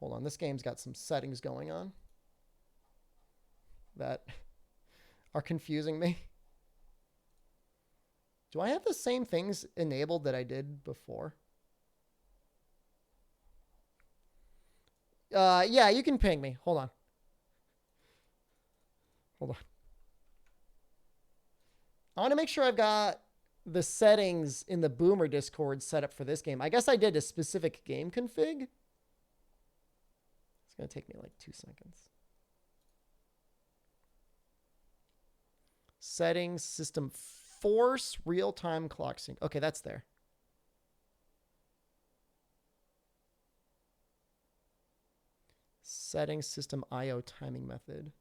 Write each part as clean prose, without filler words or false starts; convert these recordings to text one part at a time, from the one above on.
Hold on. This game's got some settings going on that are confusing me. Do I have the same things enabled that I did before? Yeah, you can ping me. Hold on. Hold on. I want to make sure I've got the settings in the Boomer Discord set up for this game. I guess I did a specific game config. It's going to take me like 2 seconds. Settings, system force, real-time clock sync. Okay, that's there. Settings, system IO timing method.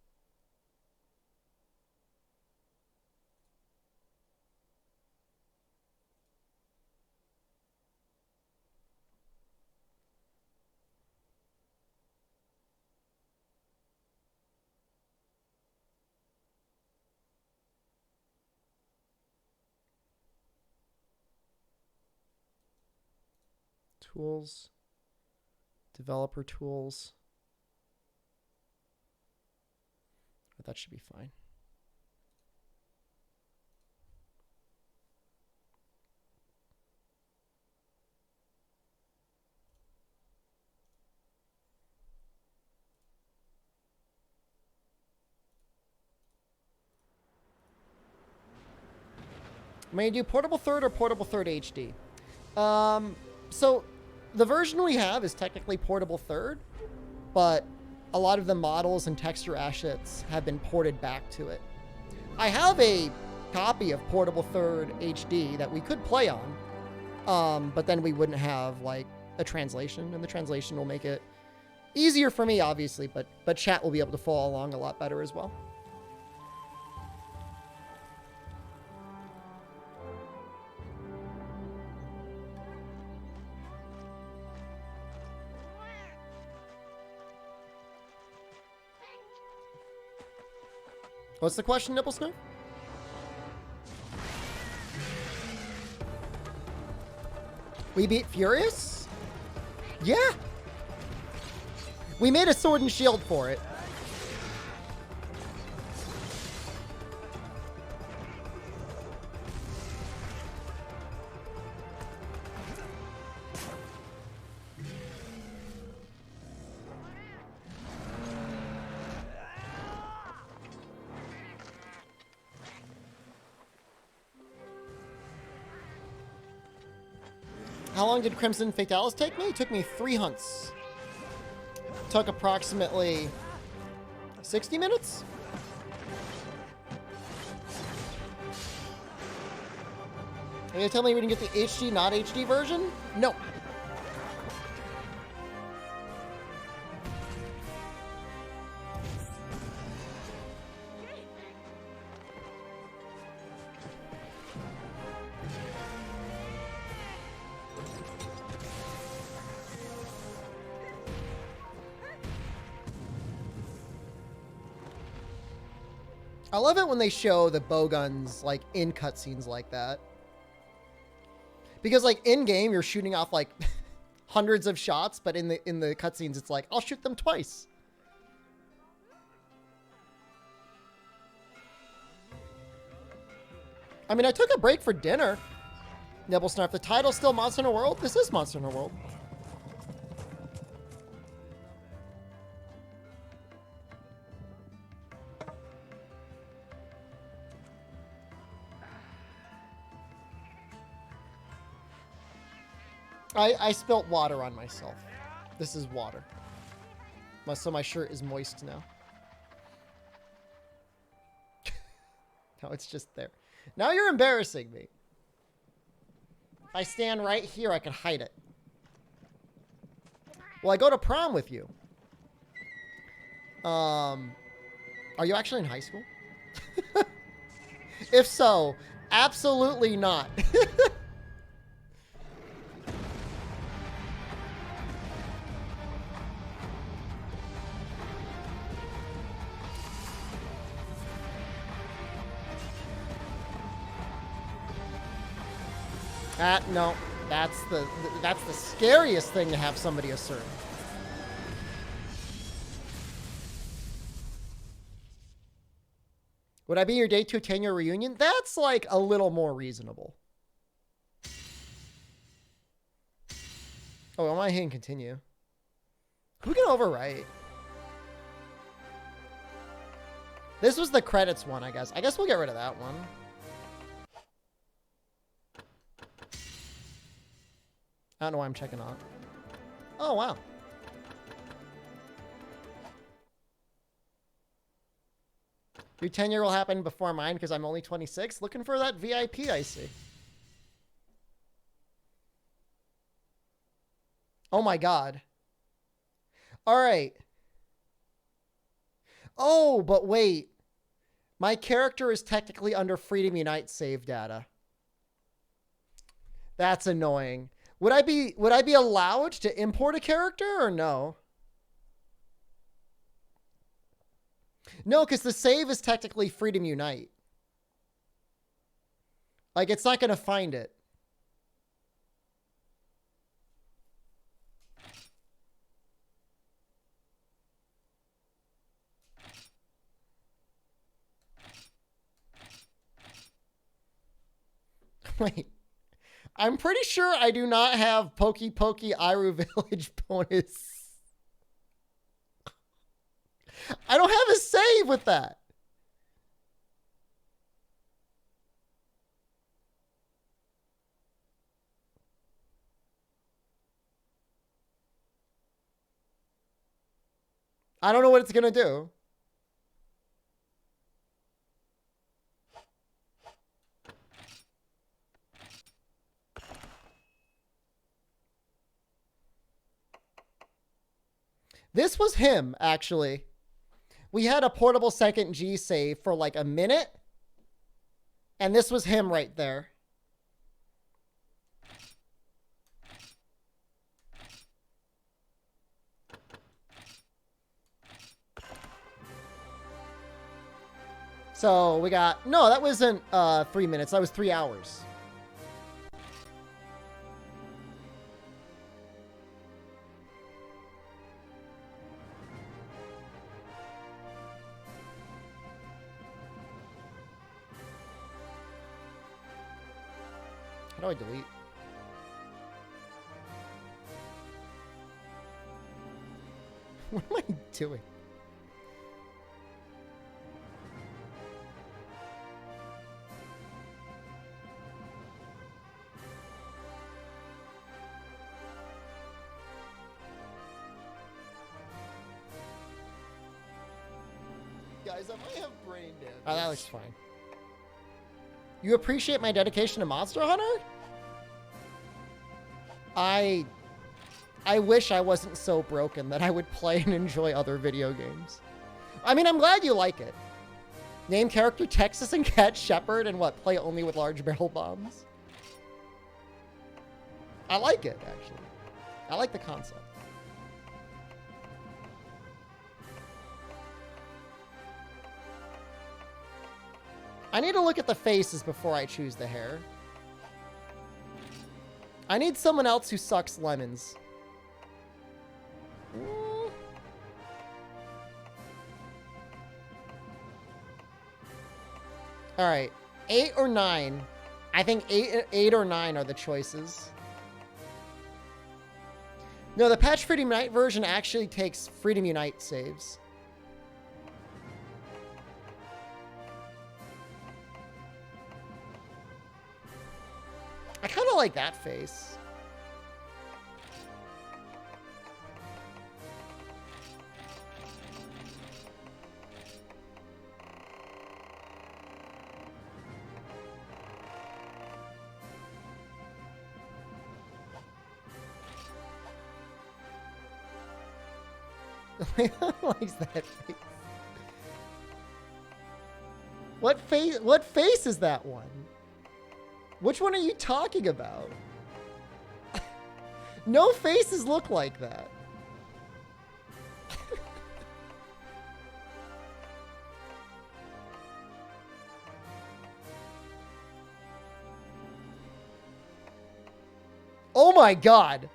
Tools, developer tools. That should be fine. I'm going to do Portable Third or Portable Third HD. So the version we have is technically Portable Third, but a lot of the models and texture assets have been ported back to it. I have a copy of Portable Third HD that we could play on, but then we wouldn't have like a translation, and the translation will make it easier for me, obviously, but chat will be able to follow along a lot better as well. What's the question, Nibblesmith? We beat Furious? Yeah. We made a sword and shield for it. How long did Crimson Fatalis take me? It took me 3 hunts. Took approximately 60 minutes? Are you gonna tell me we didn't get the HD, not HD version? No. I love it when they show the bowguns like in cutscenes like that. Because like in game you're shooting off like hundreds of shots, but in the cutscenes it's like I'll shoot them twice. I mean, I took a break for dinner. Nibblesnarf, the title's still Monster Hunter World? This is Monster Hunter World. I spilt water on myself. This is water. So my shirt is moist now. No, it's just there. Now you're embarrassing me. If I stand right here, I can hide it. Well, I go to prom with you. Are you actually in high school? If so, absolutely not. No, that's the scariest thing to have somebody assert. Would I be your day 2 10-year reunion? That's like a little more reasonable. Oh, am I hitting continue? Who can overwrite? This was the credits one, I guess. I guess we'll get rid of that one. I don't know why I'm checking on. Oh, wow. Your 10-year will happen before mine because I'm only 26. Looking for that VIP, I see. Oh my God. All right. Oh, but wait. My character is technically under Freedom Unite save data. That's annoying. Would I be allowed to import a character or no? No, because the save is technically Freedom Unite. Like, it's not going to find it. Wait. I'm pretty sure I do not have Pokey Pokey Iru Village bonus. I don't have a save with that. I don't know what it's going to do. This was him, actually. We had a portable second G save for like a minute. And this was him right there. So we got, no, that wasn't 3 minutes. That was 3 hours. How do I delete? What am I doing? Guys, I might have brain damage. Oh, that looks fine. You appreciate my dedication to Monster Hunter? I wish I wasn't so broken that I would play and enjoy other video games. I mean, I'm glad you like it. Name character Texas and catch Shepard and what? Play only with large barrel bombs? I like it, actually. I like the concept. I need to look at the faces before I choose the hair. I need someone else who sucks lemons. All right, 8 or 9. I think 8 or 9 are the choices. No, the patch Freedom Unite version actually takes Freedom Unite saves. I kind of like that face. Likes that face. What face is that one? Which one are you talking about? No faces look like that. Oh my God.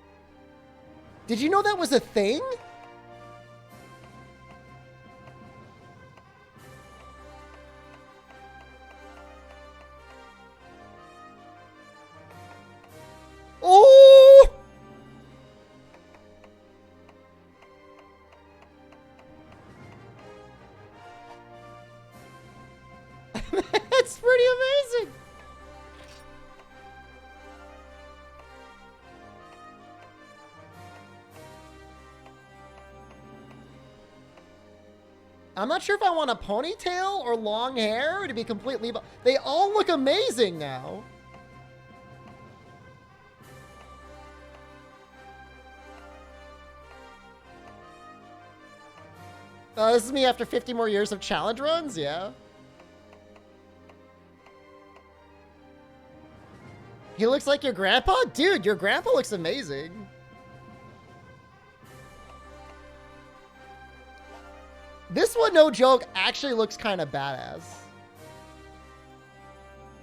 Did you know that was a thing? I'm not sure if I want a ponytail or long hair to be completely... They all look amazing now. This is me after 50 more years of challenge runs? Yeah. He looks like your grandpa? Dude, your grandpa looks amazing. This one, no joke, actually looks kind of badass.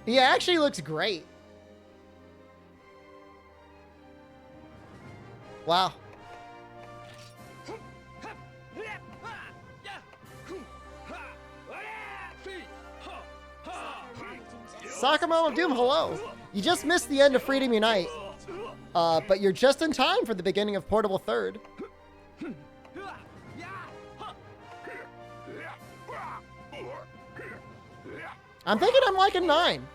He actually looks great. Wow. Soccer Mom of Doom, hello. You just missed the end of Freedom Unite, but you're just in time for the beginning of Portable Third. I'm thinking I'm like a 9.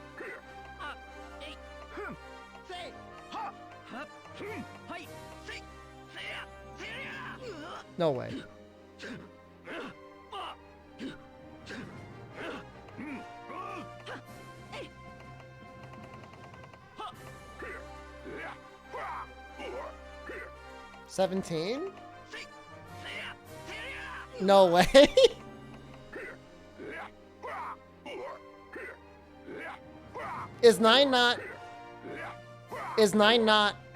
No way. $17? No way. Is 9 not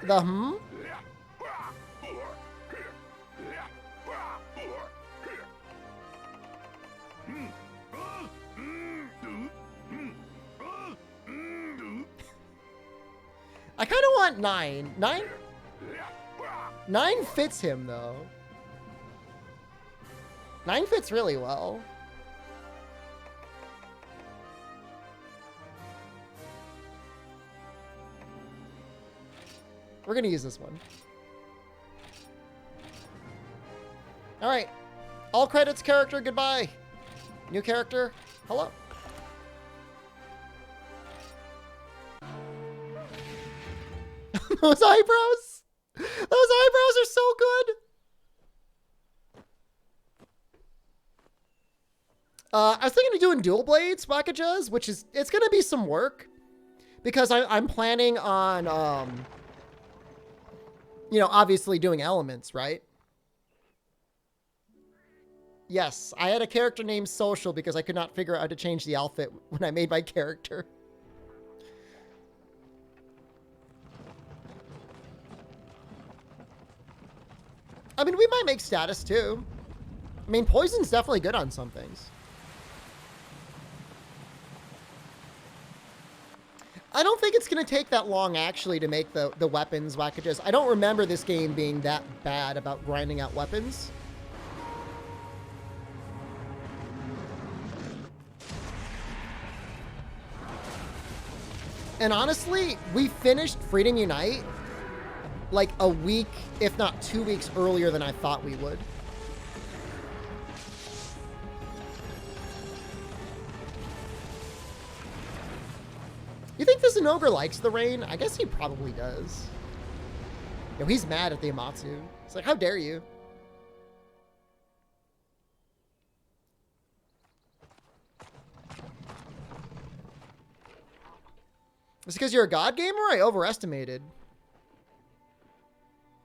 the hmm? I kind of want 9. 9 fits him though. 9 fits really well. We're gonna use this one. All right. All credits character, goodbye. New character, hello. Those eyebrows. Those eyebrows are so good. I was thinking of doing dual blades packages, which is, it's gonna be some work because I'm planning on, you know, obviously doing elements, right? Yes, I had a character named Social because I could not figure out how to change the outfit when I made my character. I mean, we might make status too. I mean, poison's definitely good on some things. I don't think it's going to take that long, actually, to make the weapons packages. I don't remember this game being that bad about grinding out weapons. And honestly, we finished Freedom Unite like a week, if not 2 weeks earlier than I thought we would. You think this ogre likes the rain? I guess he probably does. Yo, he's mad at the Amatsu. It's like, how dare you? Is it because you're a god gamer? I overestimated.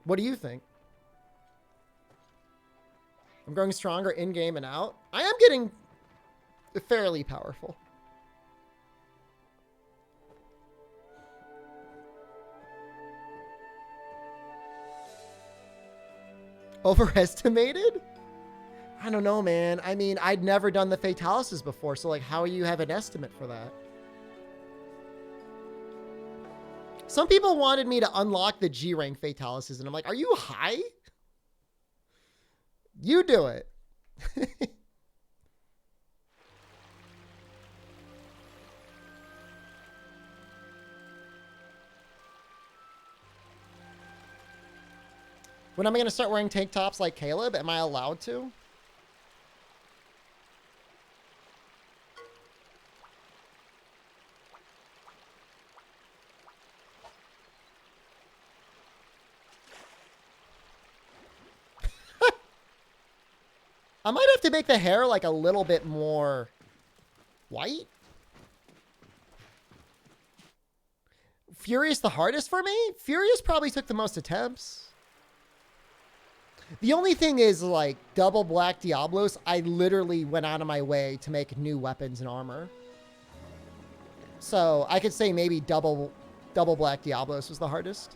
What do you think? I'm growing stronger in-game and out. I am getting fairly powerful. Overestimated? I don't know, man. I mean, I'd never done the Fatalises before, so like, how do you have an estimate for that? Some people wanted me to unlock the G rank Fatalises, and I'm like, are you high? You do it. When am I going to start wearing tank tops like Caleb? Am I allowed to? I might have to make the hair like a little bit more white. Furious the hardest for me? Furious probably took the most attempts. The only thing is, like, double Black Diablos, I literally went out of my way to make new weapons and armor. So I could say maybe double Black Diablos was the hardest.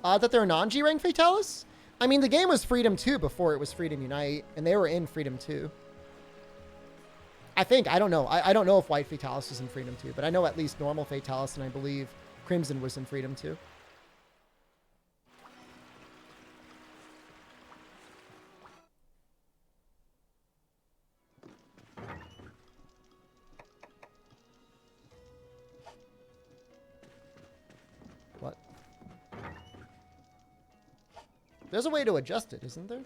That they're non-G rank Fatalis? I mean, the game was Freedom 2 before it was Freedom Unite, and they were in Freedom 2. I think. I don't know. I don't know if White Fatalis was in Freedom 2, but I know at least normal Fatalis, and I believe Crimson was in Freedom 2. What? There's a way to adjust it, isn't there?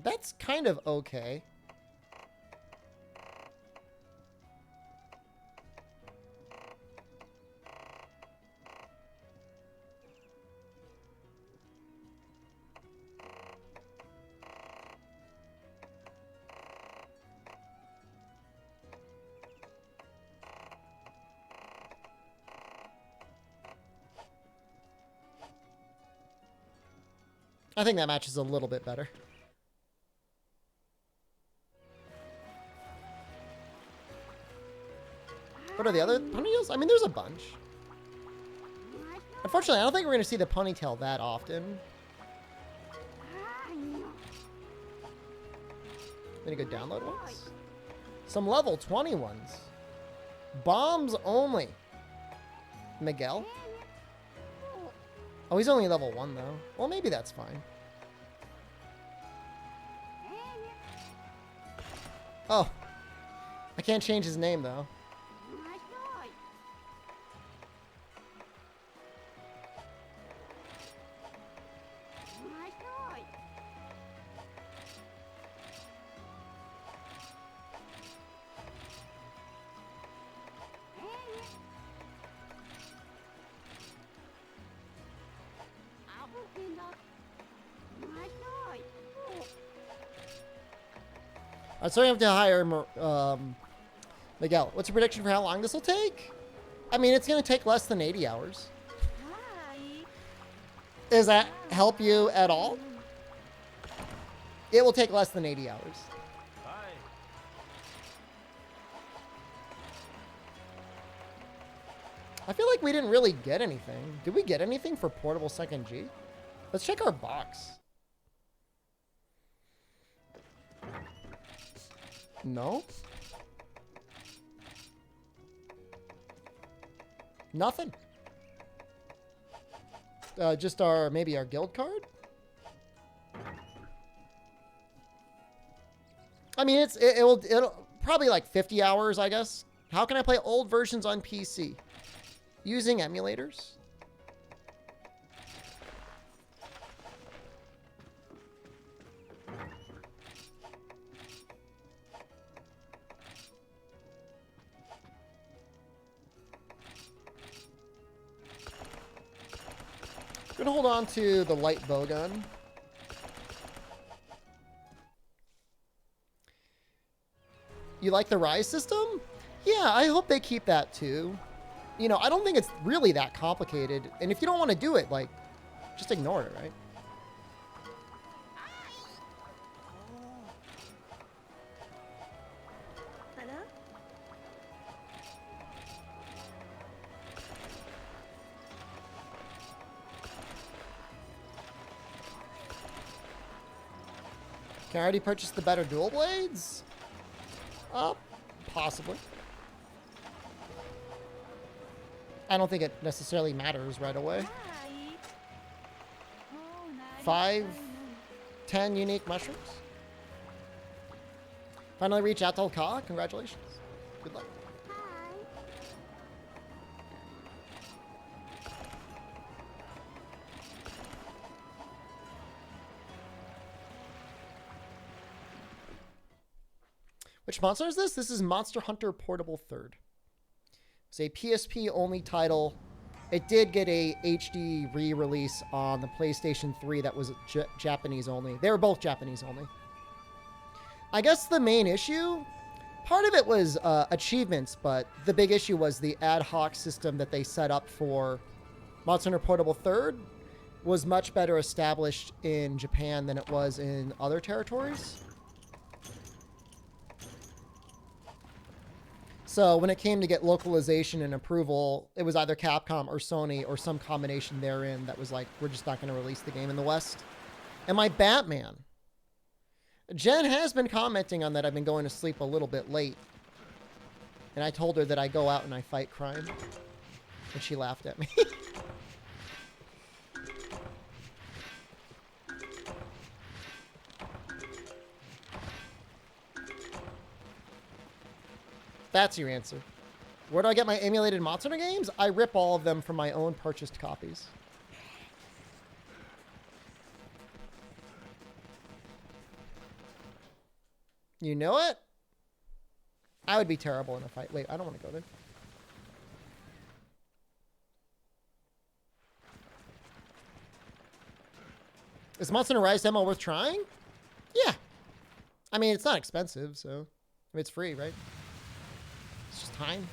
That's kind of okay. I think that matches a little bit better. What are the other ponytails? I mean, there's a bunch. Unfortunately, I don't think we're going to see the ponytail that often. Any good download ones? Some level 20 ones. Bombs only. Miguel? Oh, he's only level 1, though. Well, maybe that's fine. Oh. I can't change his name, though. So we have to hire Miguel. What's your prediction for how long this will take? I mean, it's going to take less than 80 hours. Does that help you at all? It will take less than 80 hours. I feel like we didn't really get anything. Did we get anything for portable 2nd G? Let's check our box. No? Nothing. Just maybe our guild card? I mean, it'll probably like 50 hours, I guess. How can I play old versions on PC? Using emulators? I'm gonna hold on to the light bowgun. You like the Rise system? Yeah, I hope they keep that too. You know, I don't think it's really that complicated. And if you don't want to do it, like, just ignore it, right? Can I already purchase the better dual blades? Possibly. I don't think it necessarily matters right away. 5, 10 unique mushrooms. Finally reach Atoll Ka. Congratulations. Good luck. Which monster is this? This is Monster Hunter Portable 3rd. It's a PSP only title. It did get a HD re-release on the PlayStation 3 that was Japanese only. They were both Japanese only. I guess the main issue, part of it was achievements, but the big issue was the ad hoc system that they set up for Monster Hunter Portable 3rd was much better established in Japan than it was in other territories. So when it came to get localization and approval, it was either Capcom or Sony or some combination therein that was like, we're just not going to release the game in the West. And my Batman. Jen has been commenting on that I've been going to sleep a little bit late. And I told her that I go out and I fight crime. And she laughed at me. That's your answer. Where do I get my emulated Monster Hunter games? I rip all of them from my own purchased copies. You know it? I would be terrible in a fight. Wait, I don't want to go there. Is Monster Hunter Rise demo worth trying? Yeah. I mean, it's not expensive, so... I mean, it's free, right? It's just time.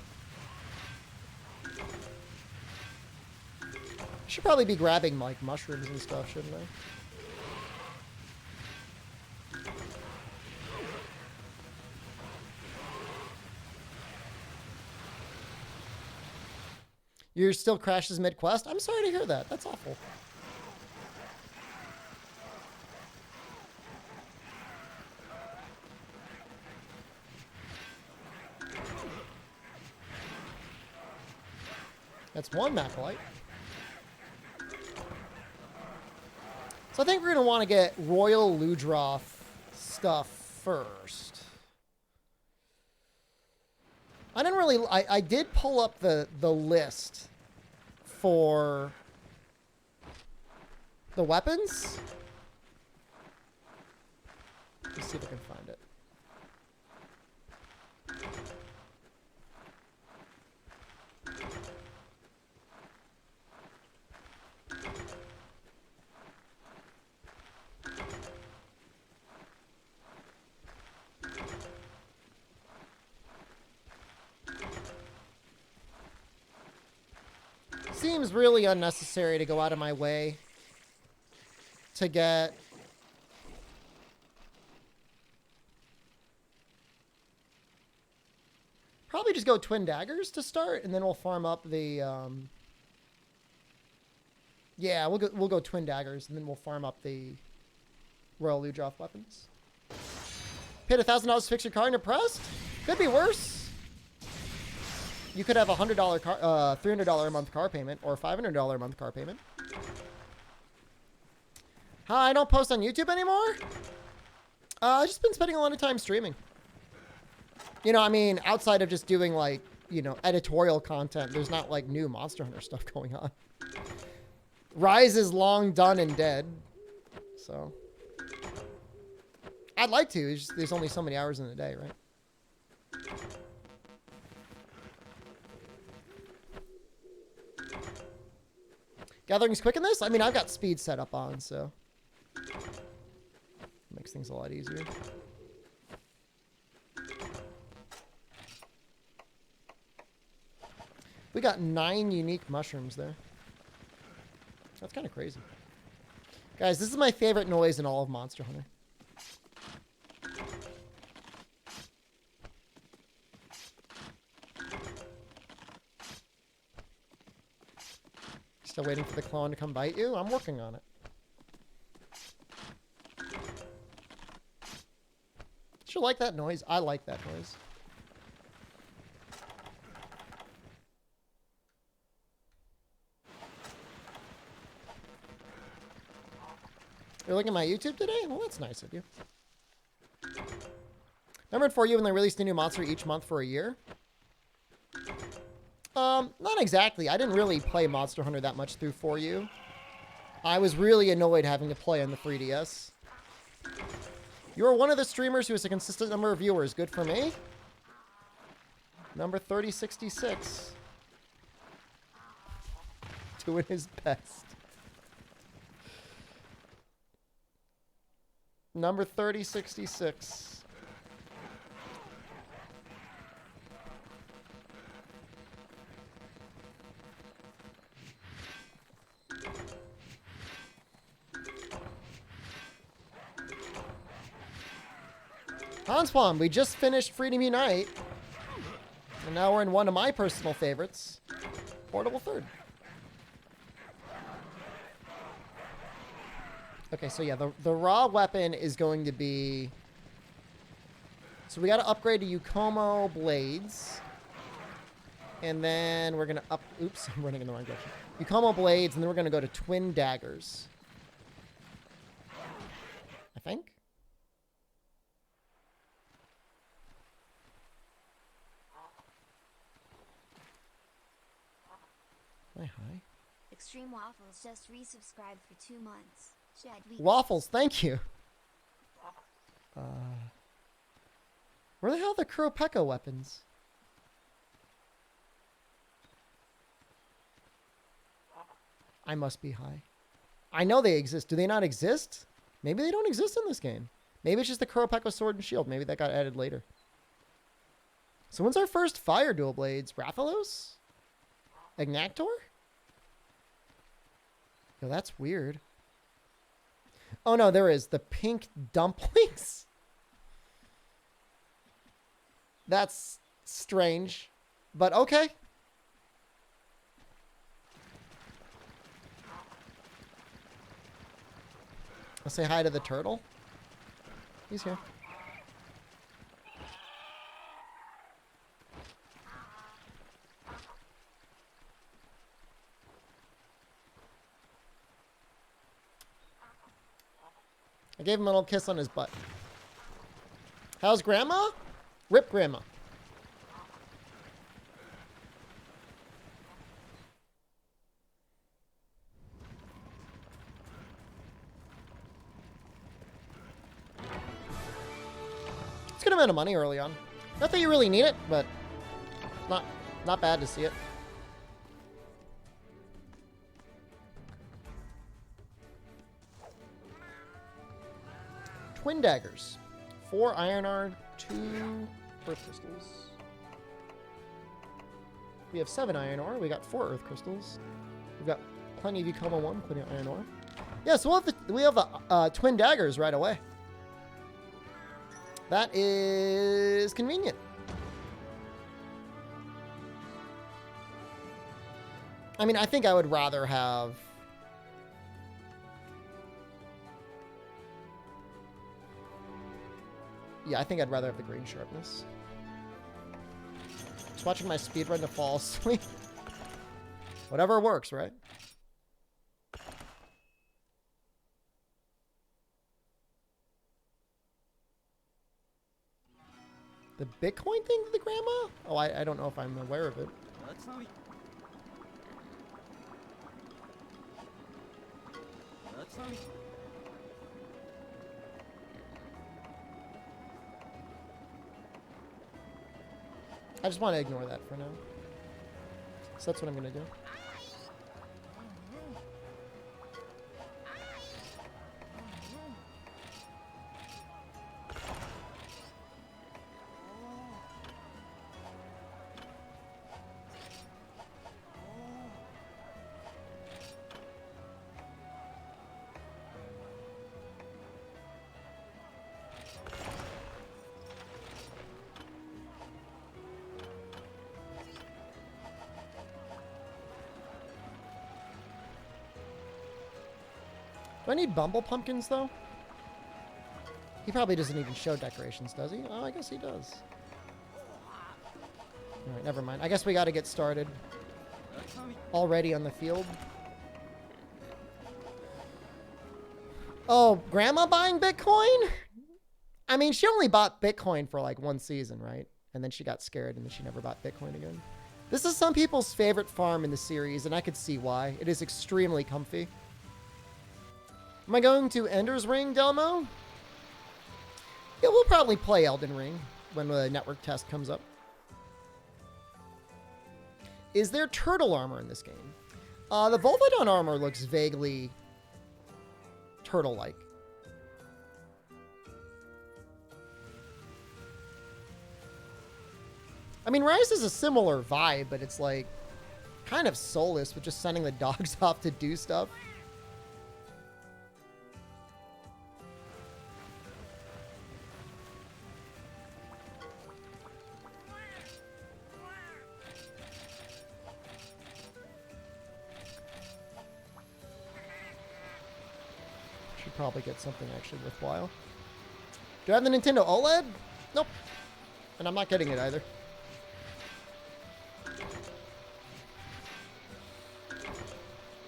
I should probably be grabbing, like, mushrooms and stuff, shouldn't I? You're still crashes mid-quest? I'm sorry to hear that. That's awful. That's one Macrolite. So I think we're going to want to get Royal Ludroth stuff first. I didn't really... I did pull up the list for the weapons. Let's see if I can find it. Seems really unnecessary to go out of my way to get probably just go twin daggers to start, and then we'll farm up the yeah, we'll go twin daggers, and then we'll farm up the Royal Ludroth weapons. Paid $1,000 to fix your car and you're pressed? Could be worse. You could have a $100 car, $300 a month car payment, or $500 a month car payment. Hi, I don't post on YouTube anymore. I've just been spending a lot of time streaming. You know, I mean, outside of just doing like, you know, editorial content, there's not like new Monster Hunter stuff going on. Rise is long done and dead, so I'd like to. It's just, there's only so many hours in the day, right? Gathering's quick in this? I mean, I've got speed set up on, so makes things a lot easier. We got 9 unique mushrooms there. That's kind of crazy. Guys, this is my favorite noise in all of Monster Hunter. Still waiting for the clone to come bite you? I'm working on it. Did you like that noise? I like that noise. You're looking at my YouTube today? Well, that's nice of you. Remembered for you when they released a new monster each month for a year? Not exactly. I didn't really play Monster Hunter that much through 4U. I was really annoyed having to play on the 3DS. You're one of the streamers who has a consistent number of viewers. Good for me. Number 3066. Doing his best. Number 3066. Hanspawn, we just finished Freedom Unite. And now we're in one of my personal favorites. Portable Third. Okay, so yeah, the raw weapon is going to be... So we got to upgrade to Yukomo Blades. And then we're going to up... Oops, I'm running in the wrong direction. Yukomo Blades, and then we're going to go to Twin Daggers. I think? Hi. Extreme Waffles just resubscribed for 2 months. Waffles, thank you. Where the hell are the Kuropeka weapons? I must be high. I know they exist. Do they not exist? Maybe they don't exist in this game. Maybe it's just the Kuropeka Sword and Shield. Maybe that got added later. So when's our first fire dual blades? Rathalos? Ignactor? Yo, that's weird. Oh no, there is. The pink dumplings? That's strange. But okay. I'll say hi to the turtle. He's here. I gave him a little kiss on his butt. How's Grandma? Rip Grandma. It's a good amount of money early on. Not that you really need it, but not bad to see it. Twin Daggers. 4 iron ore, 2 earth crystals. We have 7 iron ore. We got 4 earth crystals. We've got plenty of Yukomo 1, plenty of iron ore. Yeah, so we have the Twin Daggers right away. That is convenient. I mean, I think I would rather have... Yeah, I think I'd rather have the green sharpness. Just watching my speedrun to fall asleep. Whatever works, right? The Bitcoin thing to the grandma? Oh, I don't know if I'm aware of it. I just want to ignore that for now. So that's what I'm going to do. Do I need Bumble Pumpkins, though? He probably doesn't even show decorations, does he? Oh, I guess he does. Alright, never mind. I guess we gotta get started. Already on the field. Oh, Grandma buying Bitcoin? I mean, she only bought Bitcoin for like 1 season, right? And then she got scared and then she never bought Bitcoin again. This is some people's favorite farm in the series, and I could see why. It is extremely comfy. Am I going to Ender's Ring, Delmo? Yeah, we'll probably play Elden Ring when the network test comes up. Is there turtle armor in this game? The Volvodon armor looks vaguely turtle-like. I mean, Rise is a similar vibe, but it's like kind of soulless with just sending the dogs off to do stuff. Should probably get something actually worthwhile. Do I have the Nintendo OLED? Nope. And I'm not getting it either.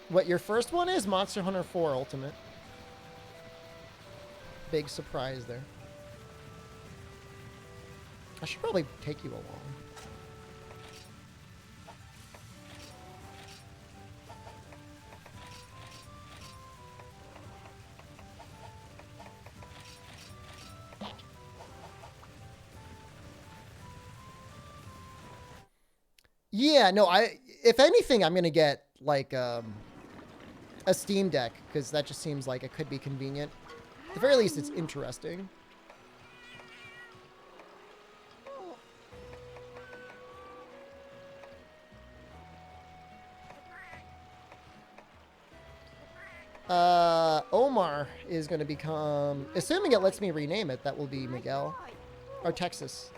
What your first one is? Monster Hunter 4 Ultimate. Big surprise there. I should probably take you along. Yeah, no, if anything, I'm going to get like a Steam Deck because that just seems like it could be convenient. At the very least, it's interesting. Omar is going to become, assuming it lets me rename it, that will be Miguel. Or Texas.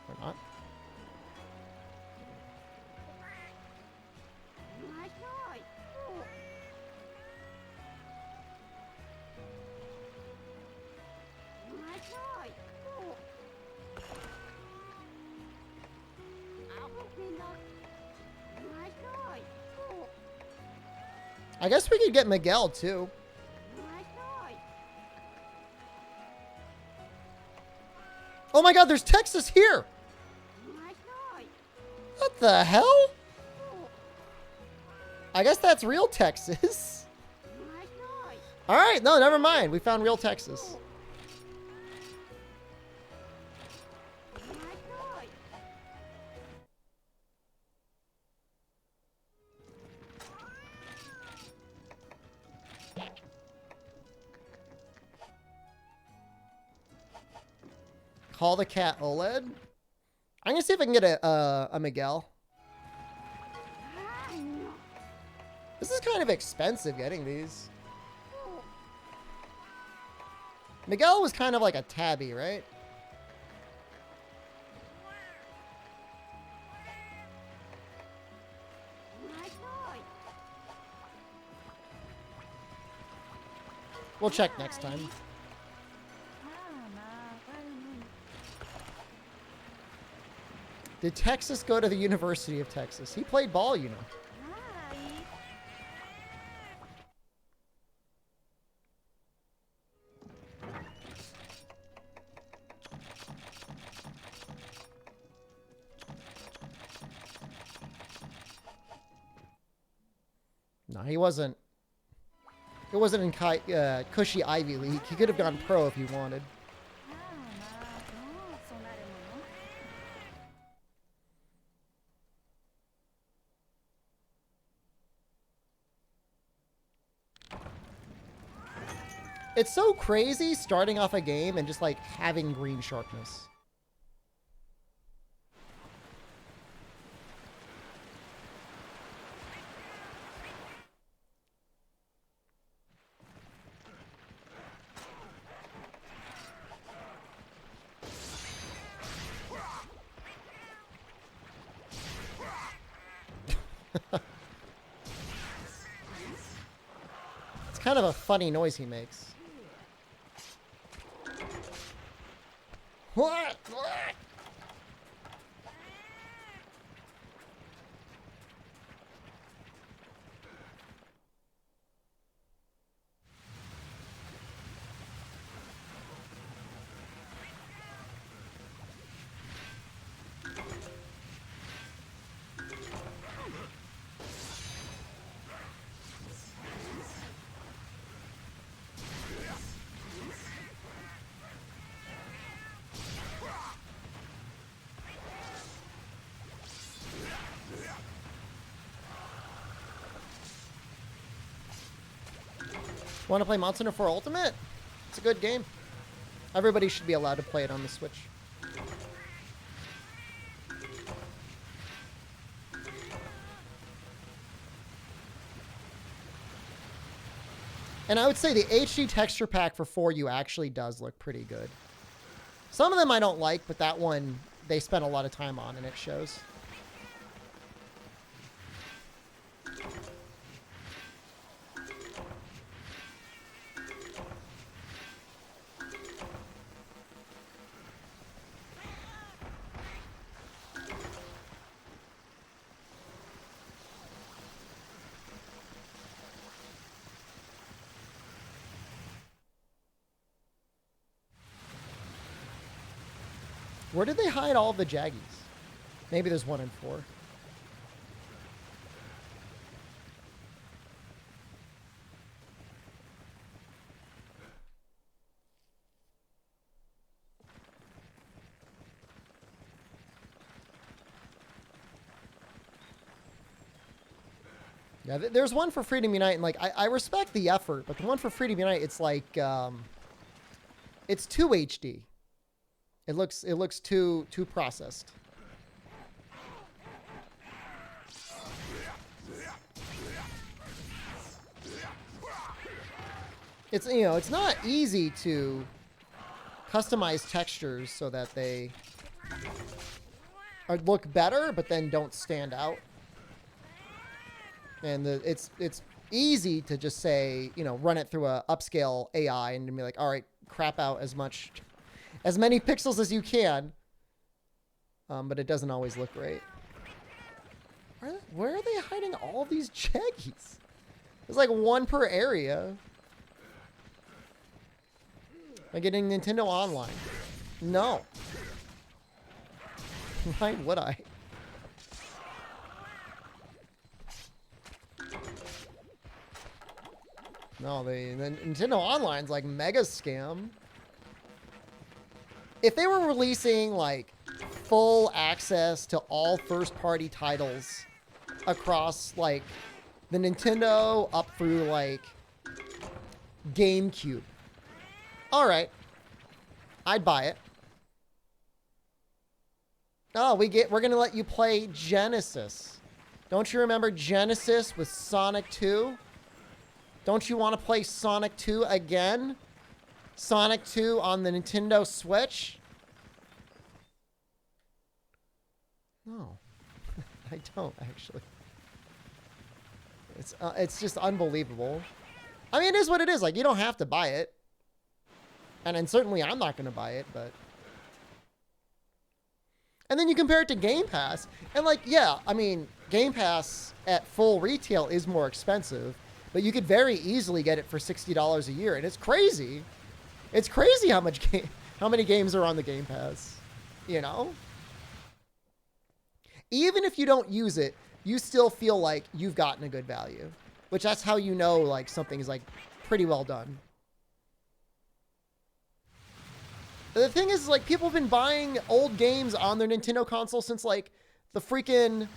Or not. I guess we could get Miguel, too. Oh my god, there's Texas here! What the hell? I guess that's real Texas. Alright, no, never mind. We found real Texas. Call the cat OLED. I'm gonna see if I can get a Miguel. This is kind of expensive getting these. Miguel was kind of like a tabby, right? We'll check next time. Did Texas go to the University of Texas? He played ball, you know. No, he wasn't. It wasn't in cushy Ivy League. He could have gone pro if he wanted. It's so crazy starting off a game and just like having green sharpness. It's kind of a funny noise he makes. What? Want to play Monster Hunter 4 Ultimate? It's a good game. Everybody should be allowed to play it on the Switch. And I would say the HD texture pack for 4U actually does look pretty good. Some of them I don't like, but that one they spent a lot of time on and it shows. Where did they hide all of the Jaggies? Maybe there's one in 4. Yeah, there's one for Freedom Unite, and like I respect the effort, but the one for Freedom Unite, it's like it's too HD. It looks too processed. It's, you know, it's not easy to customize textures so that they look better, but then don't stand out. And it's easy to just say, you know, run it through a upscale AI and be like, all right, crap out as many pixels as you can, but it doesn't always look great. Where are they hiding all of these Jaggies? There's like one per area. Am I getting Nintendo Online? No. Why would I? No, the Nintendo Online's like mega scam. If they were releasing like full access to all first-party titles across like the Nintendo up through like GameCube, all right, I'd buy it. Oh, we're gonna let you play Genesis. Don't you remember Genesis with Sonic 2? Don't you want to play Sonic 2 again? Sonic 2 on the Nintendo Switch? No, I don't actually. It's just unbelievable. I mean, it is what it is. Like, you don't have to buy it. And certainly I'm not going to buy it, but... And then you compare it to Game Pass. And like, yeah, I mean, Game Pass at full retail is more expensive. But you could very easily get it for $60 a year. And it's crazy. It's crazy how many games are on the Game Pass. You know? Even if you don't use it, you still feel like you've gotten a good value. Which that's how you know like something is like pretty well done. The thing is, like, people have been buying old games on their Nintendo console since like the freaking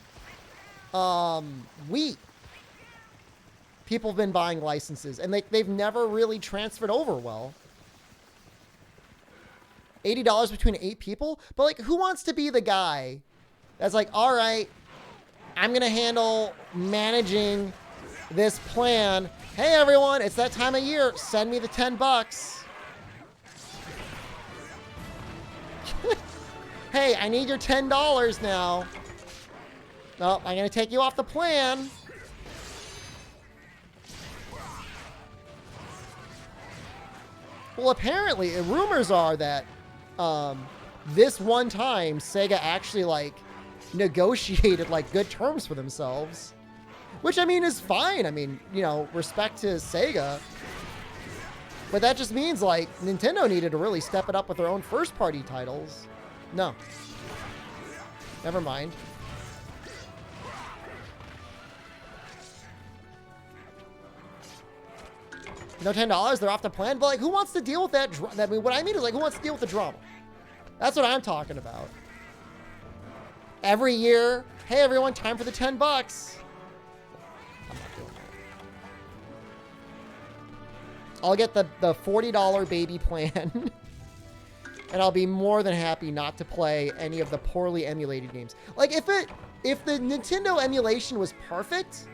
Wii. People have been buying licenses and they've never really transferred over well. $80 between 8 people? But like, who wants to be the guy that's like, all right, I'm going to handle managing this plan. Hey everyone, it's that time of year. Send me the $10. Hey, I need your $10 now. No, I'm going to take you off the plan. Well, apparently, rumors are that this one time, Sega actually, like, negotiated, like, good terms for themselves. Which, I mean, is fine. I mean, you know, respect to Sega. But that just means, like, Nintendo needed to really step it up with their own first-party titles. No. Never mind. No $10, they're off the plan. But like, who wants to deal with that? I mean, what I mean is like, who wants to deal with the drama? That's what I'm talking about. Every year, hey everyone, time for the $10. I'm not doing I'll get the $40 baby plan. And I'll be more than happy not to play any of the poorly emulated games. Like, if the Nintendo emulation was perfect,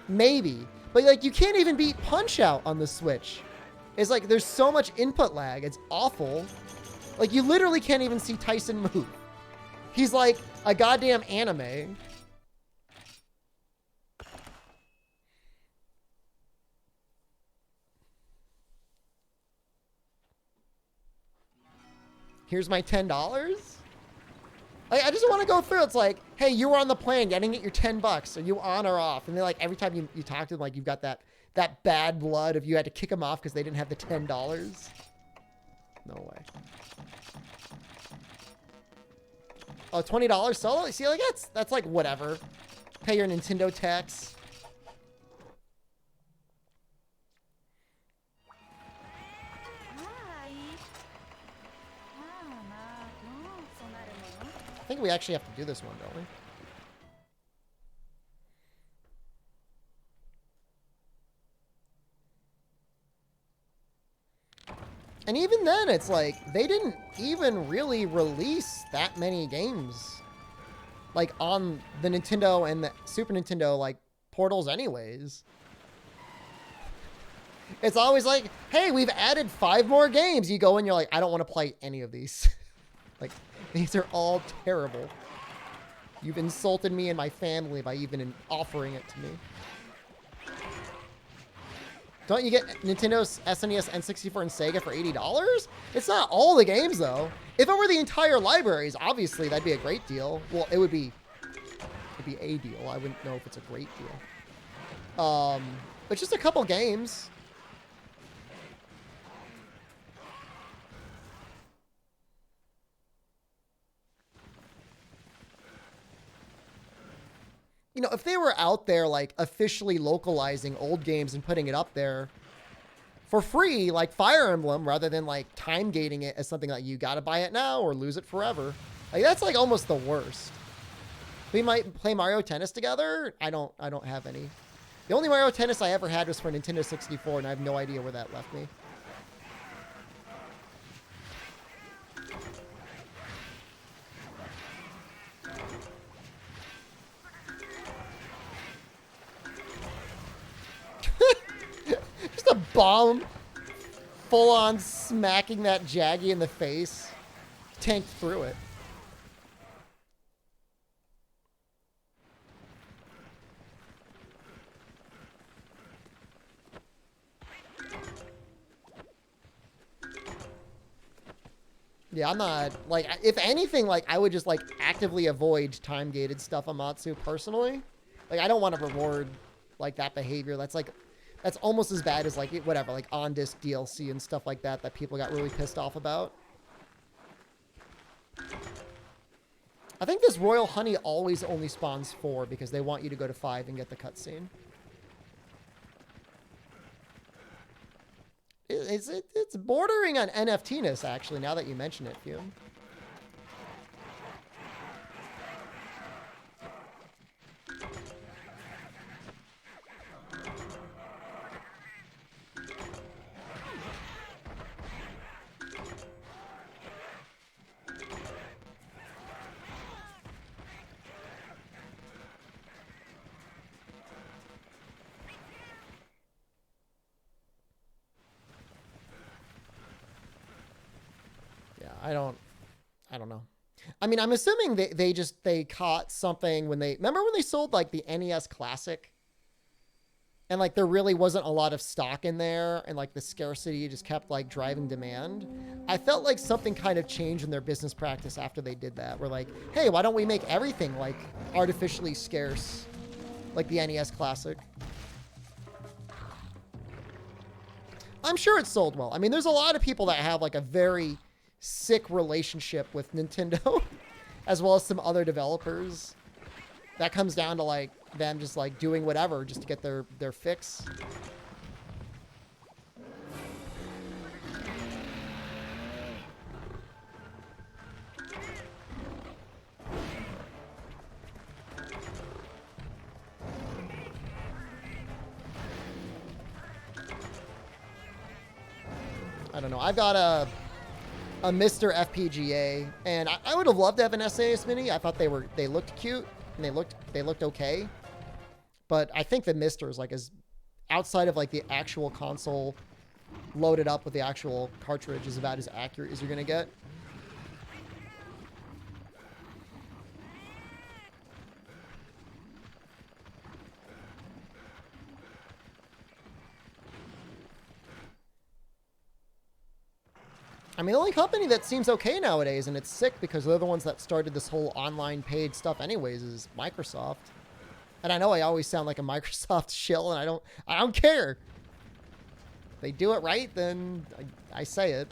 maybe. But, like, you can't even beat Punch-Out on the Switch. It's like, there's so much input lag. It's awful. Like, you literally can't even see Tyson move. He's like a goddamn anime. Here's my $10. I just want to go through. It's like, hey, you were on the plan. You didn't get your $10. Are you on or off? And then, like, every time you talk to them, like, you've got that bad blood of you had to kick them off because they didn't have the $10. No way. Oh, $20 solo? See, like, that's like whatever. Pay your Nintendo tax. I think we actually have to do this one, don't we? And even then, it's like, they didn't even really release that many games, like, on the Nintendo and the Super Nintendo, like, portals anyways. It's always like, hey, we've added 5 more games. You go and you're like, I don't want to play any of these. Like, these are all terrible. You've insulted me and my family by even offering it to me. Don't you get Nintendo's SNES, N64, and Sega for $80? It's not all the games, though. If it were the entire libraries, obviously, that'd be a great deal. Well, it'd be a deal. I wouldn't know if it's a great deal. But just a couple games. You know, if they were out there, like, officially localizing old games and putting it up there for free, like Fire Emblem, rather than, like, time gating it as something like you gotta buy it now or lose it forever. Like, that's, like, almost the worst. We might play Mario Tennis together. I don't have any. The only Mario Tennis I ever had was for Nintendo 64, and I have no idea where that left me. Just a bomb full on smacking that Jaggy in the face. Tanked through it. Yeah, I'm not, like, if anything, like, I would just, like, actively avoid time-gated stuff on Matsu personally. Like, I don't want to reward, like, that behavior. That's, like, that's almost as bad as, like, whatever, like, on-disc DLC and stuff like that that people got really pissed off about. I think this Royal Honey always only spawns 4 because they want you to go to 5 and get the cutscene. It's bordering on NFT-ness, actually, now that you mention it, Fume. I don't know. I mean, I'm assuming they caught something when remember when they sold, like, the NES Classic? And, like, there really wasn't a lot of stock in there, and, like, the scarcity just kept, like, driving demand. I felt like something kind of changed in their business practice after they did that. We're like, hey, why don't we make everything, like, artificially scarce? Like the NES Classic. I'm sure it sold well. I mean, there's a lot of people that have, like, a very sick relationship with Nintendo, as well as some other developers. That comes down to, like, them just, like, doing whatever just to get their fix. I don't know. I've got a Mr. FPGA, and I would have loved to have an SAS Mini. I thought they looked cute and they looked okay. But I think the Mr. is like as outside of like the actual console loaded up with the actual cartridge is about as accurate as you're gonna get. I mean, the only company that seems okay nowadays, and it's sick because they're the ones that started this whole online paid stuff anyways, is Microsoft. And I know I always sound like a Microsoft shill, and I don't care. If they do it right, then I say it.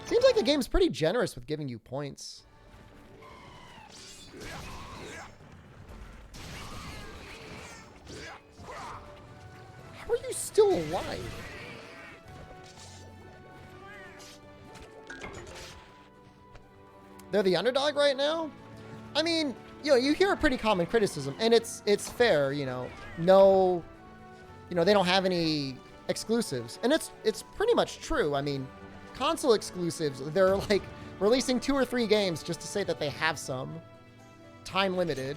Seems like the game's pretty generous with giving you points. How are you still alive? They're the underdog right now? I mean, you know, you hear a pretty common criticism, and it's fair, you know. No, you know, they don't have any exclusives. And it's pretty much true. I mean, console exclusives, they're like releasing 2 or 3 games just to say that they have some. Time limited.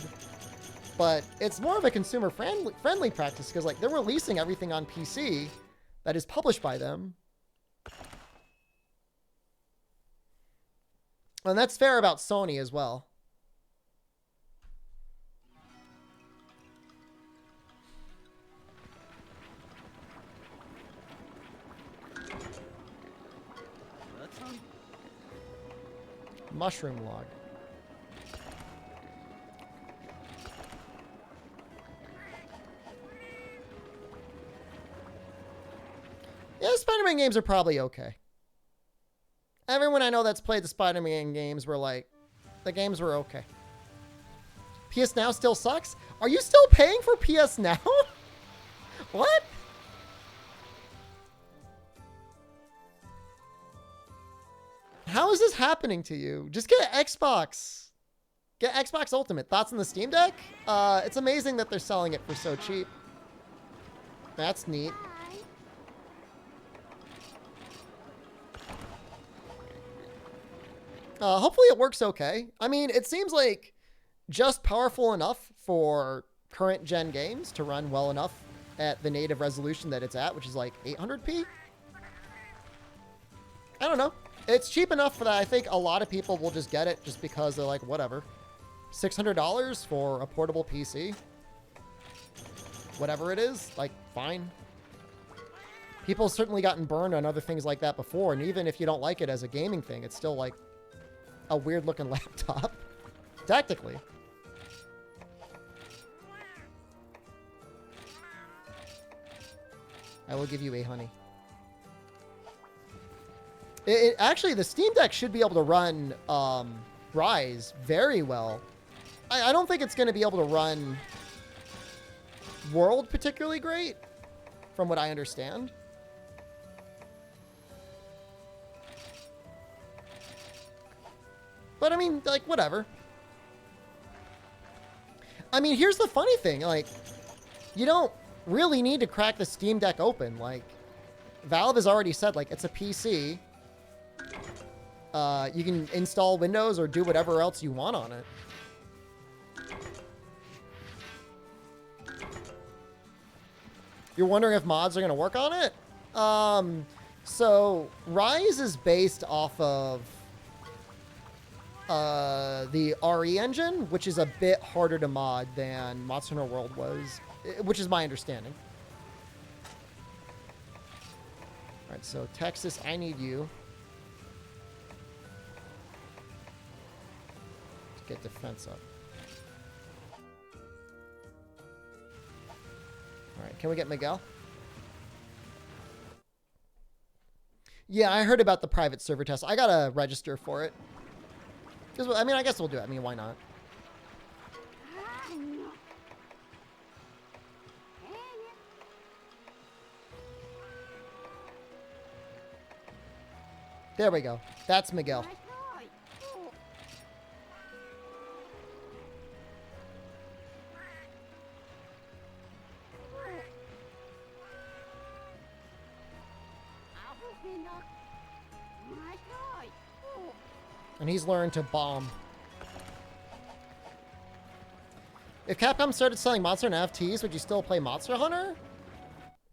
But it's more of a consumer friendly practice because like they're releasing everything on PC that is published by them. And that's fair about Sony as well. Mushroom log. Yeah, Spider-Man games are probably okay. Everyone I know that's played the Spider-Man games were like, the games were okay. PS Now still sucks? Are you still paying for PS Now? What? How is this happening to you? Just get Xbox. Get Xbox Ultimate. Thoughts on the Steam Deck? It's amazing that they're selling it for so cheap. That's neat. Hopefully it works okay. I mean, it seems like just powerful enough for current gen games to run well enough at the native resolution that it's at, which is like 800p. I don't know. It's cheap enough for that. I think a lot of people will just get it just because they're like, whatever. $600 for a portable PC. Whatever it is, like, fine. People have certainly gotten burned on other things like that before, and even if you don't like it as a gaming thing, it's still like a weird looking laptop. Tactically. I will give you a honey. Actually, the Steam Deck should be able to run Rise very well. I don't think it's going to be able to run World particularly great, from what I understand. But I mean, like, whatever. I mean, here's the funny thing. Like, you don't really need to crack the Steam Deck open. Like, Valve has already said, like, it's a PC. You can install Windows or do whatever else you want on it. You're wondering if mods are going to work on it? So, Rise is based off of the RE engine, which is a bit harder to mod than Monster Hunter World was, which is my understanding. All right, so Texas, I need you to get defense up. All right, can we get Miguel? Yeah, I heard about the private server test. I gotta register for it. I mean, I guess we'll do it. I mean, why not? There we go. That's Miguel. And he's learned to bomb. If Capcom started selling Monster Hunter NFTs, would you still play Monster Hunter?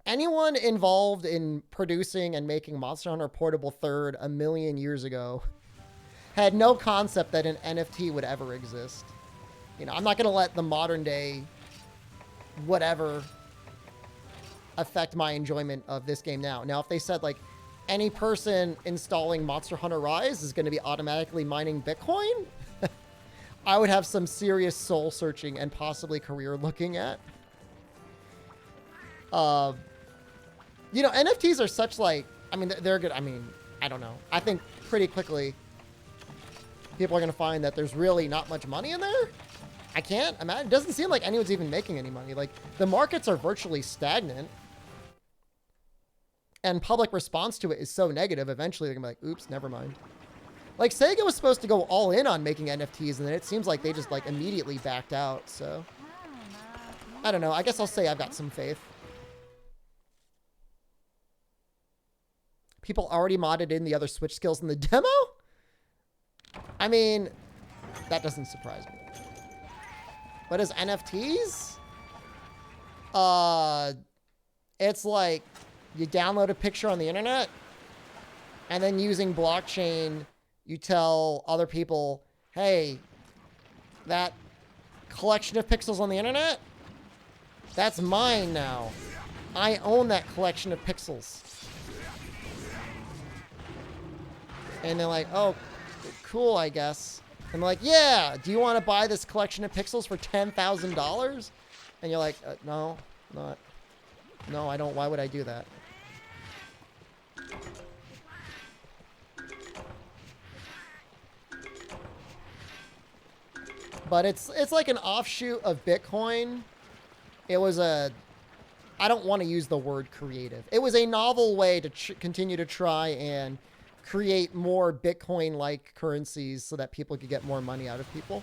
Anyone involved in producing and making Monster Hunter Portable Third a million years ago had no concept that an NFT would ever exist. You know, I'm not going to let the modern day whatever affect my enjoyment of this game now. Now, if they said, like, any person installing Monster Hunter Rise is going to be automatically mining Bitcoin, I would have some serious soul searching and possibly career looking at. You know, NFTs are such, like, I mean, they're good. I mean, I don't know. I think pretty quickly people are going to find that there's really not much money in there. I can't imagine. It doesn't seem like anyone's even making any money. Like, the markets are virtually stagnant. And public response to it is so negative, eventually they're going to be like, oops, never mind. Like, Sega was supposed to go all in on making NFTs, and then it seems like they just, like, immediately backed out, so. I don't know. I guess I'll say I've got some faith. People already modded in the other Switch skills in the demo? I mean, that doesn't surprise me. What is NFTs? It's like you download a picture on the internet, and then using blockchain, you tell other people, hey, that collection of pixels on the internet, that's mine now. I own that collection of pixels. And they're like, oh, cool, I guess. And they're like, yeah, do you want to buy this collection of pixels for $10,000? And you're like, no, not. No, I don't. Why would I do that? But it's like an offshoot of Bitcoin. It was a, I don't want to use the word creative. It was a novel way to continue to try and create more Bitcoin-like currencies so that people could get more money out of people.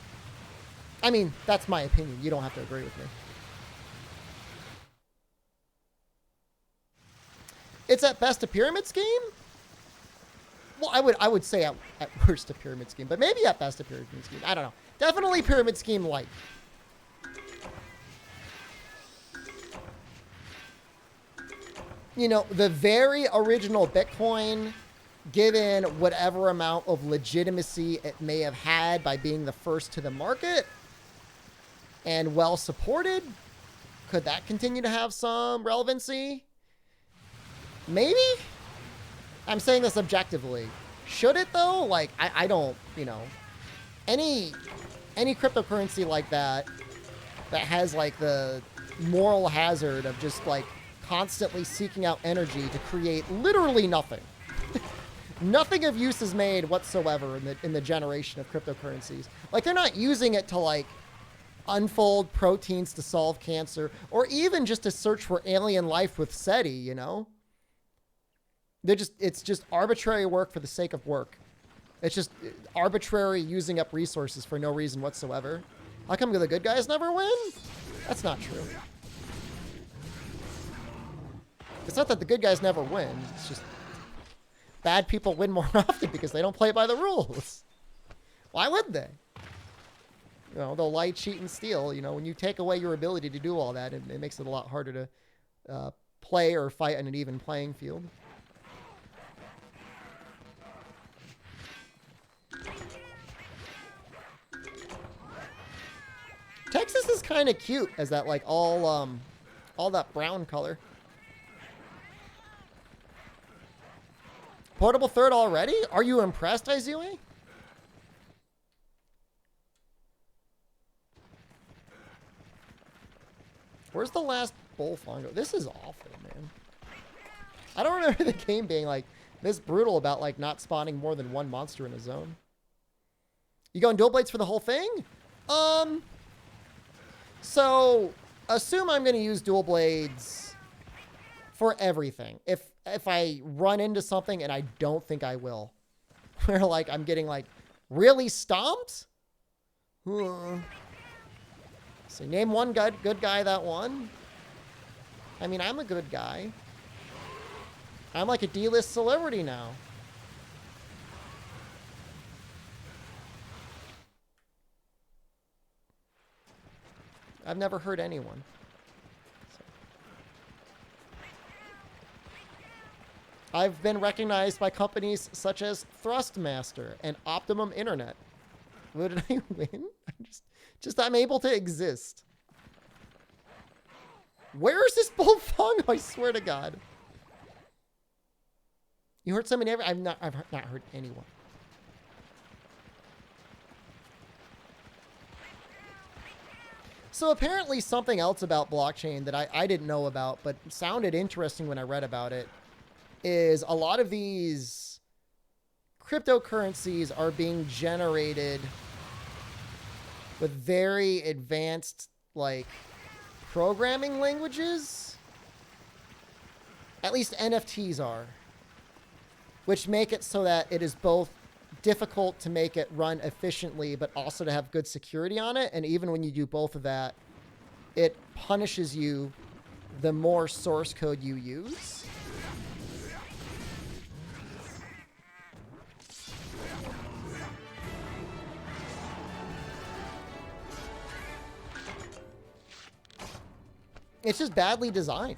I mean, that's my opinion. You don't have to agree with me. It's at best a pyramid scheme? Well, I would say at worst a pyramid scheme, but maybe at best a pyramid scheme. I don't know. Definitely pyramid scheme like. You know, the very original Bitcoin, given whatever amount of legitimacy it may have had by being the first to the market and well supported, could that continue to have some relevancy? Maybe? I'm saying this objectively. Should it though? Like, I don't, you know, any cryptocurrency like that has like the moral hazard of just like constantly seeking out energy to create literally nothing. Nothing of use is made whatsoever in the generation of cryptocurrencies. Like, they're not using it to like unfold proteins to solve cancer or even just to search for alien life with SETI, you know? It's just arbitrary work for the sake of work. It's just arbitrary using up resources for no reason whatsoever. How come the good guys never win? That's not true. It's not that the good guys never win. It's just bad people win more often because they don't play by the rules. Why would they? You know, they'll lie, cheat, and steal. You know, when you take away your ability to do all that, it makes it a lot harder to play or fight on an even playing field. Texas is kind of cute as that, like, all that brown color. Portable third already? Are you impressed, Izui? Where's the last Bullfongo? This is awful, man. I don't remember the game being, like, this brutal about, like, not spawning more than one monster in a zone. You going dual blades for the whole thing? So, assume I'm going to use dual blades for everything. If I run into something, and I don't think I will, where, like, I'm getting, like, really stomped? So, name one good guy that won. I mean, I'm a good guy. I'm like a D-list celebrity now. I've never hurt anyone. So. I've been recognized by companies such as Thrustmaster and Optimum Internet. What did I win? I'm able to exist. Where is this bullfong? I swear to God. You hurt somebody? I've not hurt anyone. So apparently something else about blockchain that I didn't know about, but sounded interesting when I read about it, is a lot of these cryptocurrencies are being generated with very advanced, like, programming languages. At least NFTs are. Which make it so that it is both difficult to make it run efficiently, but also to have good security on it. And even when you do both of that, it punishes you the more source code you use. It's just badly designed.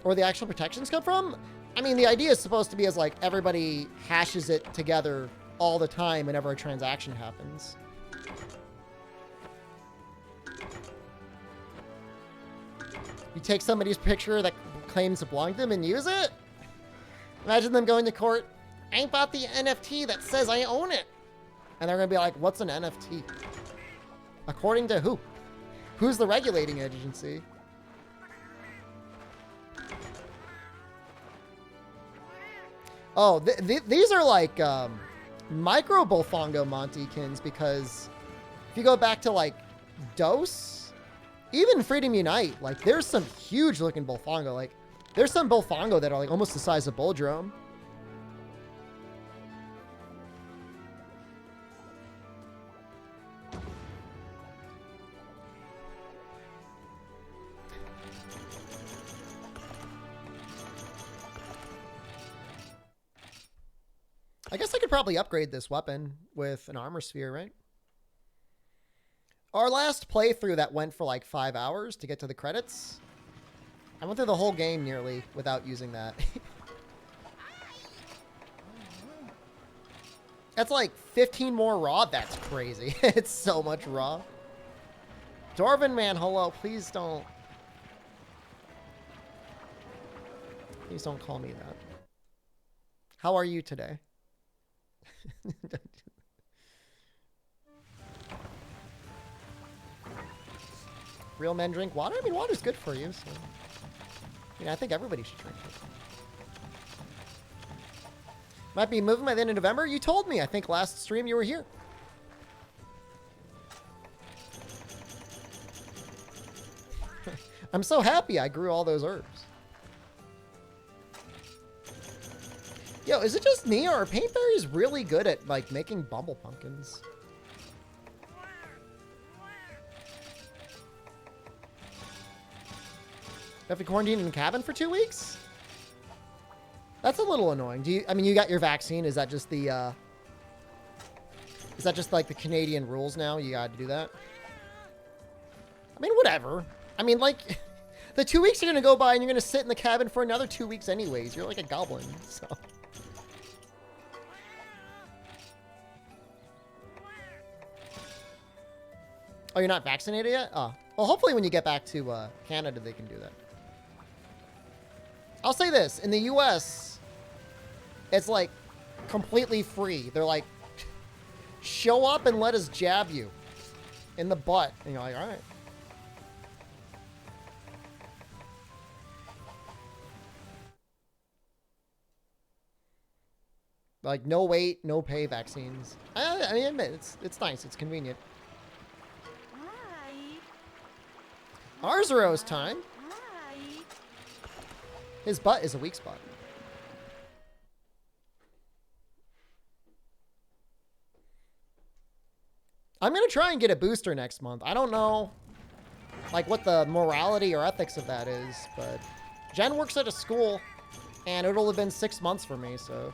Or the actual protections come from? I mean, the idea is supposed to be as like everybody hashes it together all the time whenever a transaction happens. You take somebody's picture that claims to belong to them and use it? Imagine them going to court. I bought the NFT that says I own it. And they're going to be like, what's an NFT? According to who? Who's the regulating agency? Oh, these are like micro Bullfongo Montekins, because if you go back to like DOS, even Freedom Unite, like there's some huge looking Bullfongo. Like there's some Bullfongo that are like almost the size of Bulldrome. I guess I could probably upgrade this weapon with an armor sphere, right? Our last playthrough that went for like 5 hours to get to the credits. I went through the whole game nearly without using that. That's like 15 more raw. That's crazy. It's so much raw. Dwarven man, hello. Please don't. Please don't call me that. How are you today? Real men drink water? I mean, water's good for you, so... I mean, I think everybody should drink it. Might be moving by the end of November? You told me, I think last stream you were here. I'm so happy I grew all those herbs. Yo, is it just me, or are paint berries really good at, like, making bumble pumpkins? You have to quarantine in a cabin for 2 weeks? That's a little annoying. Do you, I mean, you got your vaccine. Is that just the, is that just, like, the Canadian rules now? You gotta do that? I mean, whatever. I mean, like, the 2 weeks are gonna go by and you're gonna sit in the cabin for another 2 weeks anyways. You're like a goblin, so... Oh, you're not vaccinated yet? Oh. Well, hopefully when you get back to Canada, they can do that. I'll say this. In the U.S., it's, like, completely free. They're like, show up and let us jab you in the butt. And you're like, all right. Like, no wait, no pay vaccines. I mean, it's nice. It's convenient. Arzuro's time. His butt is a weak spot. I'm going to try and get a booster next month. I don't know, like, what the morality or ethics of that is, but Jen works at a school, and it'll have been 6 months for me, so.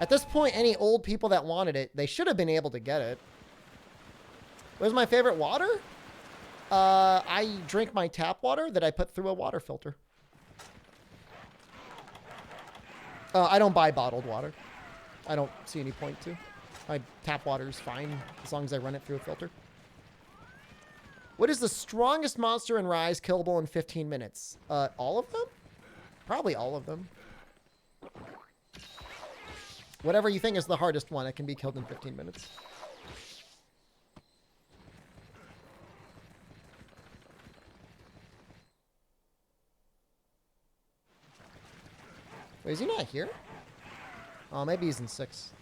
At this point, any old people that wanted it, they should have been able to get it. What is my favorite water? I drink my tap water that I put through a water filter. I don't buy bottled water. I don't see any point to. My tap water is fine as long as I run it through a filter. What is the strongest monster in Rise killable in 15 minutes? All of them? Probably all of them. Whatever you think is the hardest one, it can be killed in 15 minutes. Wait, is he not here? Oh, maybe he's in 6.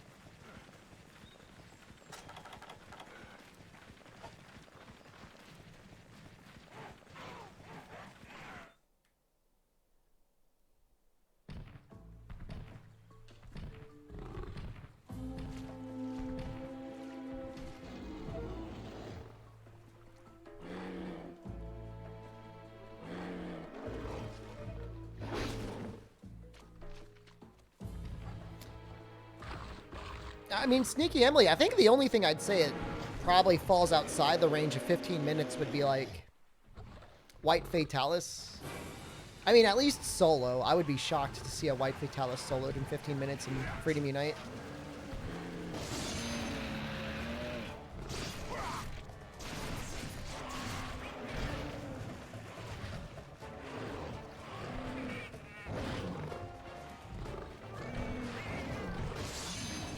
I mean, Sneaky Emily, I think the only thing I'd say it probably falls outside the range of 15 minutes would be like White Fatalis. I mean, at least solo. I would be shocked to see a White Fatalis soloed in 15 minutes in Freedom Unite.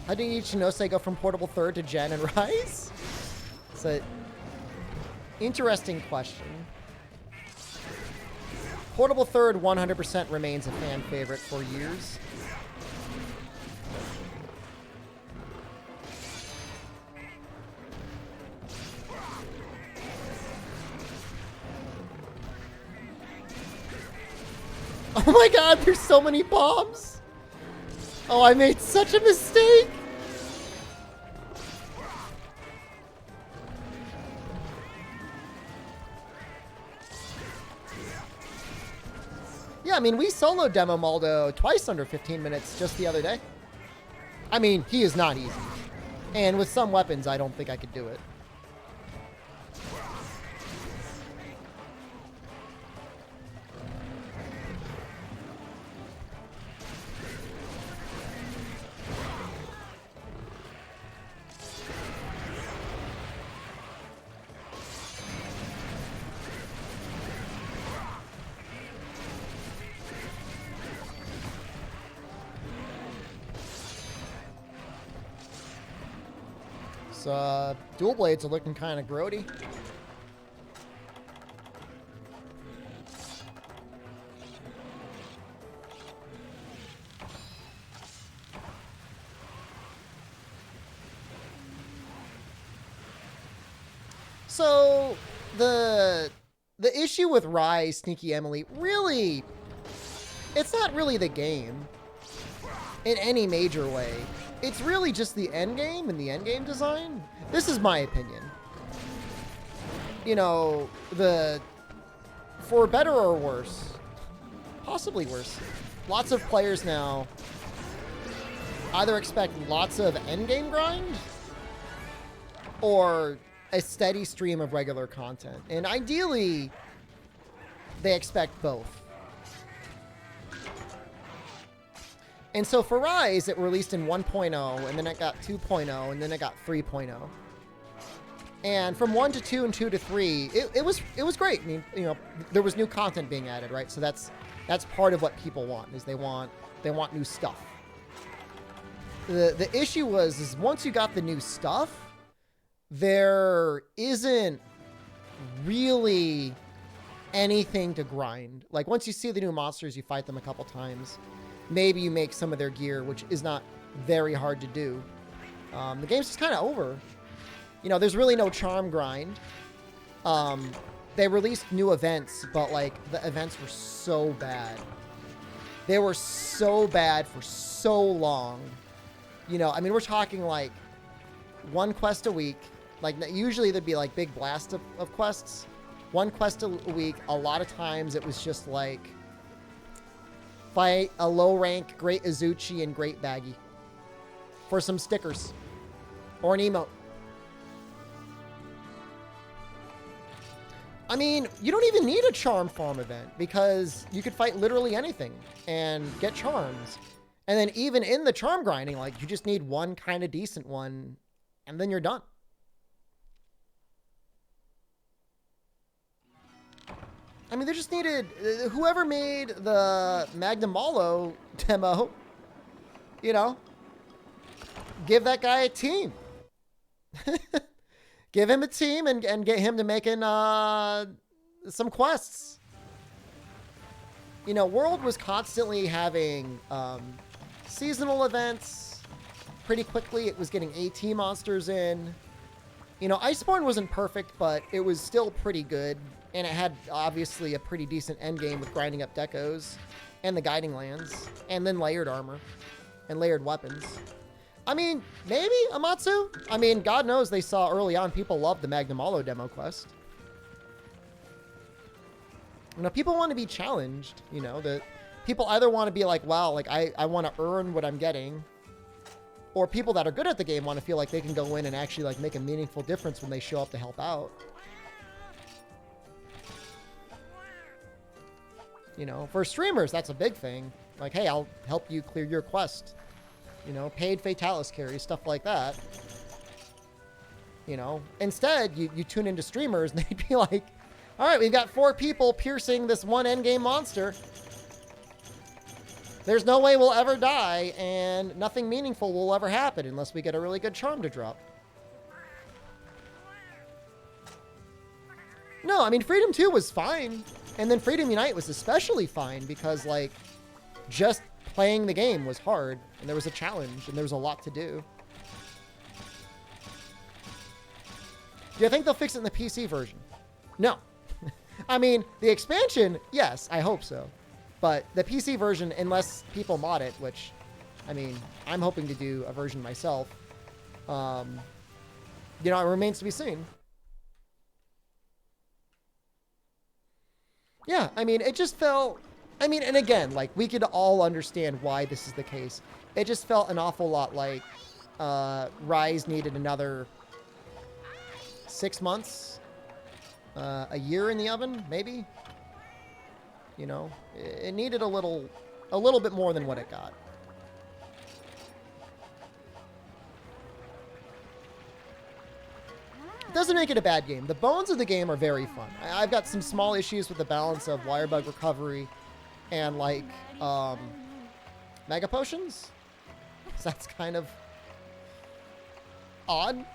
How did Ichinose go from Portable Third to Gen and Rise? It's an interesting question. Portable Third 100% remains a fan favorite for years. Oh my god, there's so many bombs! Oh, I made such a mistake! Yeah, I mean, we soloed Demo Maldo twice under 15 minutes just the other day. I mean, he is not easy. And with some weapons, I don't think I could do it. So, dual blades are looking kind of grody. So, the issue with Rise, Sneaky Emily, really, it's not really the game in any major way. It's really just the end game and the end game design. This is my opinion. You know, for better or worse, possibly worse, lots of players now either expect lots of end game grind or a steady stream of regular content. And ideally, they expect both. And so for Rise, it released in 1.0, and then it got 2.0, and then it got 3.0. And from 1 to 2 and 2 to 3, it was great. I mean, you know, there was new content being added, right? So that's part of what people want, is they want new stuff. The issue is once you got the new stuff, there isn't really anything to grind. Like once you see the new monsters, you fight them a couple times. Maybe you make some of their gear, which is not very hard to do. The game's just kind of over. You know, there's really no charm grind. They released new events, but like the events were so bad. They were so bad for so long. You know, I mean, we're talking like one quest a week. Like usually there'd be like big blast of quests. one quest a week. A lot of times it was just like fight a low rank Great Azuchi and Great Baggy for some stickers or an emote. I mean, you don't even need a charm farm event because you could fight literally anything and get charms. And then even in the charm grinding, like, you just need one kind of decent one and then you're done. I mean, they just needed, whoever made the Magnamalo demo, you know, give that guy a team. Give him a team and get him to making some quests. You know, World was constantly having seasonal events. Pretty quickly, it was getting AT monsters in. You know, Iceborne wasn't perfect, but it was still pretty good. And it had, obviously, a pretty decent endgame with grinding up decos and the guiding lands. And then layered armor and layered weapons. I mean, maybe Amatsu? I mean, God knows they saw early on people loved the Magnamalo demo quest. You know, people want to be challenged, you know, that people either want to be like, wow, like I want to earn what I'm getting. Or people that are good at the game want to feel like they can go in and actually like make a meaningful difference when they show up to help out. You know, for streamers, that's a big thing. Like, hey, I'll help you clear your quest. You know, paid Fatalis carries, stuff like that. You know, instead, you tune into streamers and they'd be like, all right, we've got 4 people piercing this one endgame monster. There's no way we'll ever die, and nothing meaningful will ever happen unless we get a really good charm to drop. No, I mean, Freedom 2 was fine. And then Freedom Unite was especially fine because, like, just playing the game was hard. And there was a challenge, and there was a lot to do. Do you think they'll fix it in the PC version? No. I mean, the expansion, yes, I hope so. But the PC version, unless people mod it, which, I mean, I'm hoping to do a version myself, you know, it remains to be seen. Yeah, I mean, it just felt, I mean, and again, like, we could all understand why this is the case. It just felt an awful lot like Rise needed another 6 months, a year in the oven, maybe. You know, it needed a little bit more than what it got. It doesn't make it a bad game. The bones of the game are very fun. I've got some small issues with the balance of wire bug recovery and, like, mega potions. So that's kind of odd.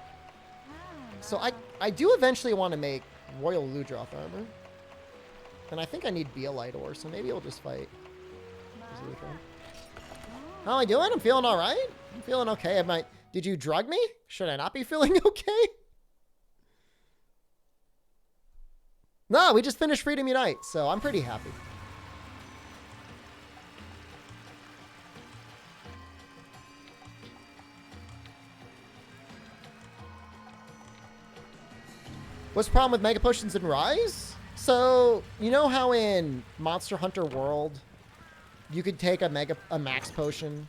So I do eventually want to make Royal Ludroth armor. And I think I need Beelite ore, so maybe I'll just fight How am I doing? I'm feeling all right. I'm feeling okay. Did you drug me? Should I not be feeling okay? No, we just finished Freedom Unite, so I'm pretty happy. What's the problem with Mega Potions in Rise? So, you know how in Monster Hunter World, you could take a max potion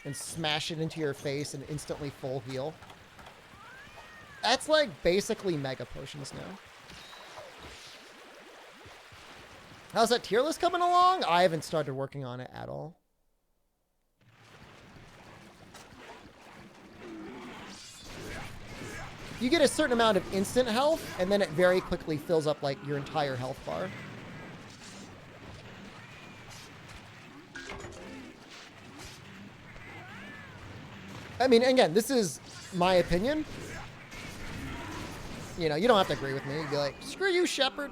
and smash it into your face and instantly full heal? That's like basically Mega Potions now. How's that tier list coming along? I haven't started working on it at all. You get a certain amount of instant health, and then it very quickly fills up, like, your entire health bar. I mean, again, this is my opinion. You know, you don't have to agree with me. You'd be like, screw you, Shepard.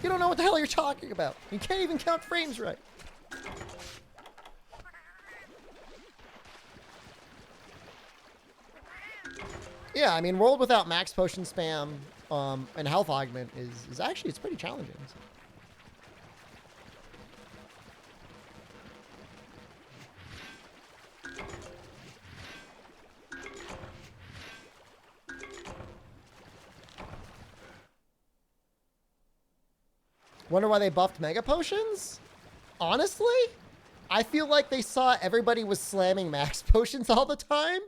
You don't know what the hell you're talking about. You can't even count frames right. Yeah, I mean, World without max potion spam and health augment is actually, it's pretty challenging. So. Wonder why they buffed Mega Potions? Honestly, I feel like they saw everybody was slamming Max Potions all the time.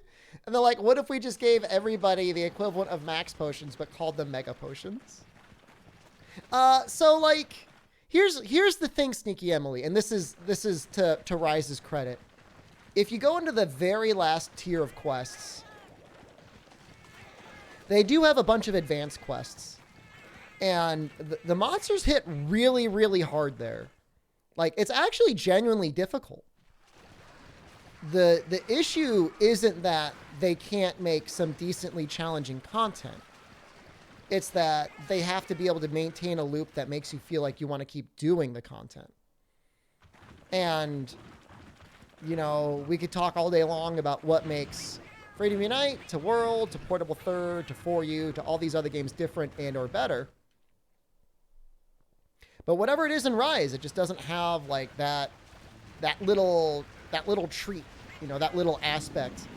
And they're like, what if we just gave everybody the equivalent of Max Potions but called them Mega Potions? So like, here's the thing, Sneaky Emily, and this is to Ryze's credit. If you go into the very last tier of quests, they do have a bunch of advanced quests. And the monsters hit really, really hard there. Like, it's actually genuinely difficult. The issue isn't that they can't make some decently challenging content. It's that they have to be able to maintain a loop that makes you feel like you want to keep doing the content. And, you know, we could talk all day long about what makes Freedom Unite to World, to Portable Third, to 4U, to all these other games different and or better. But whatever it is in Ryze, it just doesn't have like that little treat, you know, that little aspect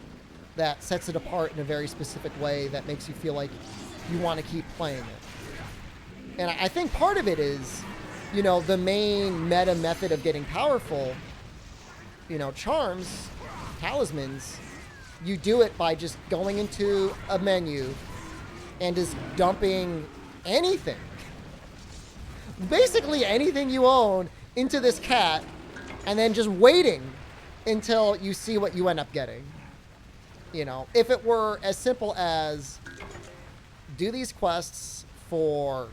that sets it apart in a very specific way that makes you feel like you want to keep playing it. And I think part of it is, you know, the main meta method of getting powerful, you know, charms, talismans, you do it by just going into a menu and just dumping anything. Basically anything you own into this cat and then just waiting until you see what you end up getting. You know, if it were as simple as do these quests for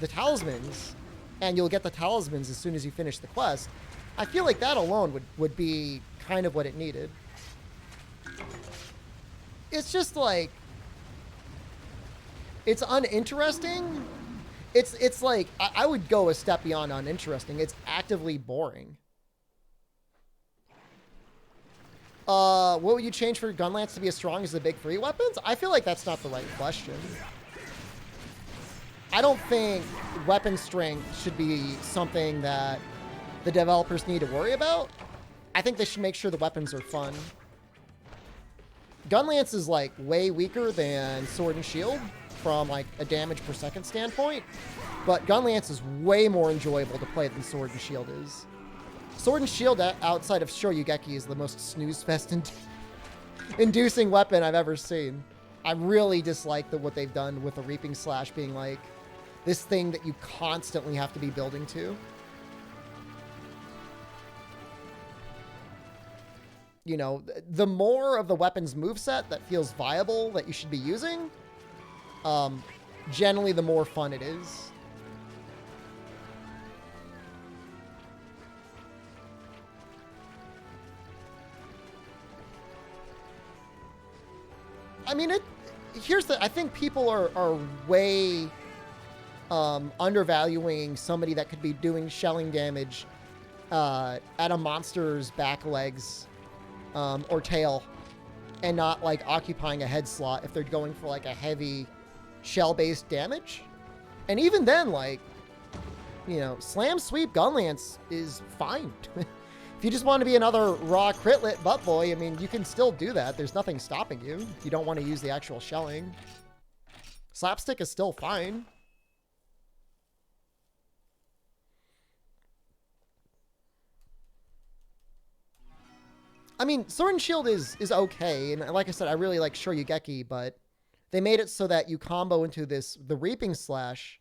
the talismans and you'll get the talismans as soon as you finish the quest, I feel like that alone would be kind of what it needed. It's just like, it's uninteresting. It's like, I would go a step beyond uninteresting. It's actively boring. What would you change for Gunlance to be as strong as the big free weapons? I feel like that's not the right question. I don't think weapon strength should be something that the developers need to worry about. I think they should make sure the weapons are fun. Gunlance is like way weaker than Sword and Shield from like a damage per second standpoint, but Gunlance is way more enjoyable to play than Sword and Shield is. Sword and Shield outside of Shoryugeki is the most snooze fest inducing weapon I've ever seen. I really dislike what they've done with the Reaping Slash being like this thing that you constantly have to be building to. You know, the more of the weapon's moveset that feels viable that you should be using, generally the more fun it is. I mean, I think people are way undervaluing somebody that could be doing shelling damage at a monster's back legs or tail and not like occupying a head slot if they're going for like a heavy shell-based damage. And even then, like, you know, Slam Sweep Gunlance is fine. If you just want to be another raw critlet butt boy, I mean, you can still do that. There's nothing stopping you if you don't want to use the actual shelling. Slapstick is still fine. I mean, Sword and Shield is okay, and like I said, I really like Shoryugeki, but they made it so that you combo into the Reaping Slash,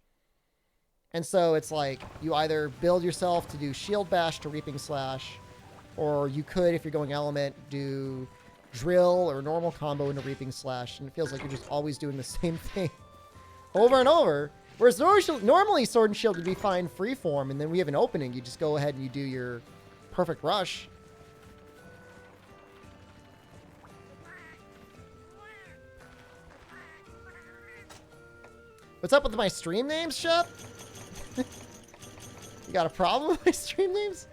and so it's like you either build yourself to do Shield Bash to Reaping Slash, or you could, if you're going Element, do Drill or normal combo into Reaping Slash, and it feels like you're just always doing the same thing over and over. Whereas normally Sword and Shield would be fine freeform, and then we have an opening, you just go ahead and you do your Perfect Rush. What's up with my stream names, Shep? You got a problem with my stream names?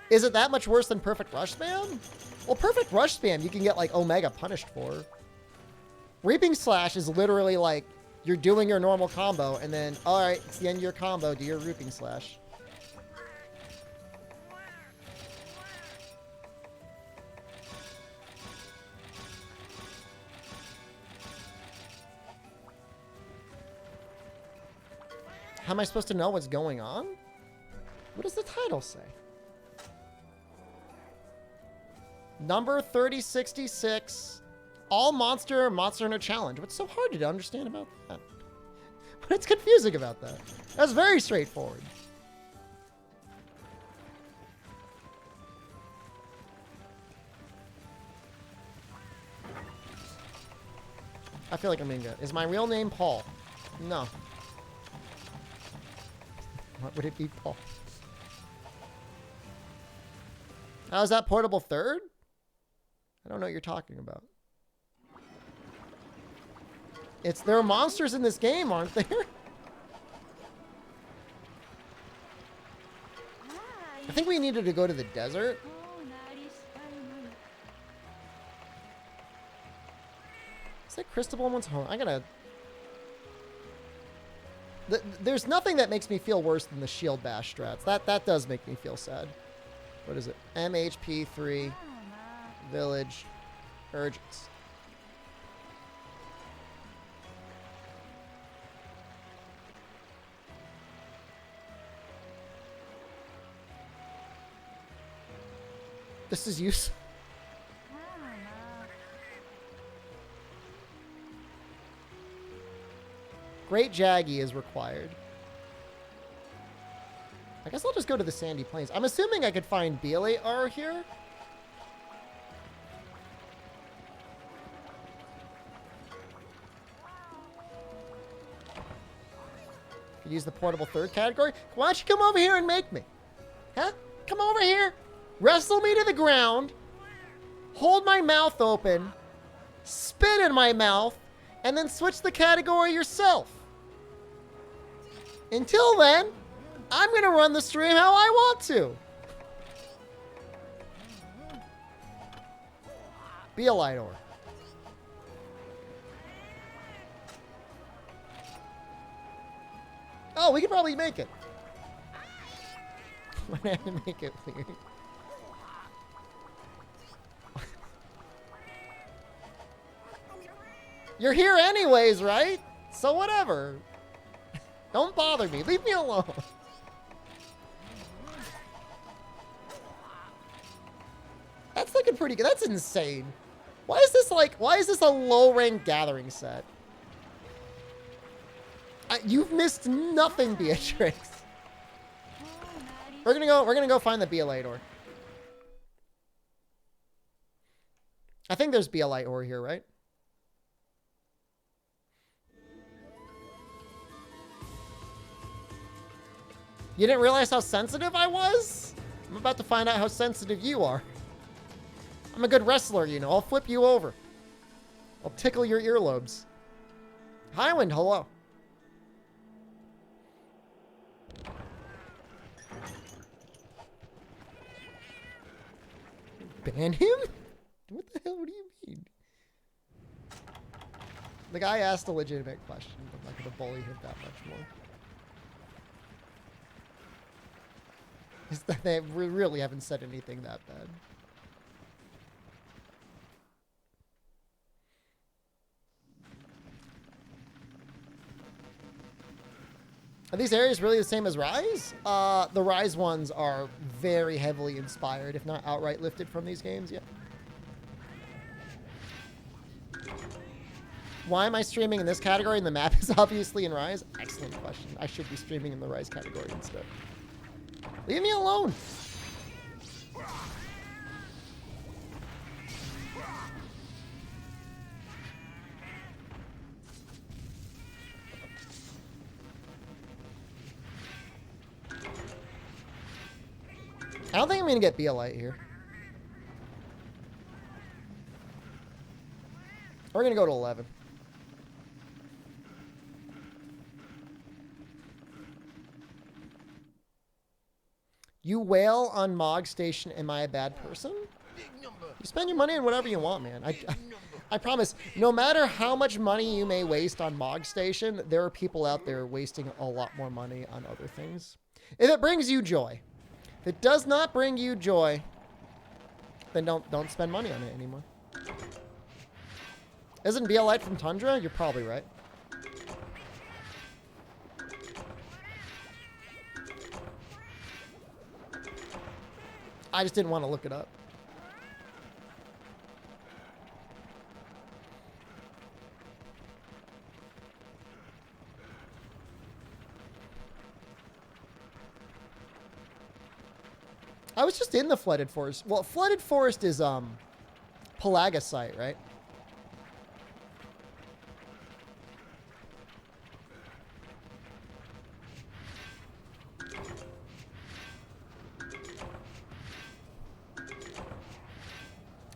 Is it that much worse than Perfect Rush Spam? Well, Perfect Rush Spam you can get like Omega punished for. Reaping Slash is literally like you're doing your normal combo and then, alright, it's the end of your combo, do your Reaping Slash. How am I supposed to know what's going on? What does the title say? Number 3066. All Monster Hunter Challenge. What's so hard to understand about that? What's confusing about that? That's very straightforward. I feel like I'm being good. Is my real name Paul? No. What would it be, Paul? How is that portable third? I don't know what you're talking about. There are monsters in this game, aren't there? I think we needed to go to the desert. Is that Cristobal one's home? I gotta... There's nothing that makes me feel worse than the shield bash strats. That does make me feel sad. What is it? MHP3 Village Urgents. This is useful. Great Jaggy is required. I guess I'll just go to the Sandy Plains. I'm assuming I could find BLAR here. Could use the portable third category. Why don't you come over here and make me? Huh? Come over here. Wrestle me to the ground. Hold my mouth open. Spit in my mouth. And then switch the category yourself. Until then, I'm going to run the stream how I want to. Be a light ore. Oh, we can probably make it. Why did I make it weird? You're here anyways, right? So whatever. Don't bother me. Leave me alone. That's looking pretty good. That's insane. Why is this a low rank gathering set? You've missed nothing, Beatrix. We're gonna go find the BLA ore. I think there's BLA ore here, right? You didn't realize how sensitive I was? I'm about to find out how sensitive you are. I'm a good wrestler, you know. I'll flip you over. I'll tickle your earlobes. Highwind, hello. Ban him? What the hell? What do you mean? The guy asked a legitimate question. I'm not going to bully him that much more. Is that they really haven't said anything that bad. Are these areas really the same as Rise? The Rise ones are very heavily inspired, if not outright lifted from these games, yeah. Why am I streaming in this category and the map is obviously in Rise? Excellent question. I should be streaming in the Rise category instead. Leave me alone. I don't think I'm going to get BLite here. We're going to go to 11. You wail on Mog Station, am I a bad person? You spend your money on whatever you want, man. I promise, no matter how much money you may waste on Mog Station, there are people out there wasting a lot more money on other things. If it brings you joy. If it does not bring you joy, then don't spend money on it anymore. Isn't BLite from Tundra? You're probably right. I just didn't want to look it up. I was just in the flooded forest. Well, flooded forest is pelagicite, right?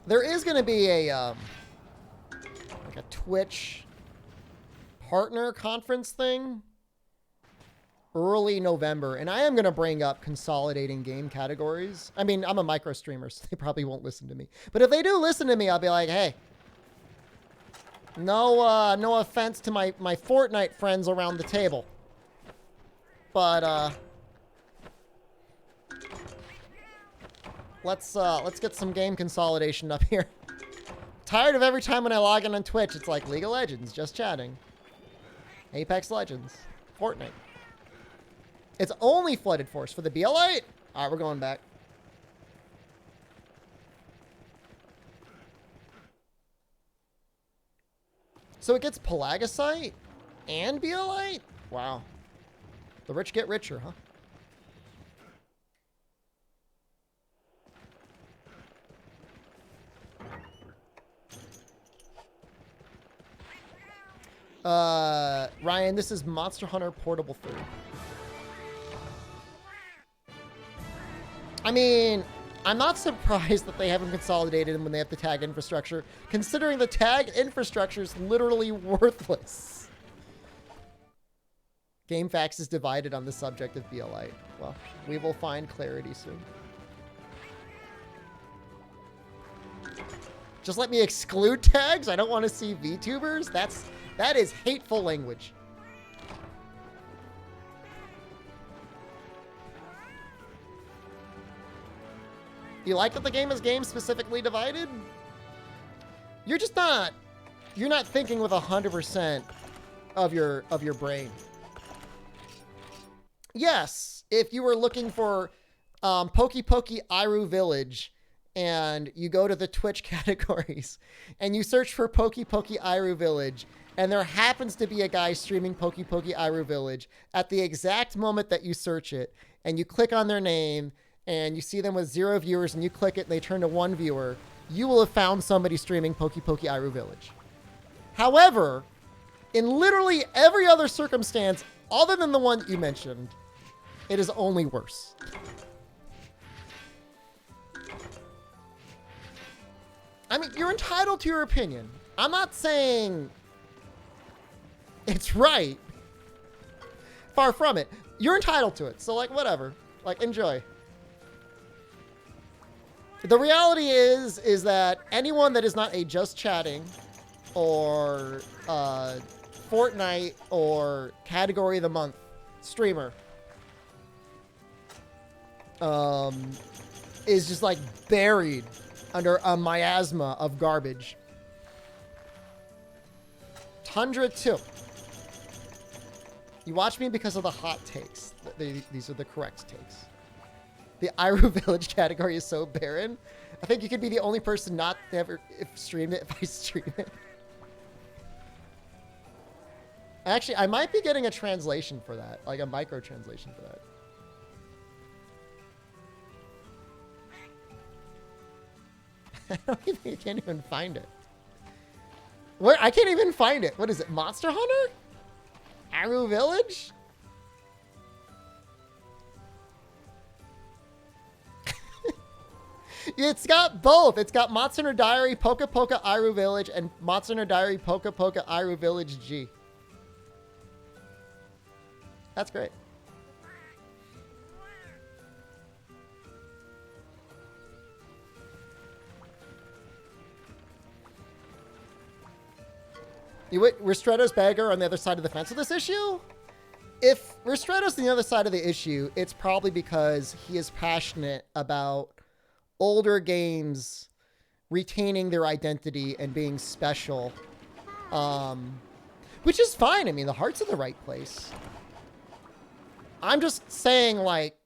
There is going to be a like a Twitch partner conference thing early November, and I am going to bring up consolidating game categories. I mean, I'm a micro streamer, so they probably won't listen to me. But if they do listen to me, I'll be like, hey, no offense to my Fortnite friends around the table, but let's get some game consolidation up here. Tired of every time when I log in on Twitch, it's like League of Legends, just chatting. Apex Legends, Fortnite. It's only flooded forest for the BLite. All right, we're going back. So it gets pelagicite and BLite? Wow. The rich get richer, huh? Ryan, this is Monster Hunter Portable 3. I mean, I'm not surprised that they haven't consolidated them when they have the tag infrastructure, considering the tag infrastructure is literally worthless. GameFAQs is divided on the subject of BLite. Well, we will find clarity soon. Just let me exclude tags? I don't want to see VTubers? That is hateful language. You like that the game is game specifically divided? You're not thinking with 100% of your brain. Yes, if you were looking for Pokey Pokey Iru Village and you go to the Twitch categories and you search for Pokey Pokey Iru Village and there happens to be a guy streaming Pokey Pokey Iru Village at the exact moment that you search it and you click on their name and you see them with 0 viewers and you click it and they turn to 1 viewer, you will have found somebody streaming Pokey Pokey Iru Village. However, in literally every other circumstance other than the one you mentioned, it is only worse. I mean, you're entitled to your opinion. I'm not saying it's right. Far from it. You're entitled to it. So, like, whatever. Like, enjoy. The reality is that anyone that is not a Just Chatting or Fortnite or Category of the Month streamer is just like buried under a miasma of garbage. Tundra 2. You watch me because of the hot takes. These are the correct takes. The Iru Village category is so barren. I think you could be the only person not to ever stream it if I stream it. Actually, I might be getting a translation for that, like a micro translation for that. I can't even find it. Where? I can't even find it. What is it? Monster Hunter? Iru Village? It's got both. It's got Monster Hunter Diary, Poka Poka Iru Village, and Monster Hunter Diary, Poka Poka Iru Village G. That's great. Restretto's Bagger on the other side of the fence with this issue? If Restretto's on the other side of the issue, it's probably because he is passionate about older games retaining their identity and being special. Which is fine. I mean, the heart's in the right place. I'm just saying, like,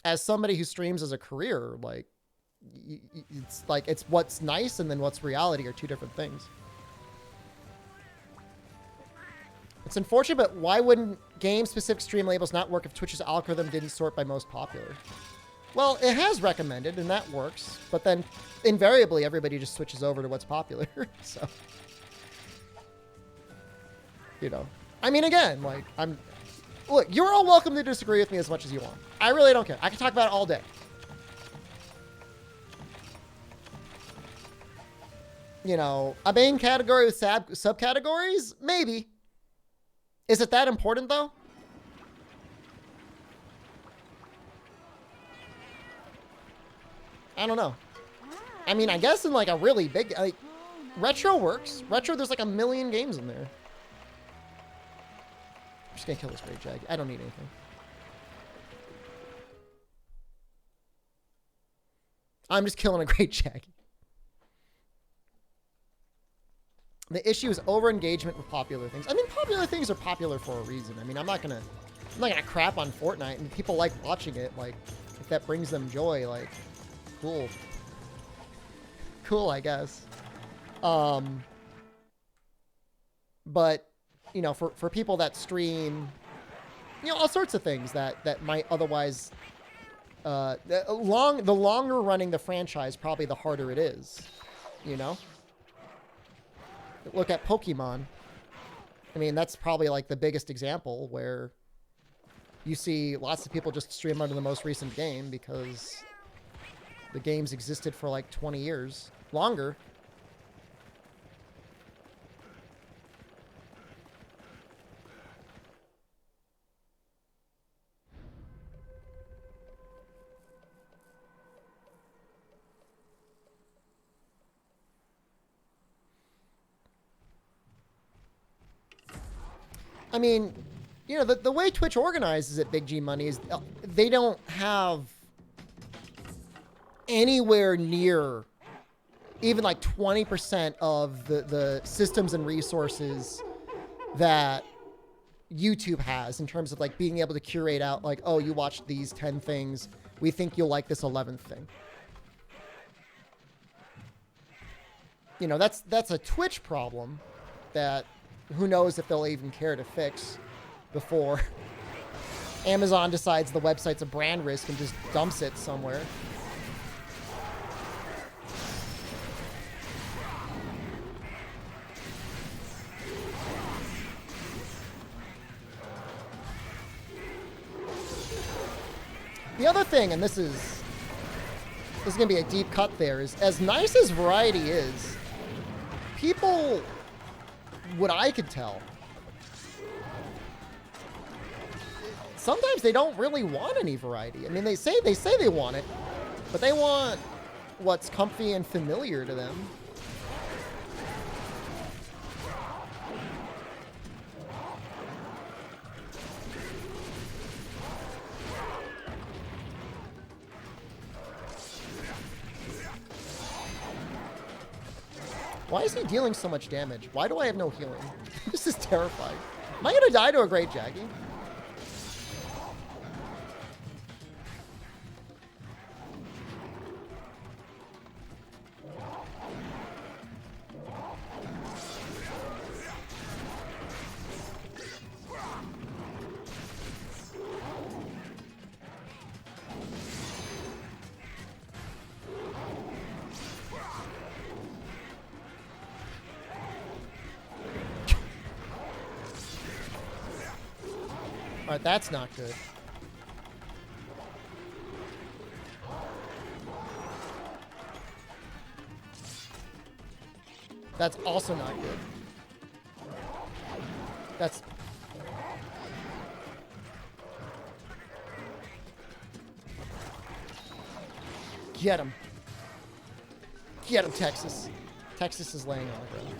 as somebody who streams as a career, like, it's like, it's what's nice and then what's reality are two different things. It's unfortunate, but why wouldn't game-specific stream labels not work if Twitch's algorithm didn't sort by most popular? Well, it has recommended, and that works, but then invariably everybody just switches over to what's popular, so. You know. I mean, again, like, look, you're all welcome to disagree with me as much as you want. I really don't care. I can talk about it all day. You know, a main category with subcategories? Maybe. Is it that important, though? I don't know. I mean, I guess in like a really big, like, retro works. Retro, there's like 1 million games in there. I'm just gonna kill this great jag. I don't need anything. I'm just killing a great jag. The issue is over-engagement with popular things. I mean, popular things are popular for a reason. I mean, I'm not gonna crap on Fortnite. And people like watching it. Like, if that brings them joy, like, cool. Cool, I guess. But, you know, for people that stream, you know, all sorts of things that might otherwise, the longer running the franchise, probably the harder it is, you know? Look at Pokemon. I mean, that's probably like the biggest example where you see lots of people just stream under the most recent game because the games existed for like 20 years. Longer. I mean, you know, the way Twitch organizes it, Big G Money, is they don't have anywhere near even like 20% of the systems and resources that YouTube has in terms of like being able to curate out like, oh, you watched these 10 things. We think you'll like this 11th thing. You know, that's a Twitch problem that who knows if they'll even care to fix before Amazon decides the website's a brand risk and just dumps it somewhere. The other thing, and this is going to be a deep cut there, is as nice as variety is, people, what I could tell, sometimes they don't really want any variety. I mean, they say they want it, but they want what's comfy and familiar to them. Why is he dealing so much damage? Why do I have no healing? This is terrifying. Am I gonna die to a great Jaggy? Alright, that's not good. That's also not good. That's... Get him. Get him, Texas. Texas is laying on the ground.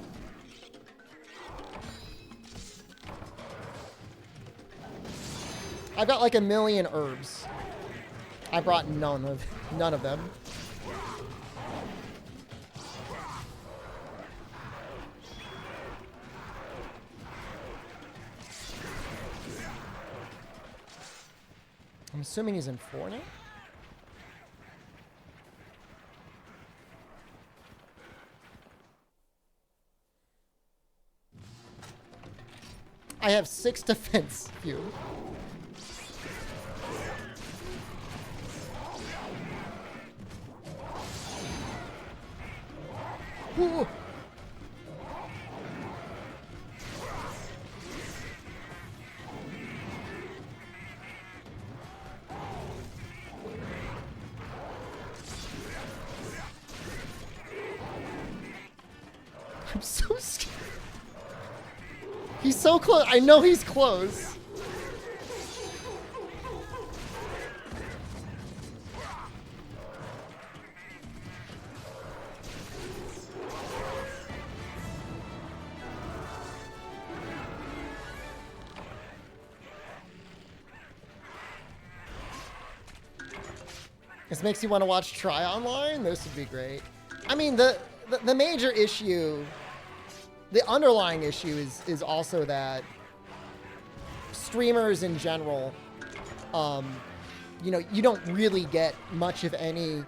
I've got like 1 million herbs. I brought none of them. I'm assuming he's in 4 now? I have 6 defense. Phew. Ooh. I'm so scared. He's so close. I know he's close. This makes you want to watch Try Online? This would be great. I mean, the major issue, the underlying issue is also that streamers in general, you know, you don't really get much of any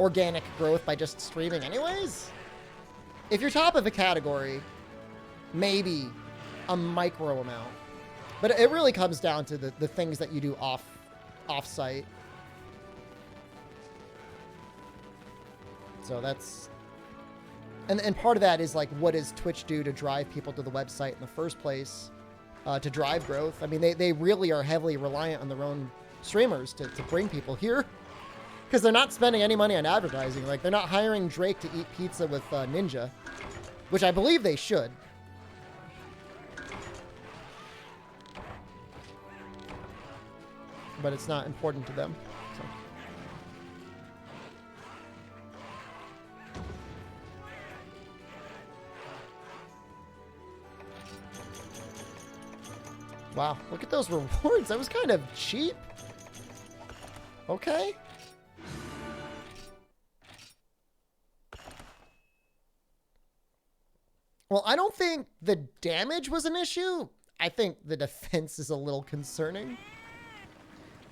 organic growth by just streaming anyways. If you're top of a category, maybe a micro amount. But it really comes down to the things that you do off-site. So that's... And part of that is like, what does Twitch do to drive people to the website in the first place, to drive growth? I mean, they really are heavily reliant on their own streamers to bring people here, because they're not spending any money on advertising. Like, they're not hiring Drake to eat pizza with Ninja, which I believe they should. But it's not important to them. So. Wow, look at those rewards. That was kind of cheap. Okay. Well, I don't think the damage was an issue. I think the defense is a little concerning.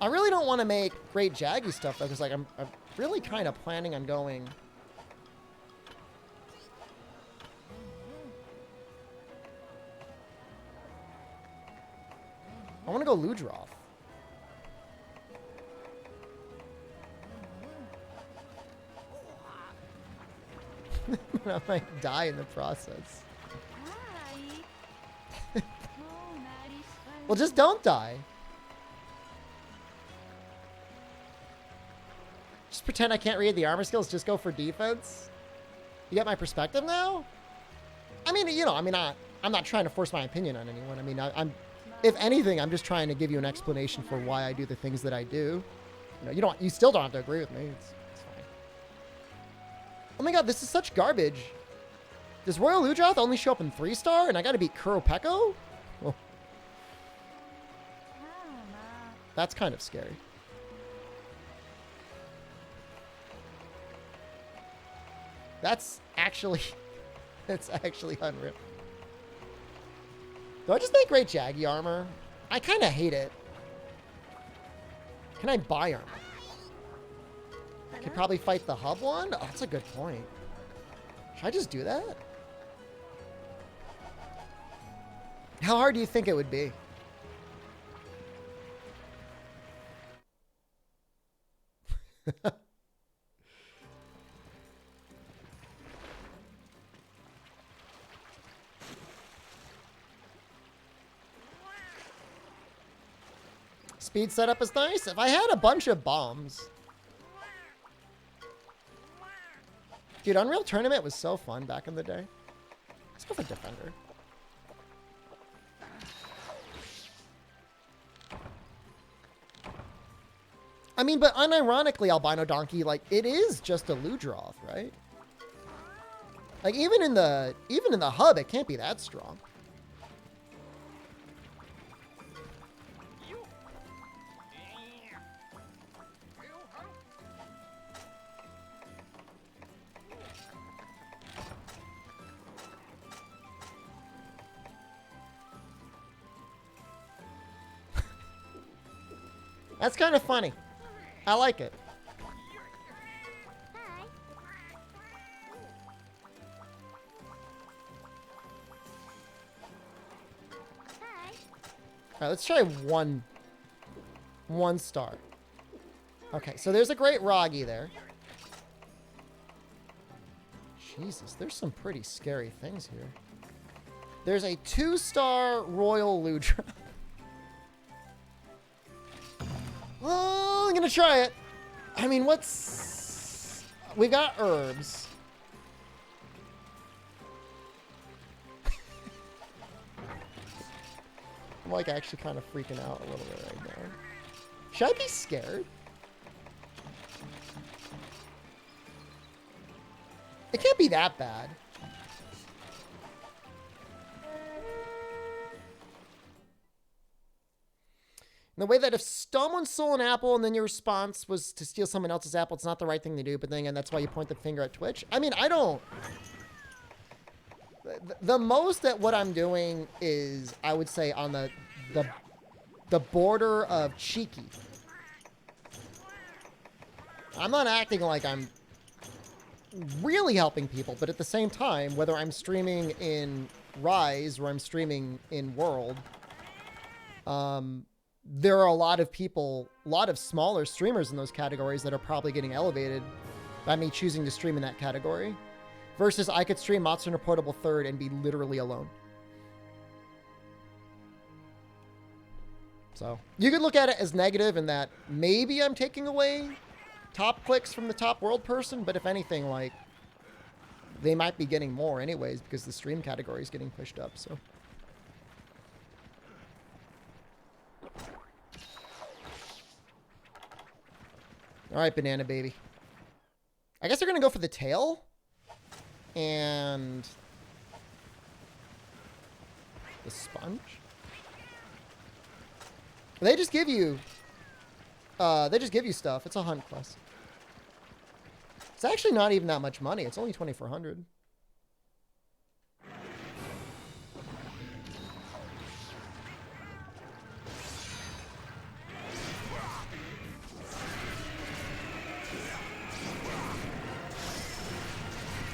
I really don't want to make great Jaggy stuff, though, because like, I'm really kind of planning on going... I want to go Ludroth. I might die in the process. Well, just don't die. Just pretend I can't read the armor skills, just go for defense. You get my perspective now? I mean, you know, I'm not trying to force my opinion on anyone. I mean, I'm if anything, I'm just trying to give you an explanation for why I do the things that I do. You know, you still don't have to agree with me. It's fine. Oh my god, this is such garbage. Does Royal Ludroth only show up in 3-star and I gotta beat Kuropeko? Oh. That's kind of scary. That's actually unreal. Do I just make great Jaggy armor? I kind of hate it. Can I buy armor? I could probably fight the hub one? Oh, that's a good point. Should I just do that? How hard do you think it would be? Speed setup is nice. If I had a bunch of bombs. Dude, Unreal Tournament was so fun back in the day. Let's go for Defender. I mean, but unironically, Albino Donkey, like, it is just a Ludroth, right? Like, even in the hub, it can't be that strong. That's kind of funny. I like it. right, let's try one star. Okay, so there's a great Roggy there. Jesus, there's some pretty scary things here. There's a 2-star Royal Ludra. Oh, I'm gonna try it. I mean, what's... We got herbs. I'm like actually kind of freaking out a little bit right now. Should I be scared? It can't be that bad. In the way that if someone stole an apple and then your response was to steal someone else's apple, it's not the right thing to do. But then again, that's why you point the finger at Twitch. I mean, I don't... The most that what I'm doing is, I would say, on the border of cheeky. I'm not acting like I'm really helping people, but at the same time, whether I'm streaming in Rise or I'm streaming in World, there are a lot of people, a lot of smaller streamers in those categories that are probably getting elevated by me choosing to stream in that category. Versus I could stream Monster Hunter Portable 3rd and be literally alone. So you could look at it as negative in that maybe I'm taking away top clicks from the top world person, but if anything, like, they might be getting more anyways because the stream category is getting pushed up, so. All right, Banana Baby. I guess they're going to go for the tail. And the sponge. They just give you stuff. It's a hunt quest. It's actually not even that much money. It's only 2,400.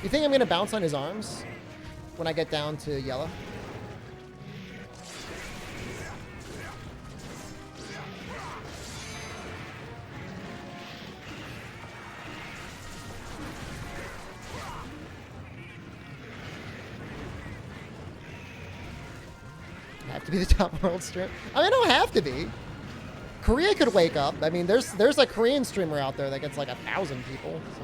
You think I'm going to bounce on his arms when I get down to yellow? I have to be the top world streamer. I mean, I don't have to be. Korea could wake up. I mean, there's a Korean streamer out there that gets like 1,000 people. So.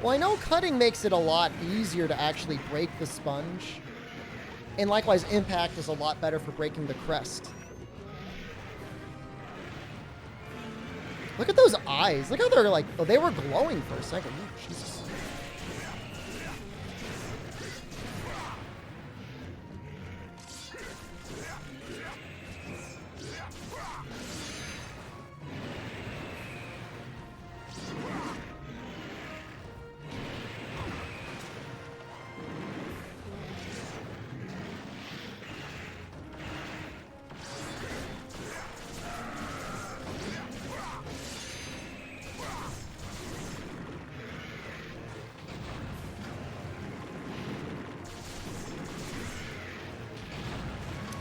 Well, I know cutting makes it a lot easier to actually break the sponge. And likewise, impact is a lot better for breaking the crest. Look at those eyes. Look how they're like, oh, they were glowing for a second. Ooh, Jesus.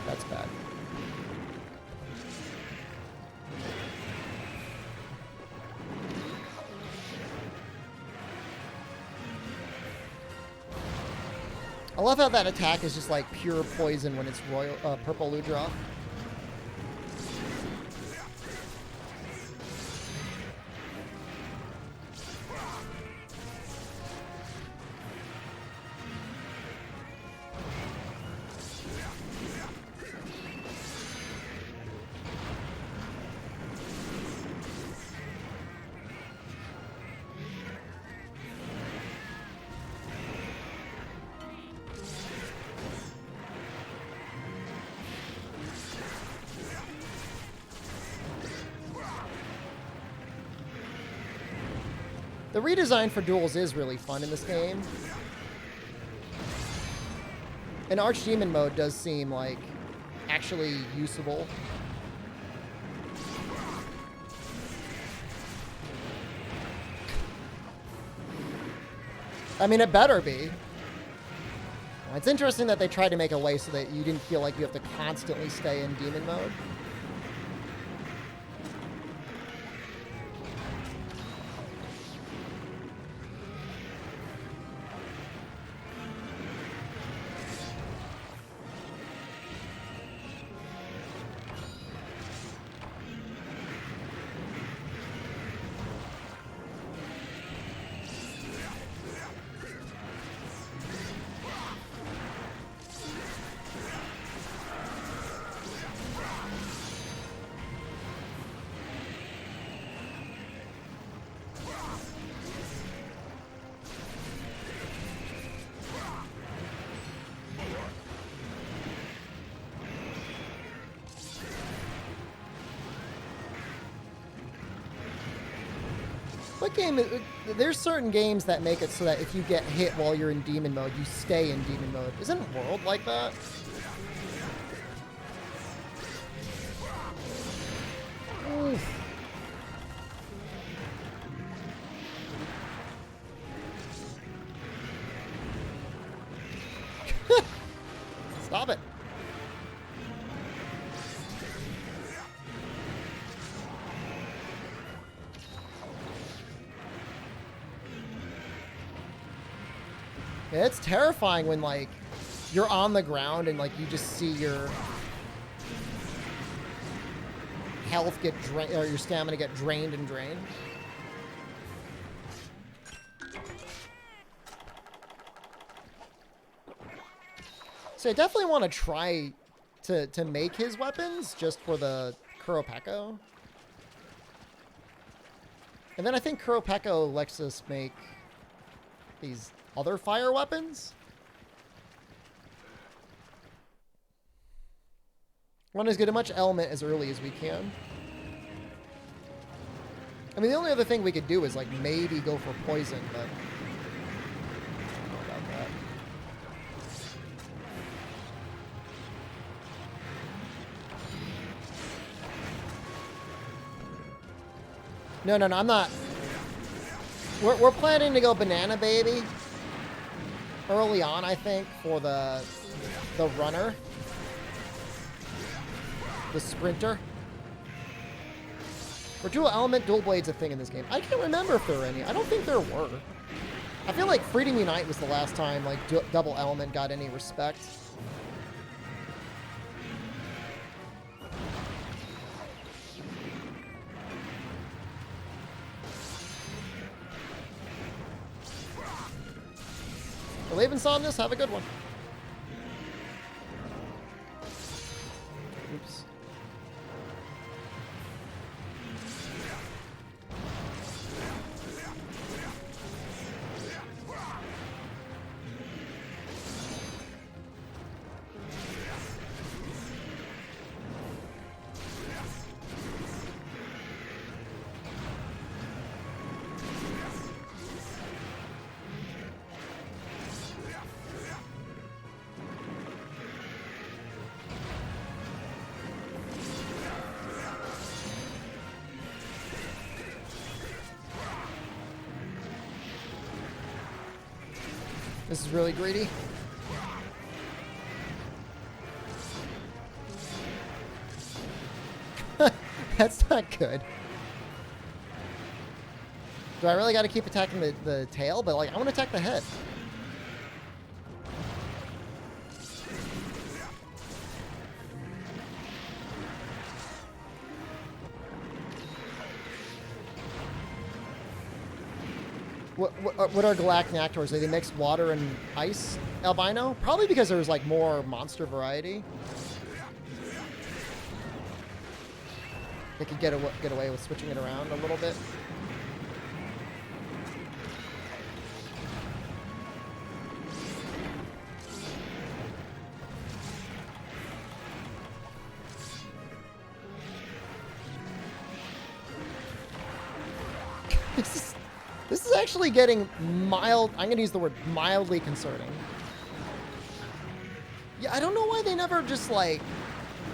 That's bad. I love how that attack is just like pure poison when it's royal purple Ludra. The redesign for duels is really fun in this game. And Archdemon mode does seem like actually usable. I mean, it better be. It's interesting that they tried to make a way so that you didn't feel like you have to constantly stay in demon mode. What game is, there's certain games that make it so that if you get hit while you're in demon mode, you stay in demon mode. Isn't World like that? Oof. Stop it. Yeah, it's terrifying when, like, you're on the ground and, like, you just see your health get drained, or your stamina get drained and drained. So I definitely want to try to make his weapons just for the Kuropeko. And then I think Kuropeko lets us make these other fire weapons. Want to get as much element as early as we can. I mean, the only other thing we could do is, like, maybe go for poison, but I don't know about that. No, I'm not. We're planning to go Banana Baby early on, I think, for the runner. The sprinter. Were dual element, dual blades a thing in this game? I can't remember if there were any. I don't think there were. I feel like Freedom Unite was the last time, like, double element got any respect. Believe in Somnus, have a good one. Oops. This is really greedy. That's not good. Do I really got to keep attacking the tail? But, like, I want to attack the head. What are Galacnactors? Are they mixed water and ice albino? Probably because there's, like, more monster variety. They could get away with switching it around a little bit. This is actually getting mild. I'm going to use the word mildly concerning. Yeah, I don't know why they never just, like,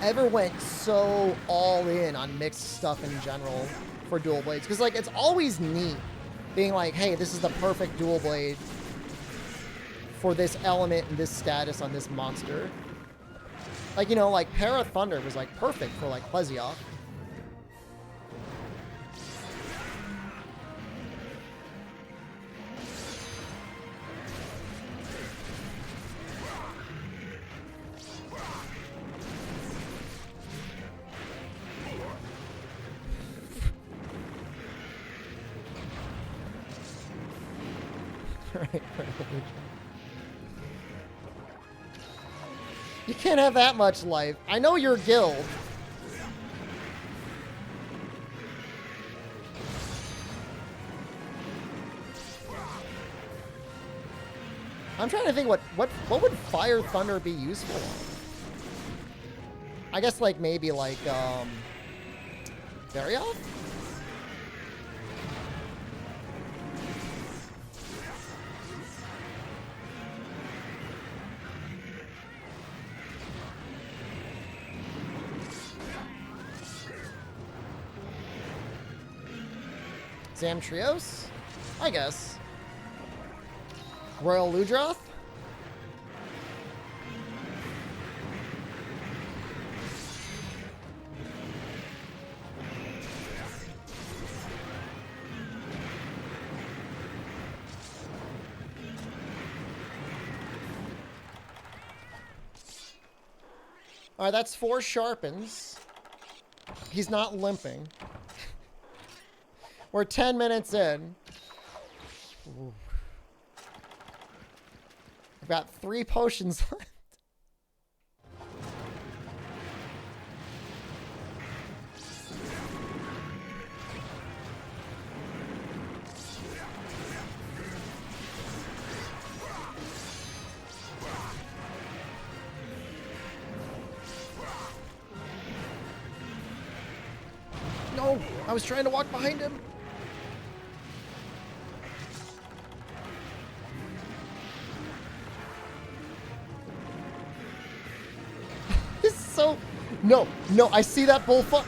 ever went so all in on mixed stuff in general for dual blades. Because, like, it's always neat being like, hey, this is the perfect dual blade for this element and this status on this monster. Like, you know, like, Para Thunder was, like, perfect for, like, Plesioth. Right. You can't have that much life. I know your guild. I'm trying to think what would Fire Thunder be useful on? I guess like maybe like Varioth? Zamtrios? I guess. Royal Ludroth? Alright, that's 4 sharpens. He's not limping. We're 10 minutes in. Ooh. I've got 3 potions left. No, I was trying to walk behind him. No, no, I see that bullfuck.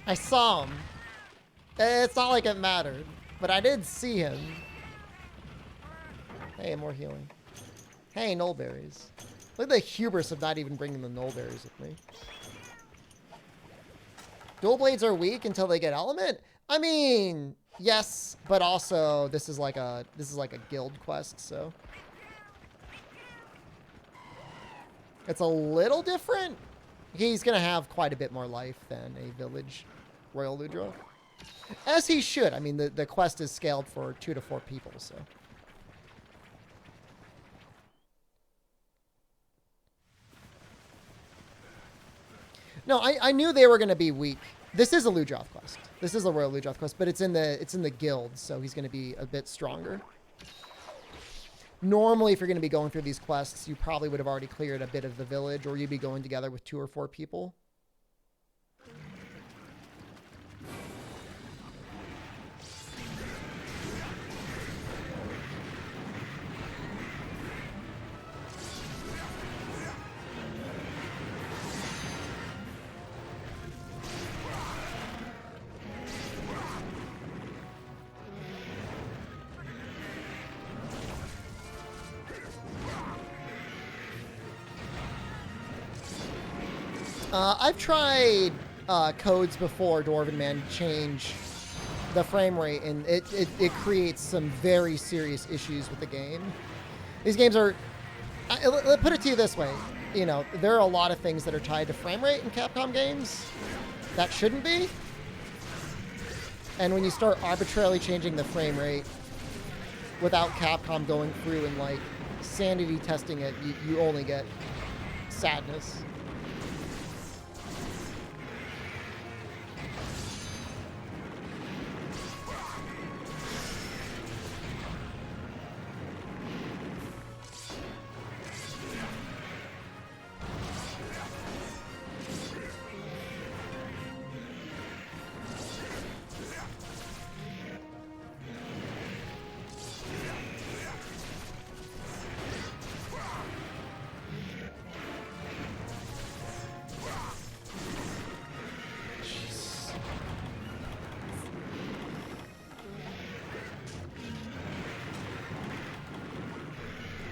I saw him. It's not like it mattered, but I did see him. Hey, more healing. Hey, null berries. Look at the hubris of not even bringing the null berries with me. Dual blades are weak until they get element? I mean, yes, but also this is like a guild quest, so it's a little different. He's gonna have quite a bit more life than a village Royal Ludroth. As he should. I mean, the quest is scaled for 2 to 4 people, so. No, I knew they were going to be weak. This is a Ludroth quest. This is a Royal Ludroth quest, but it's in the guild, so he's going to be a bit stronger. Normally, if you're going to be going through these quests, you probably would have already cleared a bit of the village, or you'd be going together with 2 or 4 people. I've tried codes before, Dwarven Man, to change the frame rate, and it creates some very serious issues with the game. These games are... Let's put it to you this way. You know, there are a lot of things that are tied to frame rate in Capcom games that shouldn't be. And when you start arbitrarily changing the frame rate without Capcom going through and, like, sanity testing it, you only get sadness.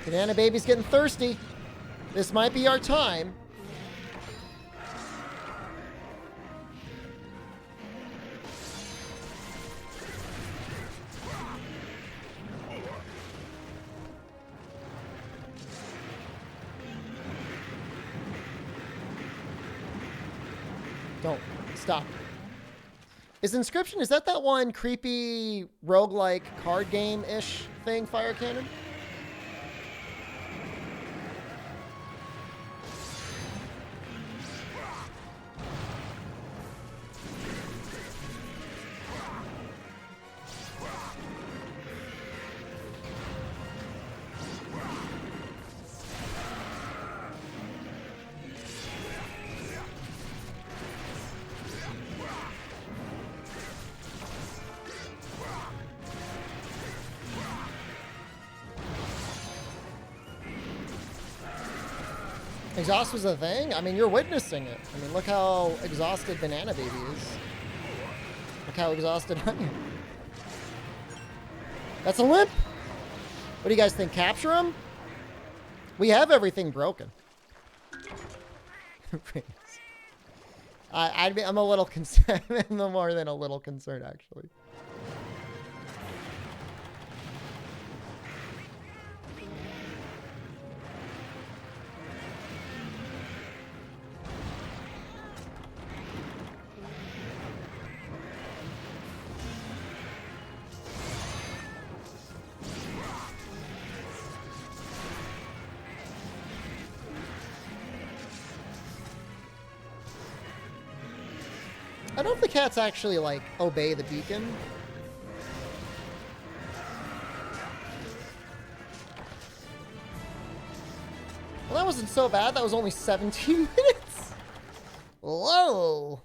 Banana Baby's getting thirsty. This might be our time. Don't. Stop. Is Inscription, is that one creepy roguelike card game-ish thing, Fire Cannon? Exhaust was a thing? I mean, you're witnessing it. I mean, look how exhausted Banana Baby is. Look how exhausted I am. That's a limp. What do you guys think? Capture him? We have everything broken. I'm a little concerned. I'm more than a little concerned, actually. I don't know if the cats actually, like, obey the beacon. Well, that wasn't so bad. That was only 17 minutes. Whoa.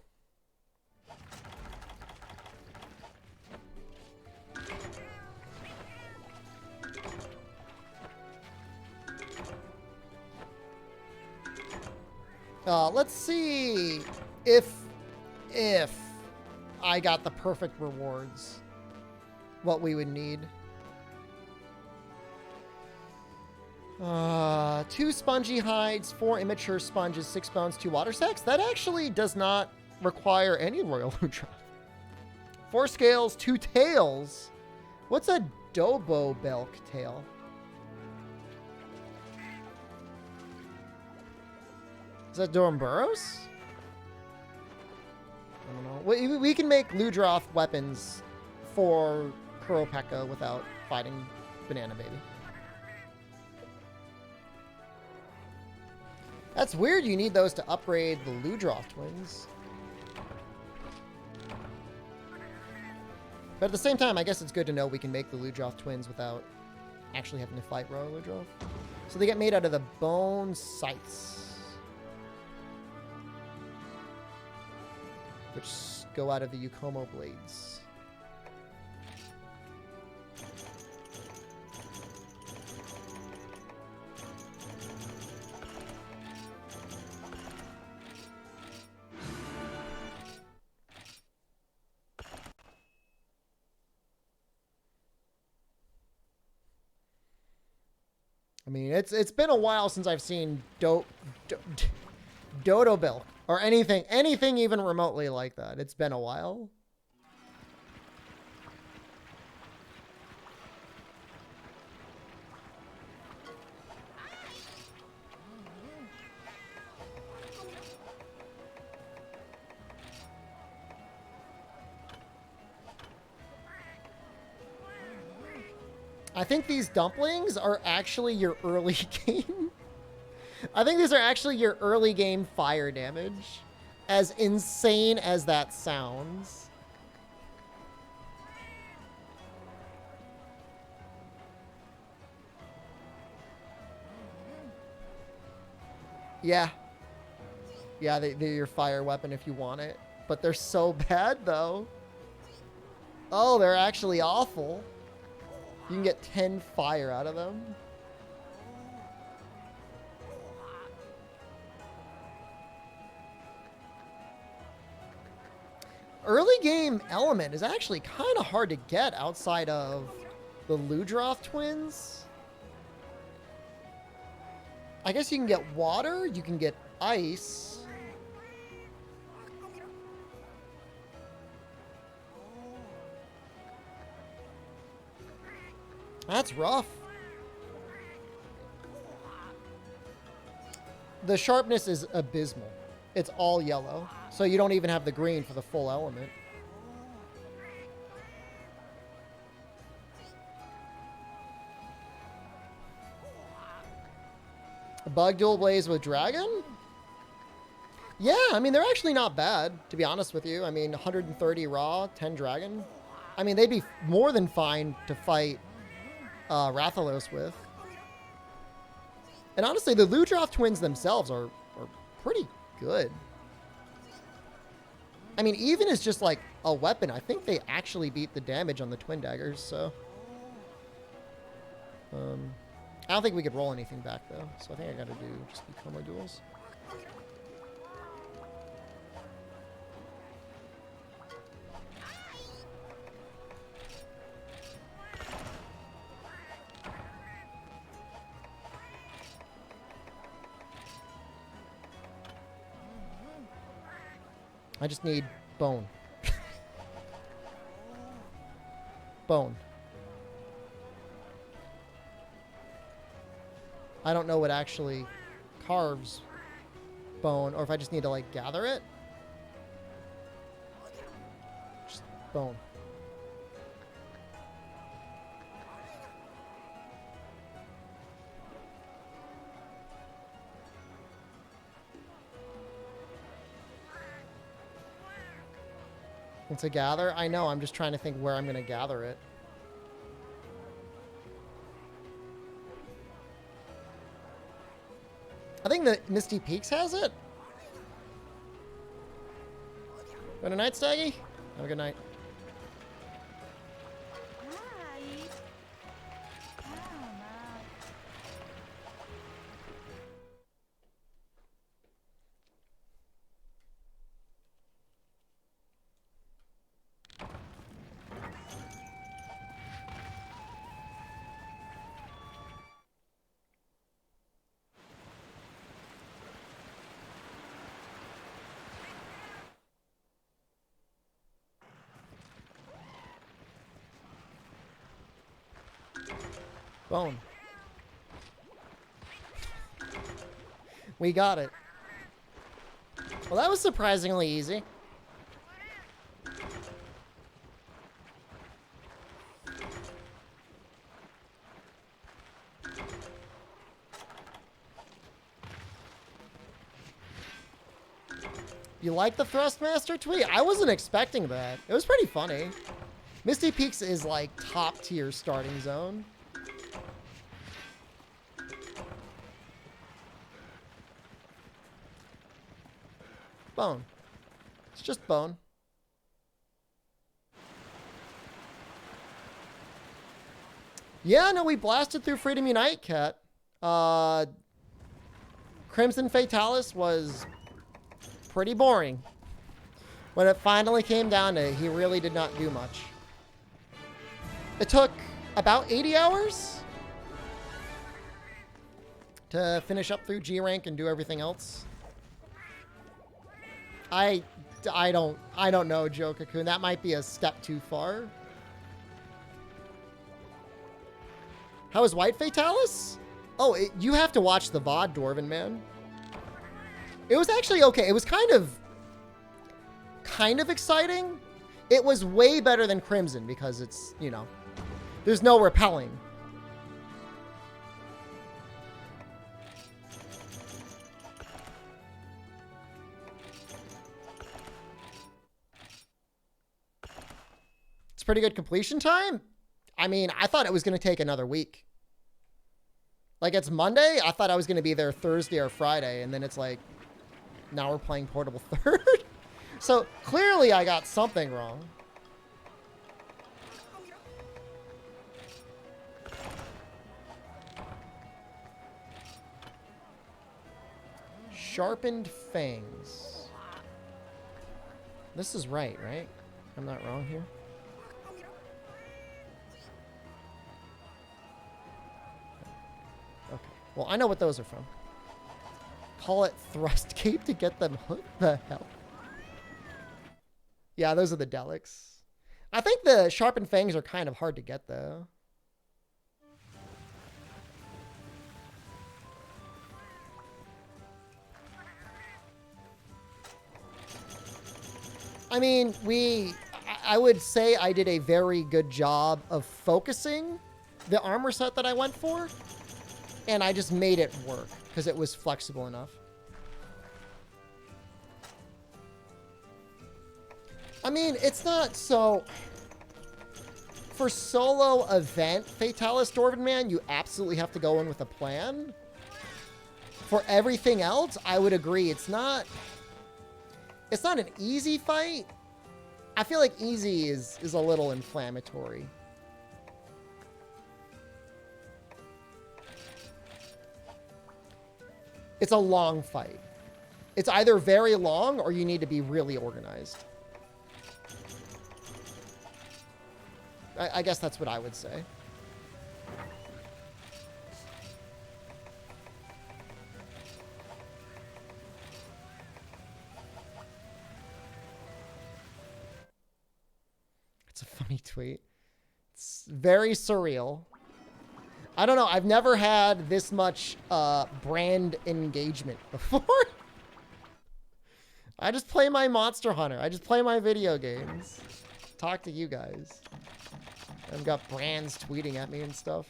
Let's see if I got the perfect rewards, what we would need. 2 spongy hides, 4 immature sponges, 6 bones, 2 water sacks. That actually does not require any royal lutra. 4 scales, 2 tails. What's a Dobo Belk tail? Is that Dorumburos? I don't know. We can make Ludroth weapons for Kuropeka without fighting Banana Baby. That's weird you need those to upgrade the Ludroth twins. But at the same time, I guess it's good to know we can make the Ludroth twins without actually having to fight Royal Ludroth. So they get made out of the bone scythes, which go out of the Yukomo blades. I mean, it's been a while since I've seen Dodo Bill or anything even remotely like that. It's been a while. I think these dumplings are actually your early game. I think these are actually your early game fire damage. As insane as that sounds. Yeah. Yeah, they're your fire weapon if you want it. But they're so bad, though. Oh, they're actually awful. You can get 10 fire out of them. Early game element is actually kind of hard to get outside of the Ludroth twins. I guess you can get water. You can get ice. That's rough. The sharpness is abysmal. It's all yellow. So you don't even have the green for the full element. A bug dual blaze with dragon? Yeah, I mean, they're actually not bad, to be honest with you. I mean, 130 raw, 10 dragon. I mean, they'd be more than fine to fight Rathalos with. And honestly, the Ludroth twins themselves are pretty good. I mean, even as just like a weapon, I think they actually beat the damage on the twin daggers, so. I don't think we could roll anything back, though. So I think I gotta do just Coma duels. I just need bone. Bone. I don't know what actually carves bone, or if I just need to, like, gather it. Just bone. And to gather? I know, I'm just trying to think where I'm going to gather it. I think the Misty Peaks has it. Good night, Staggy. Have a good night. Bone. We got it. Well, that was surprisingly easy. You like the Thrustmaster tweet? I wasn't expecting that. It was pretty funny. Misty Peaks is like top tier starting zone. Bone. It's just bone. Yeah, no, we blasted through Freedom Unite, Cat. Crimson Fatalis was pretty boring. When it finally came down to it, he really did not do much. It took about 80 hours to finish up through G rank and do everything else. I don't know, Joe Cocoon. That might be a step too far. How is White Fatalis? Oh, you have to watch the VOD, Dwarven Man. It was actually okay. It was kind of exciting. It was way better than Crimson because it's, you know, there's no repelling. It's pretty good completion time. I mean, I thought it was going to take another week. Like, it's Monday. I thought I was going to be there Thursday or Friday. And then it's like, now we're playing Portable Third. So clearly I got something wrong. Sharpened Fangs. This is right? I'm not wrong here. Okay. Well, I know what those are from. Call it thrust cape to get them hooked? The hell? Yeah, those are the Delics. I think the sharpened fangs are kind of hard to get, though. I mean, I would say I did a very good job of focusing the armor set that I went for, and I just made it work because it was flexible enough. I mean, it's not so... For solo event Fatalis Dwarven Man, you absolutely have to go in with a plan. For everything else, I would agree. It's not an easy fight. I feel like easy is a little inflammatory. It's a long fight. It's either very long or you need to be really organized. I guess that's what I would say. It's a funny tweet. It's very surreal. I don't know. I've never had this much brand engagement before. I just play my Monster Hunter. I just play my video games. Talk to you guys. I've got brands tweeting at me and stuff.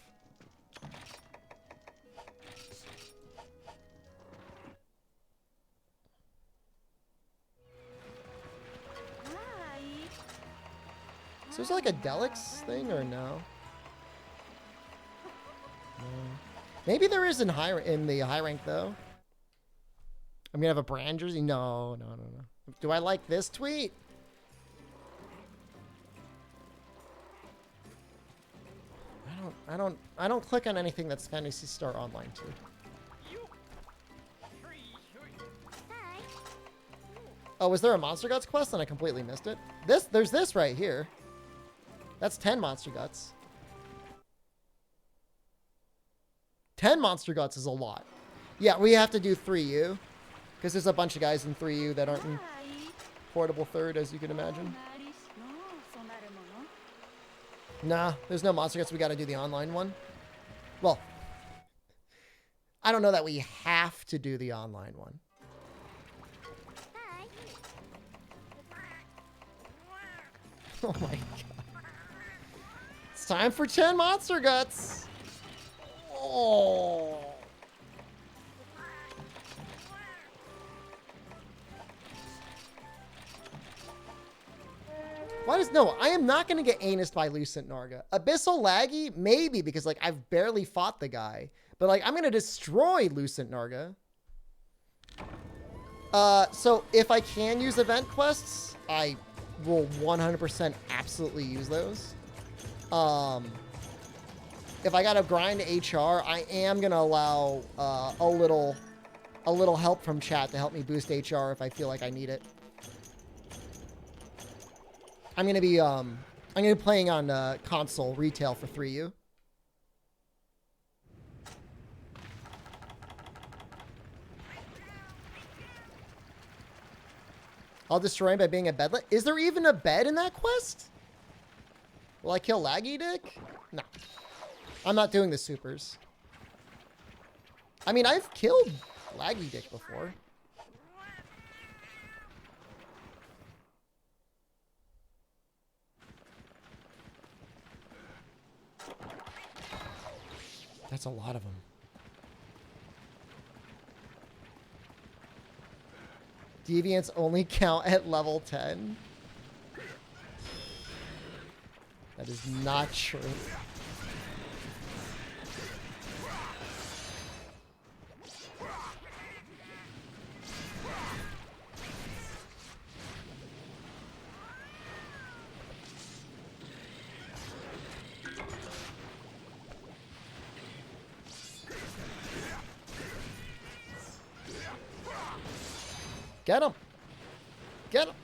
So is it like a Delix thing or no? Maybe there is in the high rank though. I'm gonna have a brand jersey. No. Do I like this tweet? I don't click on anything that's Phantasy Star Online too. Oh, was there a Monster Guts quest and I completely missed it? There's this right here. That's 10 Monster Guts. 10 Monster Guts is a lot. Yeah, we have to do 3U. Because there's a bunch of guys in 3U that aren't in Portable 3rd, as you can imagine. Nah, there's no Monster Guts. We got to do the online one. Well, I don't know that we have to do the online one. Oh my god. It's time for 10 Monster Guts. Oh. Why does... No, I am not going to get anused by Lucent Narga. Abyssal Laggy? Maybe, because, like, I've barely fought the guy. But, like, I'm going to destroy Lucent Narga. So, if I can use event quests, I will 100% absolutely use those. If I got to grind HR, I am going to allow a little help from chat to help me boost HR if I feel like I need it. I'm gonna be playing on console retail for 3U. I'll destroy him by being a bedlet. Is there even a bed in that quest? Will I kill Laggy Dick? No. I'm not doing the supers. I mean, I've killed Laggy Dick before. That's a lot of them. Deviants only count at level 10. That is not true. Get him! Get him!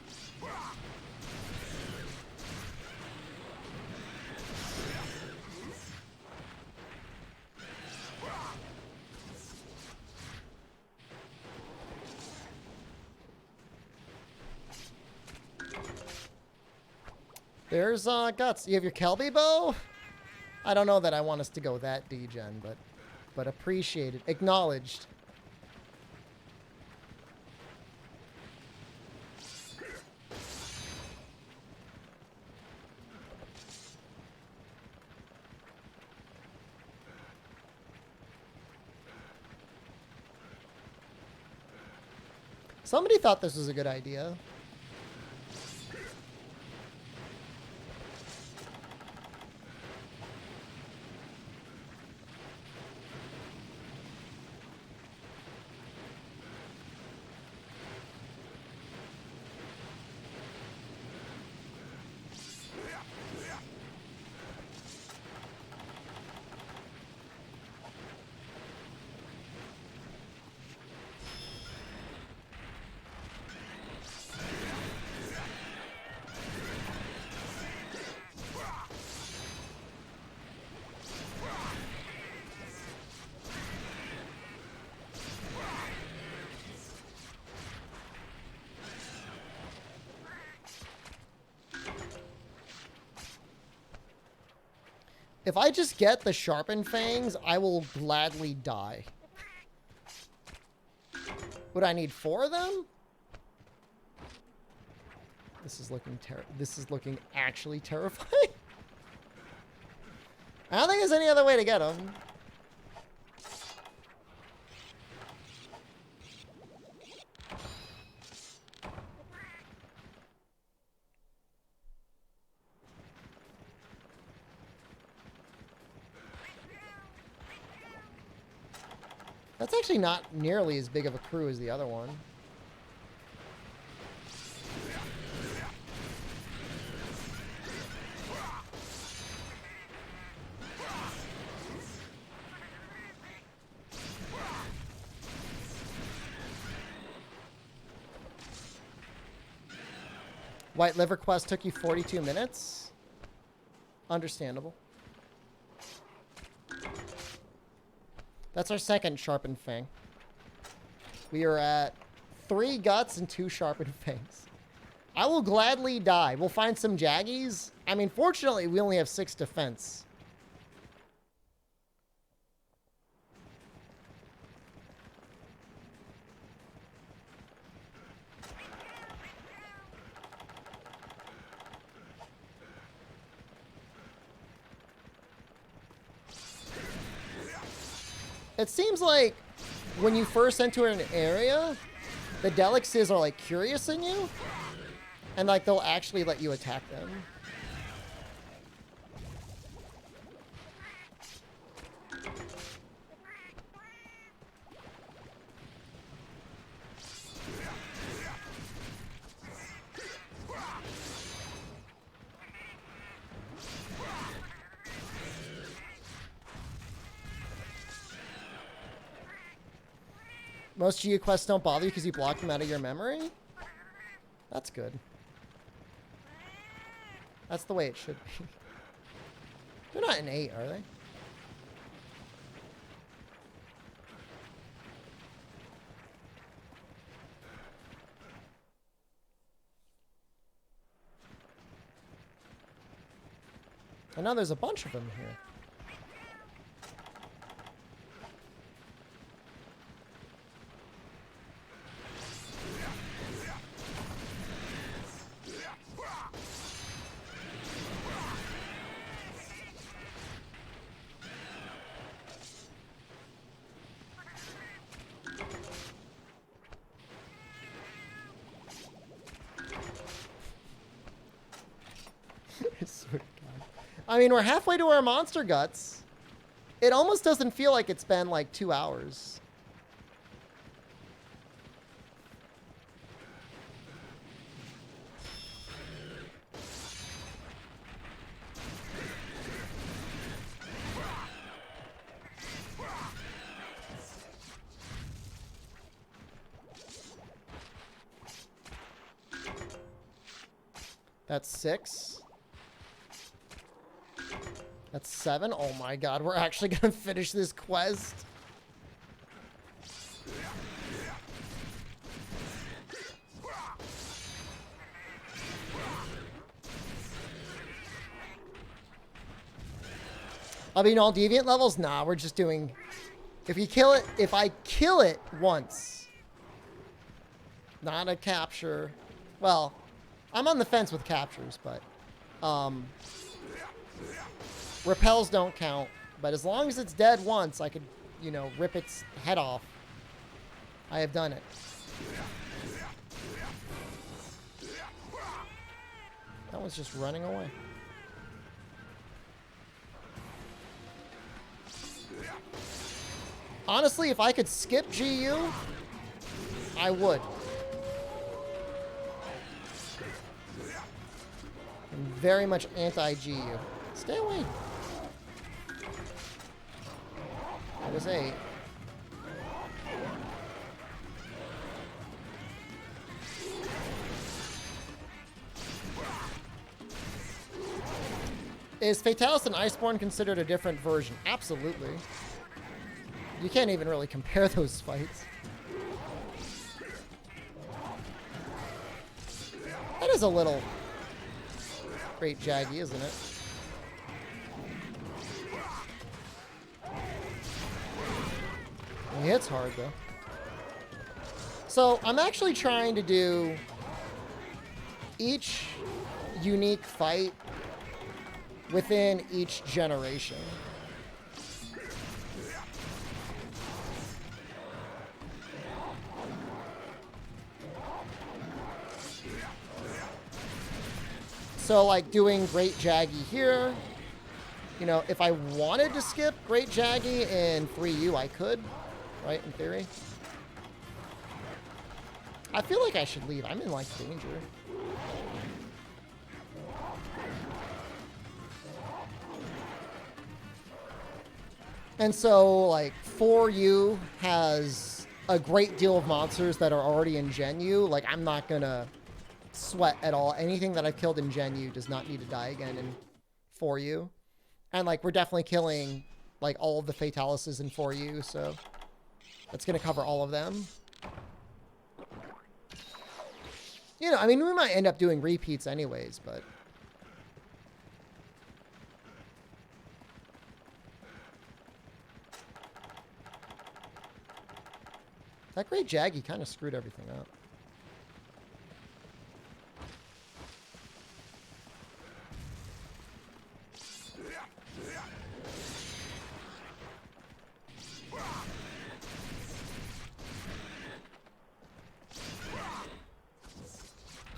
There's Guts. You have your Kelby bow? I don't know that I want us to go that degen, but appreciated. Acknowledged. Somebody thought this was a good idea. If I just get the sharpened fangs, I will gladly die. Would I need 4 of them? This is looking actually terrifying. I don't think there's any other way to get them. That's actually not nearly as big of a crew as the other one. White Liver Quest took you 42 minutes? Understandable. That's our second sharpened fang. We are at 3 guts and 2 sharpened fangs. I will gladly die. We'll find some jaggies. I mean, fortunately, we only have 6 defense. It seems like when you first enter an area, the Delixes are like curious in you, and like they'll actually let you attack them. Most GU quests don't bother you because you block them out of your memory? That's good. That's the way it should be. They're not in 8, are they? I know there's a bunch of them here. I mean, we're halfway to our monster guts. It almost doesn't feel like it's been like 2 hours. That's 6. That's 7. Oh my god, we're actually gonna finish this quest. I mean, all deviant levels? Nah, we're just doing... If you kill it... If I kill it once... Not a capture. Well, I'm on the fence with captures, but... repels don't count. But as long as it's dead once, I could, you know, rip its head off. I have done it. That one's just running away. Honestly, if I could skip GU, I would. I'm very much anti-GU. Stay away. That was 8. Is Fatalis and Iceborne considered a different version? Absolutely. You can't even really compare those fights. That is a little great jaggy, isn't it? He hits hard, though. So, I'm actually trying to do each unique fight within each generation. So, like, doing Great Jaggy here. You know, if I wanted to skip Great Jaggy in 3U, I could. Right, in theory. I feel like I should leave. I'm in, like, danger. And so, like, 4U has a great deal of monsters that are already in Gen U. Like, I'm not gonna sweat at all. Anything that I've killed in Gen U does not need to die again in 4U. And, like, we're definitely killing, like, all of the Fatalises in 4U, so that's gonna cover all of them. You know, I mean, we might end up doing repeats anyways, but... That Great Jaggy kind of screwed everything up.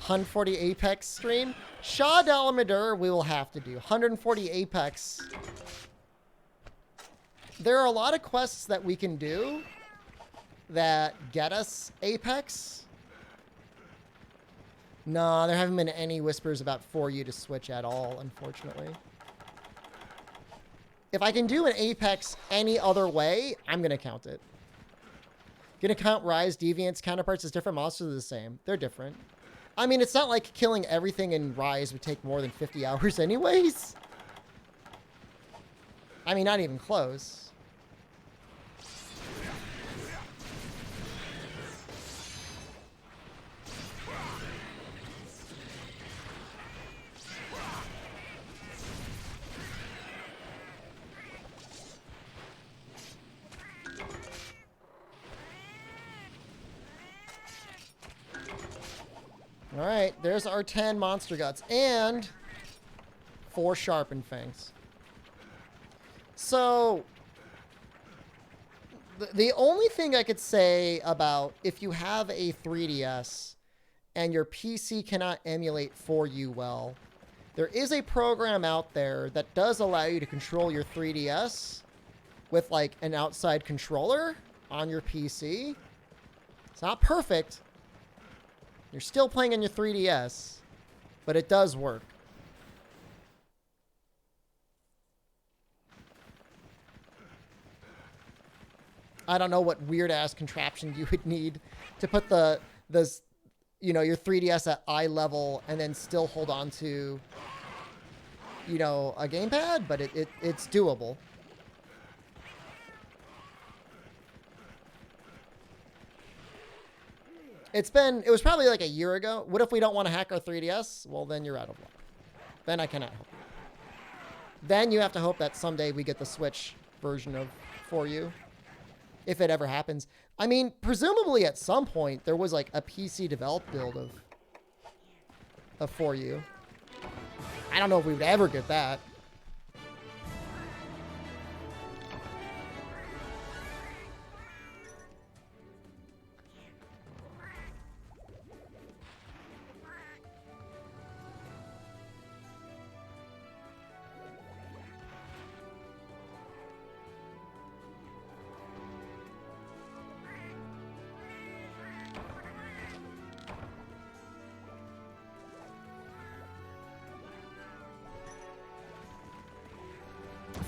$140 Apex stream. Shah Dalamadur we will have to do. 140 Apex. There are a lot of quests that we can do that get us Apex. Nah, there haven't been any whispers about 4U to switch at all, unfortunately. If I can do an Apex any other way, I'm going to count it. Gonna count Rise Deviants counterparts as different monsters are the same. They're different. I mean, it's not like killing everything in Rise would take more than 50 hours anyways. I mean, not even close. All right, there's our 10 monster guts and 4 sharpened fangs. So the only thing I could say about if you have a 3DS and your PC cannot emulate 4U well, there is a program out there that does allow you to control your 3DS with like an outside controller on your PC. It's not perfect. You're still playing on your 3DS, but it does work. I don't know what weird-ass contraption you would need to put the you know, your 3DS at eye level and then still hold on to, you know, a gamepad, but it's doable. It was probably like a year ago. What if we don't want to hack our 3DS? Well, then you're out of luck. Then I cannot help you. Then you have to hope that someday we get the Switch version of For You, if it ever happens. I mean, presumably at some point there was like a PC developed build of For You. I don't know if we would ever get that.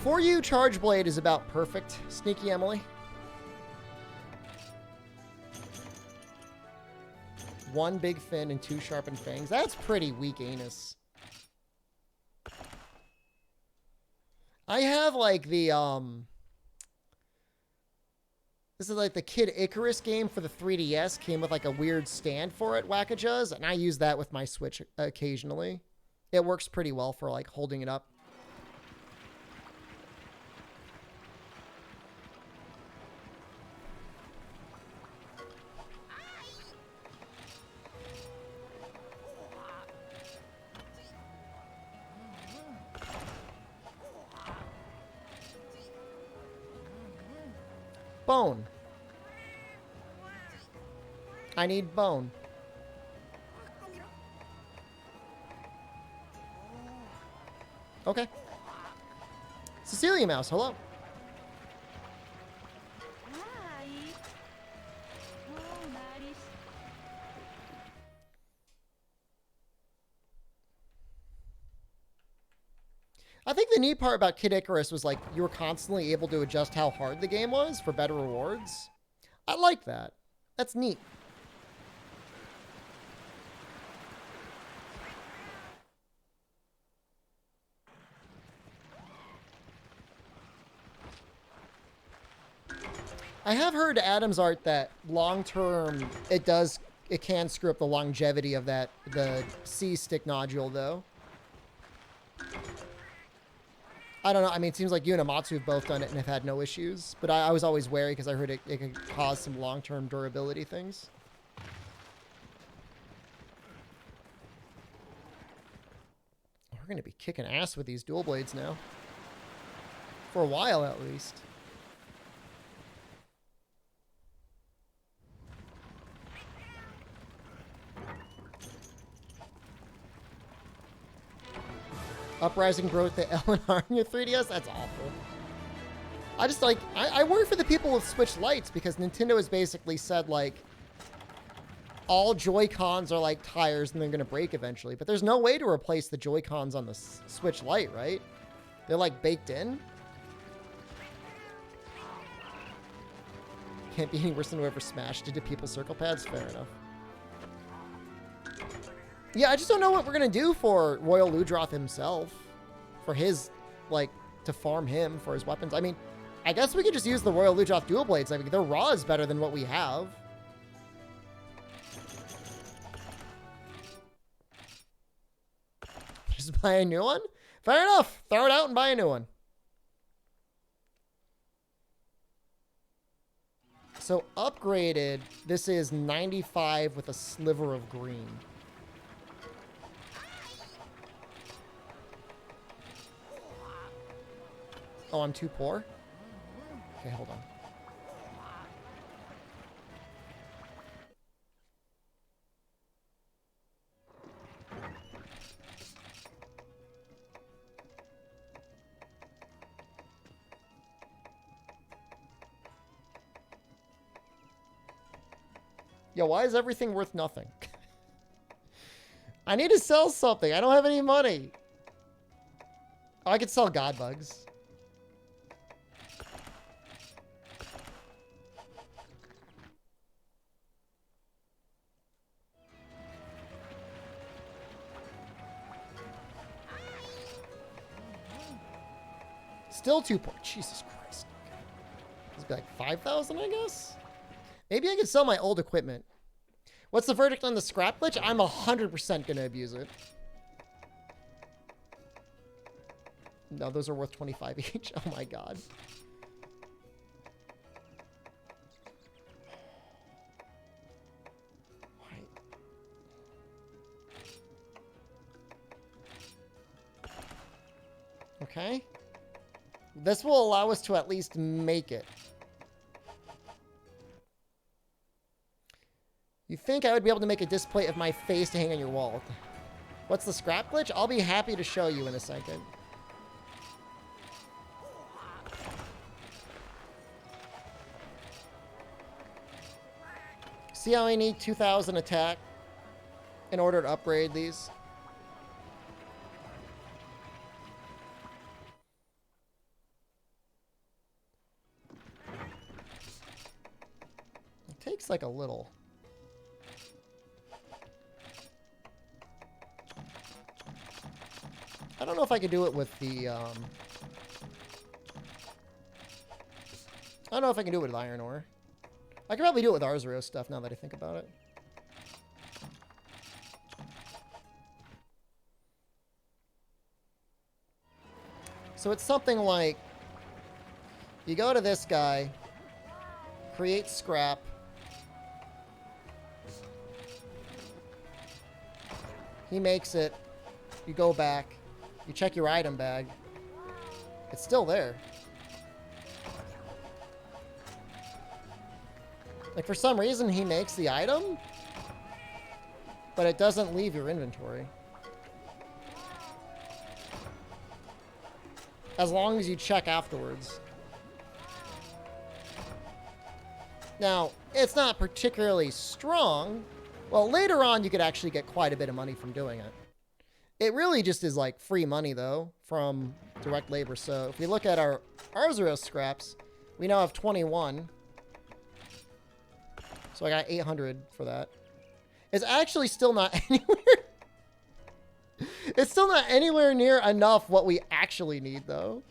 For You Charge Blade is about perfect, Sneaky Emily. One big fin and two sharpened fangs. That's pretty weak anus. I have like the this is like the Kid Icarus game for the 3DS. Came with like a weird stand for it, Whackajuz, and I use that with my Switch occasionally. It works pretty well for like holding it up. Bone. I need bone. Okay. Cecilia Mouse, hello. I think the neat part about Kid Icarus was like you were constantly able to adjust how hard the game was for better rewards. I like that. That's neat. I have heard Adam's art that long term it can screw up the longevity of the C stick nodule though. I don't know. I mean, it seems like you and Amatsu have both done it and have had no issues. But I was always wary because I heard it can cause some long-term durability things. We're going to be kicking ass with these dual blades now. For a while, at least. Uprising broke the LNR in your 3DS? That's awful. I just like, I worry for the people with Switch Lites because Nintendo has basically said like, all Joy-Cons are like tires and they're going to break eventually. But there's no way to replace the Joy-Cons on the Switch Lite, right? They're like baked in. Can't be any worse than whoever smashed into people's circle pads. Fair enough. Yeah, I just don't know what we're going to do for Royal Ludroth himself. For his, like, to farm him for his weapons. I mean, I guess we could just use the Royal Ludroth dual blades. I mean, their raw is better than what we have. Just buy a new one? Fair enough. Throw it out and buy a new one. So upgraded, this is 95 with a sliver of green. Oh, I'm too poor? Okay, hold on. Yo, why is everything worth nothing? I need to sell something. I don't have any money. Oh, I could sell God Bugs. Still too poor. Jesus Christ. This would be like 5,000, I guess? Maybe I could sell my old equipment. What's the verdict on the scrap glitch? I'm 100% going to abuse it. No, those are worth 25 each. Oh my god. Okay. This will allow us to at least make it. You think I would be able to make a display of my face to hang on your wall? What's the scrap glitch? I'll be happy to show you in a second. See how I need 2,000 attack in order to upgrade these? It takes like a little. I don't know if I could do it with the, I don't know if I can do it with iron ore. I could probably do it with Arzuro stuff now that I think about it. So it's something like, you go to this guy, create scrap, he makes it, you go back, you check your item bag, it's still there. Like, for some reason, he makes the item, but it doesn't leave your inventory. As long as you check afterwards. Now, it's not particularly strong. Well, later on, you could actually get quite a bit of money from doing it. It really just is, like, free money, though, from direct labor. So, if we look at our Arzuro scraps, we now have 21. So I got 800 for that. It's actually still not anywhere. It's still not anywhere near enough what we actually need, though.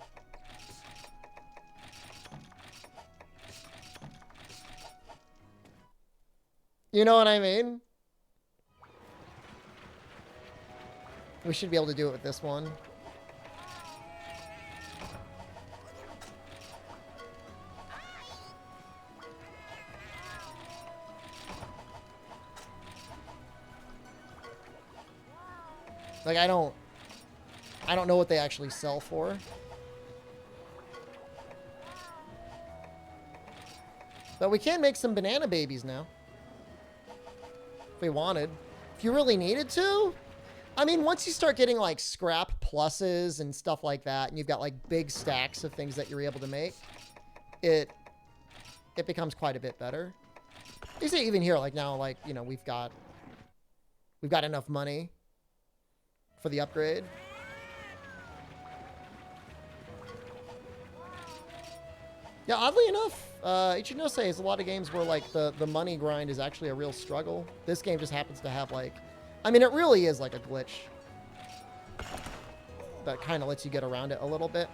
You know what I mean? We should be able to do it with this one. Like, I don't know what they actually sell for. But we can make some banana babies now. If we wanted. If you really needed to. I mean, once you start getting, like, scrap pluses and stuff like that, and you've got, like, big stacks of things that you're able to make, it becomes quite a bit better. You see, even here, like, now, like, you know, we've got enough money for the upgrade. Yeah, oddly enough, Ichinose has a lot of games where, like, the money grind is actually a real struggle. This game just happens to have, like... I mean, it really is like a glitch that kind of lets you get around it a little bit.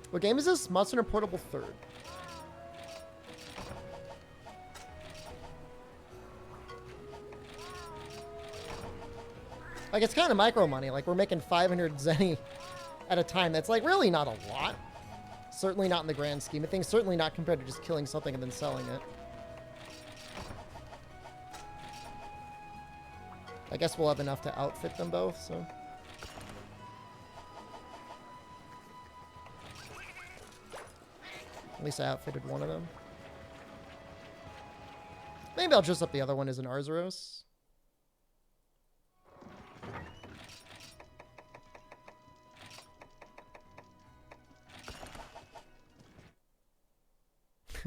What game is this? Monster Hunter Portable 3rd. Like, it's kind of micro money. Like, we're making 500 zenny at a time. That's, like, really not a lot. Certainly not in the grand scheme of things. Certainly not compared to just killing something and then selling it. I guess we'll have enough to outfit them both, so... At least I outfitted one of them. Maybe I'll dress up the other one as an Arzuros.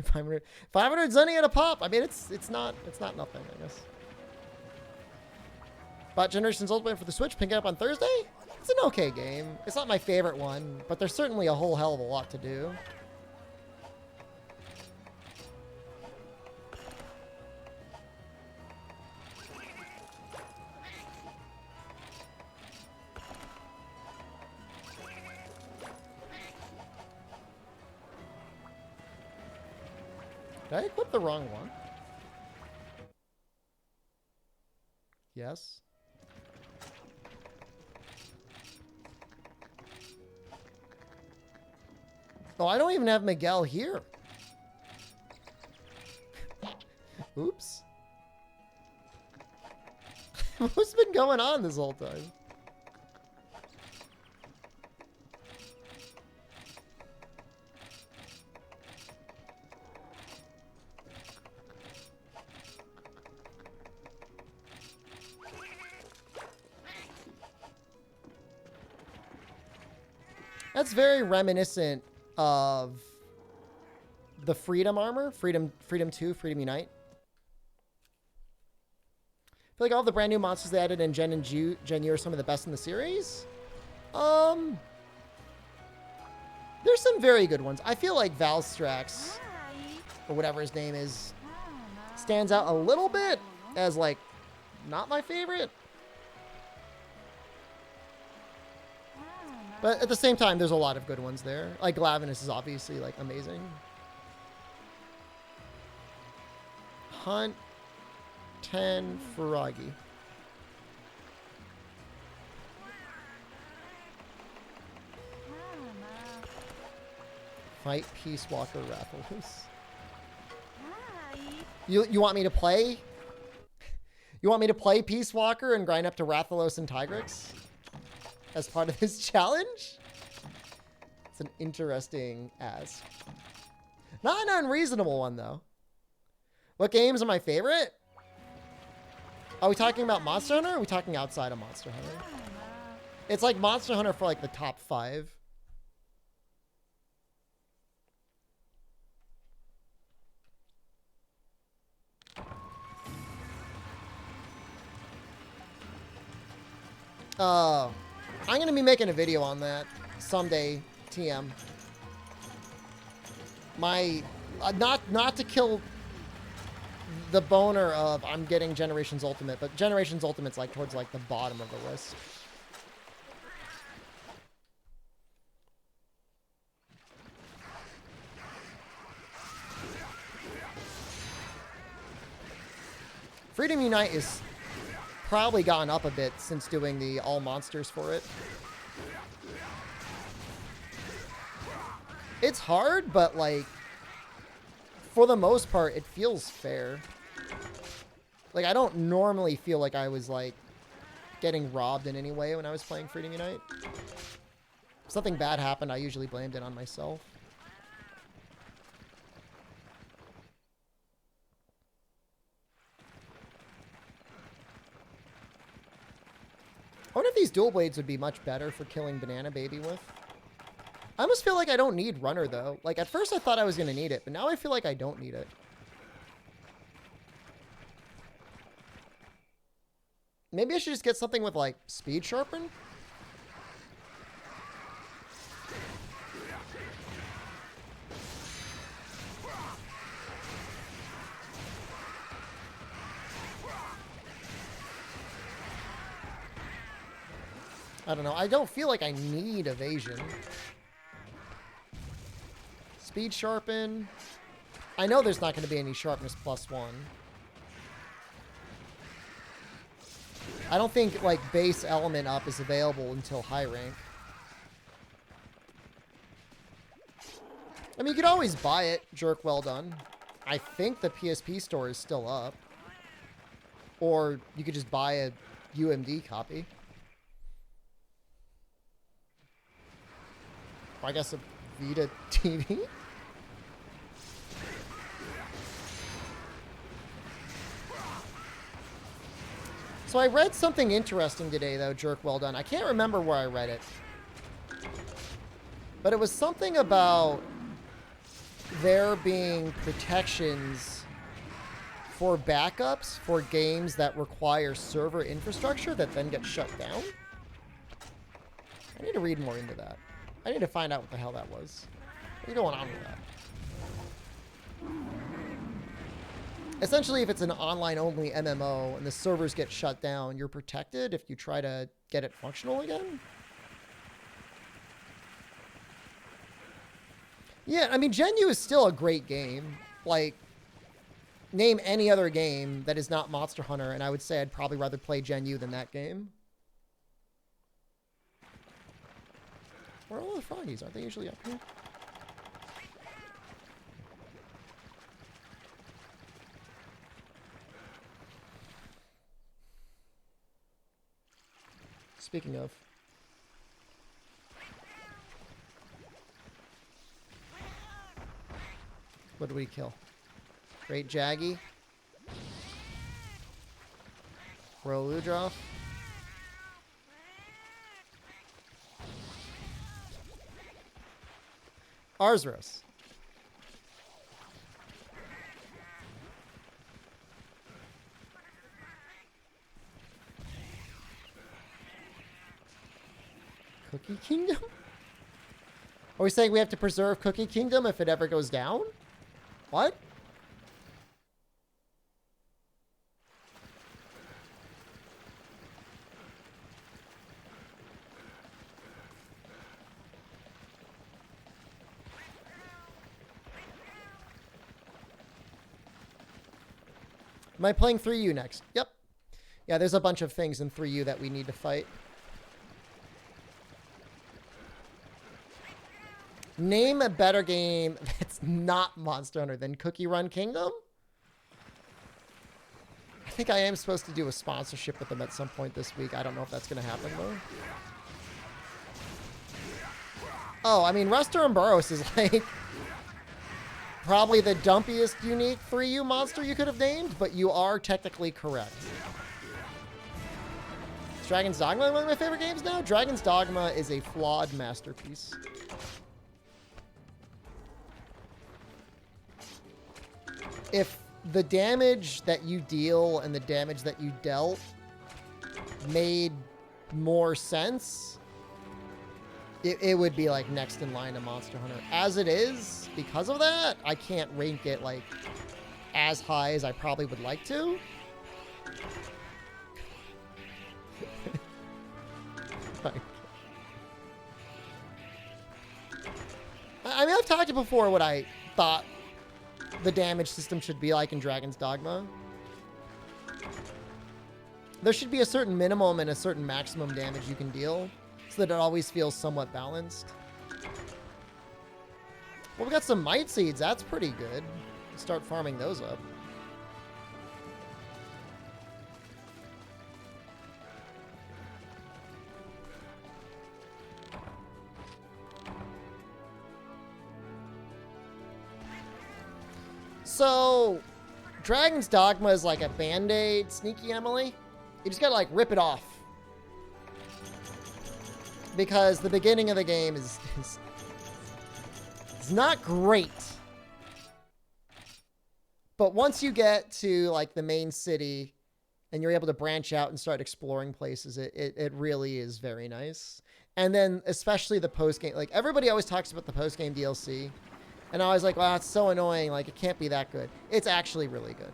$500 zenny at a pop. I mean, it's not nothing, I guess. Bought Generations Ultimate for the Switch, picking it up on Thursday. It's an okay game. It's not my favorite one, but there's certainly a whole hell of a lot to do. Did I equip the wrong one? Yes. Oh, I don't even have Miguel here. Oops. What's been going on this whole time? That's very reminiscent of the Freedom armor, Freedom 2, Freedom Unite. I feel like all the brand new monsters they added in Gen and Gen U are some of the best in the series. There's some very good ones. I feel like Valstrax, or whatever his name is, stands out a little bit as, like, not my favorite. But at the same time, there's a lot of good ones there. Like, Glavenus is obviously, like, amazing. Hunt 10 Froggy. Fight Peace Walker Rathalos. You want me to play? You want me to play Peace Walker and grind up to Rathalos and Tigrex as part of this challenge? It's an interesting ask. Not an unreasonable one, though. What games are my favorite? Are we talking about Monster Hunter or are we talking outside of Monster Hunter? It's like Monster Hunter for like the top 5. I'm going to be making a video on that someday, TM. My, not to kill the boner of I'm getting Generations Ultimate, but Generations Ultimate's like towards like the bottom of the list. Freedom Unite is probably gone up a bit since doing the all monsters for it. It's hard, but like for the most part, it feels fair. Like, I don't normally feel like I was, like, getting robbed in any way when I was playing Freedom Unite. If something bad happened, I usually blamed it on myself. I wonder if these dual blades would be much better for killing Banana Baby with. I almost feel like I don't need Runner, though. Like, at first I thought I was going to need it, but now I feel like I don't need it. Maybe I should just get something with, like, Speed Sharpen? I don't know. I don't feel like I need Evasion. Speed Sharpen. I know there's not going to be any Sharpness +1. I don't think, like, base element up is available until high rank. I mean, you could always buy it, Jerk Well Done. I think the PSP store is still up. Or you could just buy a UMD copy. Or I guess a Vita TV? So I read something interesting today, though, Jerk Well Done. I can't remember where I read it. But it was something about there being protections for backups for games that require server infrastructure that then get shut down. I need to read more into that. I need to find out what the hell that was. What's going on with that? Essentially, if it's an online-only MMO and the servers get shut down, you're protected if you try to get it functional again? Yeah, I mean, Gen U is still a great game. Like, name any other game that is not Monster Hunter, and I would say I'd probably rather play Gen U than that game. Where are all the froggies? Aren't they usually up here? Speaking of. What do we kill? Great Jaggy. Roludroff. Arzros. Cookie Kingdom? Are we saying we have to preserve Cookie Kingdom if it ever goes down? What? Am I playing 3U next? Yep. Yeah, there's a bunch of things in 3U that we need to fight. Name a better game that's not Monster Hunter than Cookie Run Kingdom? I think I am supposed to do a sponsorship with them at some point this week. I don't know if that's going to happen, though. Oh, I mean, Ruster and Burrows is like probably the dumpiest unique 3U monster you could have named, but you are technically correct. Is Dragon's Dogma one of my favorite games now? Dragon's Dogma is a flawed masterpiece. If the damage that you deal and the damage that you dealt made more sense, it would be like next in line to Monster Hunter. As it is, because of that, I can't rank it like as high as I probably would like to. I mean, I've talked to before what I thought the damage system should be like in Dragon's Dogma. There should be a certain minimum and a certain maximum damage you can deal so that it always feels somewhat balanced. Well, we got some Might Seeds. That's pretty good. Start farming those up. So, Dragon's Dogma is like a Band-Aid, Sneaky Emily. You just gotta like rip it off. Because the beginning of the game is not great. But once you get to like the main city and you're able to branch out and start exploring places, it really is very nice. And then especially the post-game, like everybody always talks about the post-game DLC. And I was like, wow, it's so annoying. Like, it can't be that good. It's actually really good.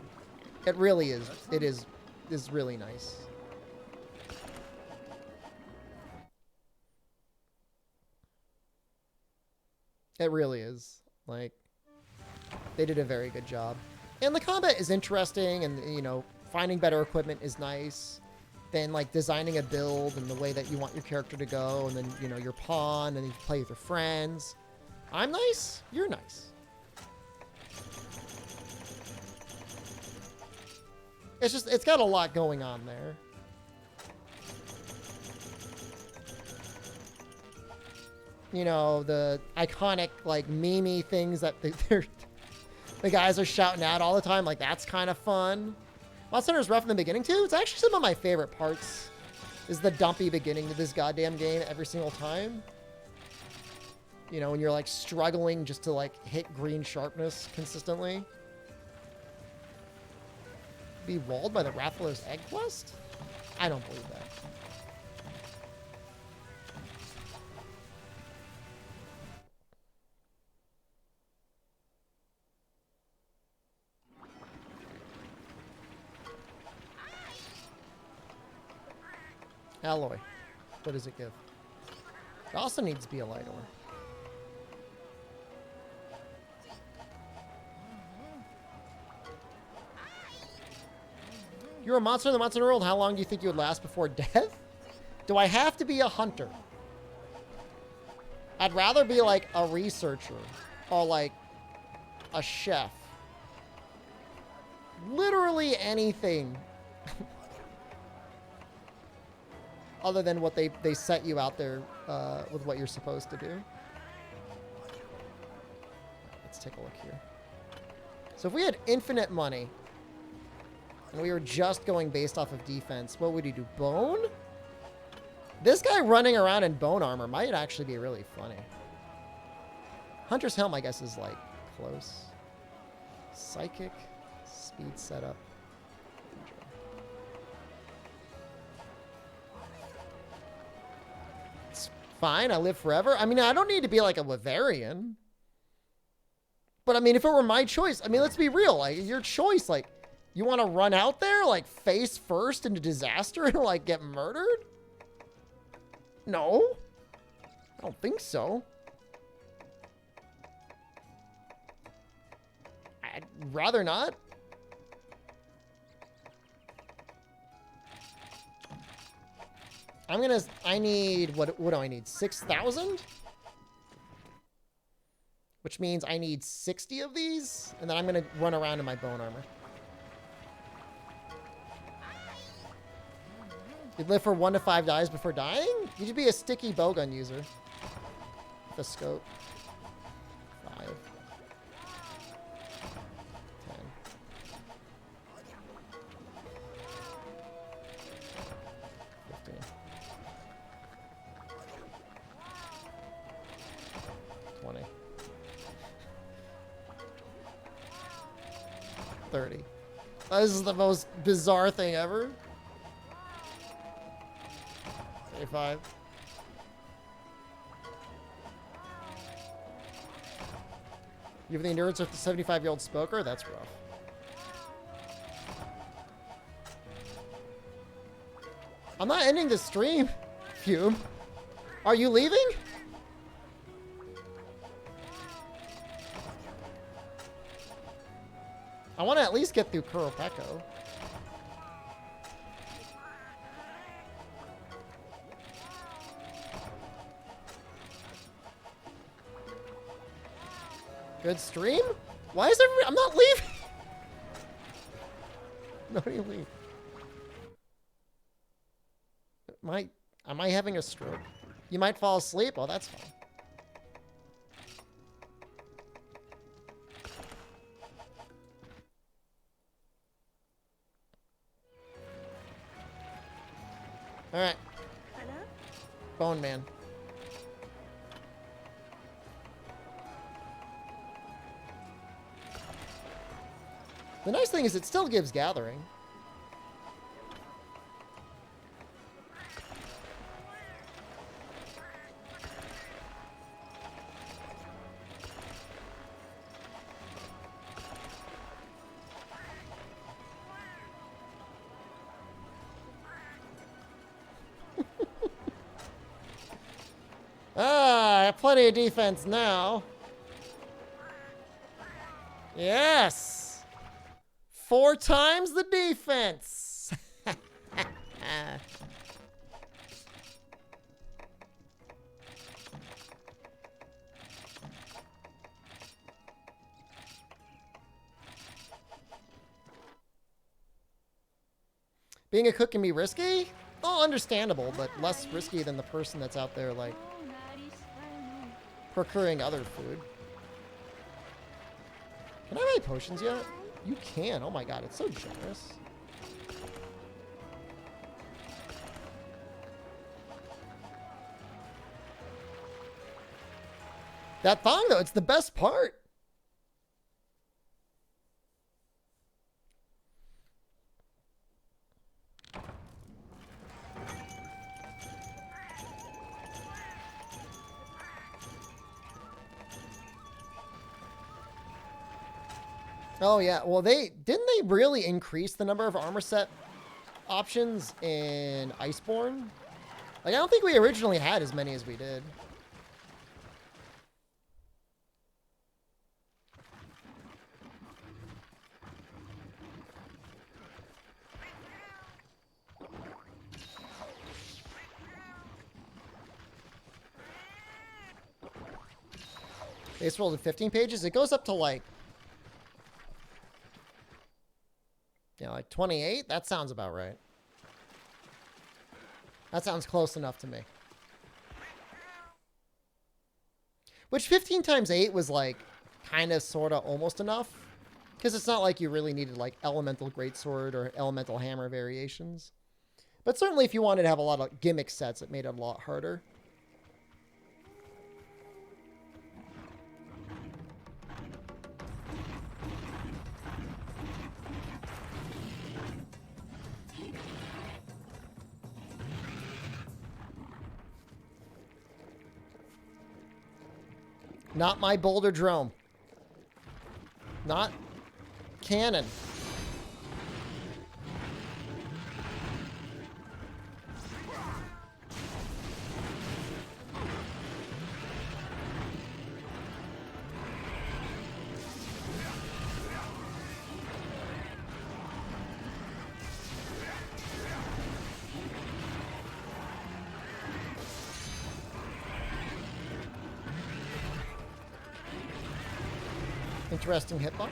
It really is. It is really nice. It really is. Like, they did a very good job. And the combat is interesting, and, you know, finding better equipment is nice. Then, like, designing a build and the way that you want your character to go, and then, you know, your pawn, and you play with your friends. I'm nice, you're nice. It's just, it's got a lot going on there. You know, the iconic, like, meme-y things that the guys are shouting out all the time. Like, that's kind of fun. Monster Hunter's rough in the beginning, too. It's actually some of my favorite parts, is the dumpy beginning to this goddamn game every single time. You know, when you're, like, struggling just to, like, hit green sharpness consistently. Be walled by the Rathalos Egg Quest? I don't believe that. Alloy. What does it give? It also needs to be a light ore. You're a monster in the monster world. How long do you think you would last before death? Do I have to be a hunter? I'd rather be like a researcher or like a chef. Literally anything. Other than what they set you out there with what you're supposed to do. Let's take a look here. So if we had infinite money and we were just going based off of defense, what would you do? Bone? This guy running around in bone armor might actually be really funny. Hunter's Helm, I guess, is like close. Psychic, speed setup. It's fine, I live forever. I mean, I don't need to be like a Bavarian. But I mean, if it were my choice, I mean, let's be real. Like, your choice, like, you want to run out there, like, face first into disaster and, like, get murdered? No. I don't think so. I'd rather not. I need, what do I need? 6,000? Which means I need 60 of these, and then I'm going to run around in my bone armor. You'd live for 1 to 5 dies before dying? You should be a sticky bowgun user. With a scope. 5. 10. 15. 20. 30. This is the most bizarre thing ever. 35. You have the endurance of the 75-year-old smoker? That's rough. I'm not ending the stream, Fume. Are you leaving? I want to at least get through Kuropeko. Good stream? Why is everybody... I'm not leaving! No, you leave. Am I having a stroke? You might fall asleep? Oh, that's fine. Alright. Bone Man. The nice thing is it still gives gathering. I have plenty of defense now. Yes! 4 times the defense. Being a cook can be risky? Oh, understandable, but less risky than the person that's out there, like, procuring other food. Can I buy potions yet? You can. Oh my god, it's so generous. That thong, though, it's the best part. Oh yeah, well didn't they really increase the number of armor set options in Iceborne? Like, I don't think we originally had as many as we did. Base roll to 15 pages. It goes up to like, you know, like 28. That sounds about right. That sounds close enough to me. Which 15 times 8 was like kind of sort of almost enough. Because it's not like you really needed like elemental greatsword or elemental hammer variations. But certainly if you wanted to have a lot of gimmick sets, it made it a lot harder. Not my boulder drone. Not cannon. Interesting hitbox.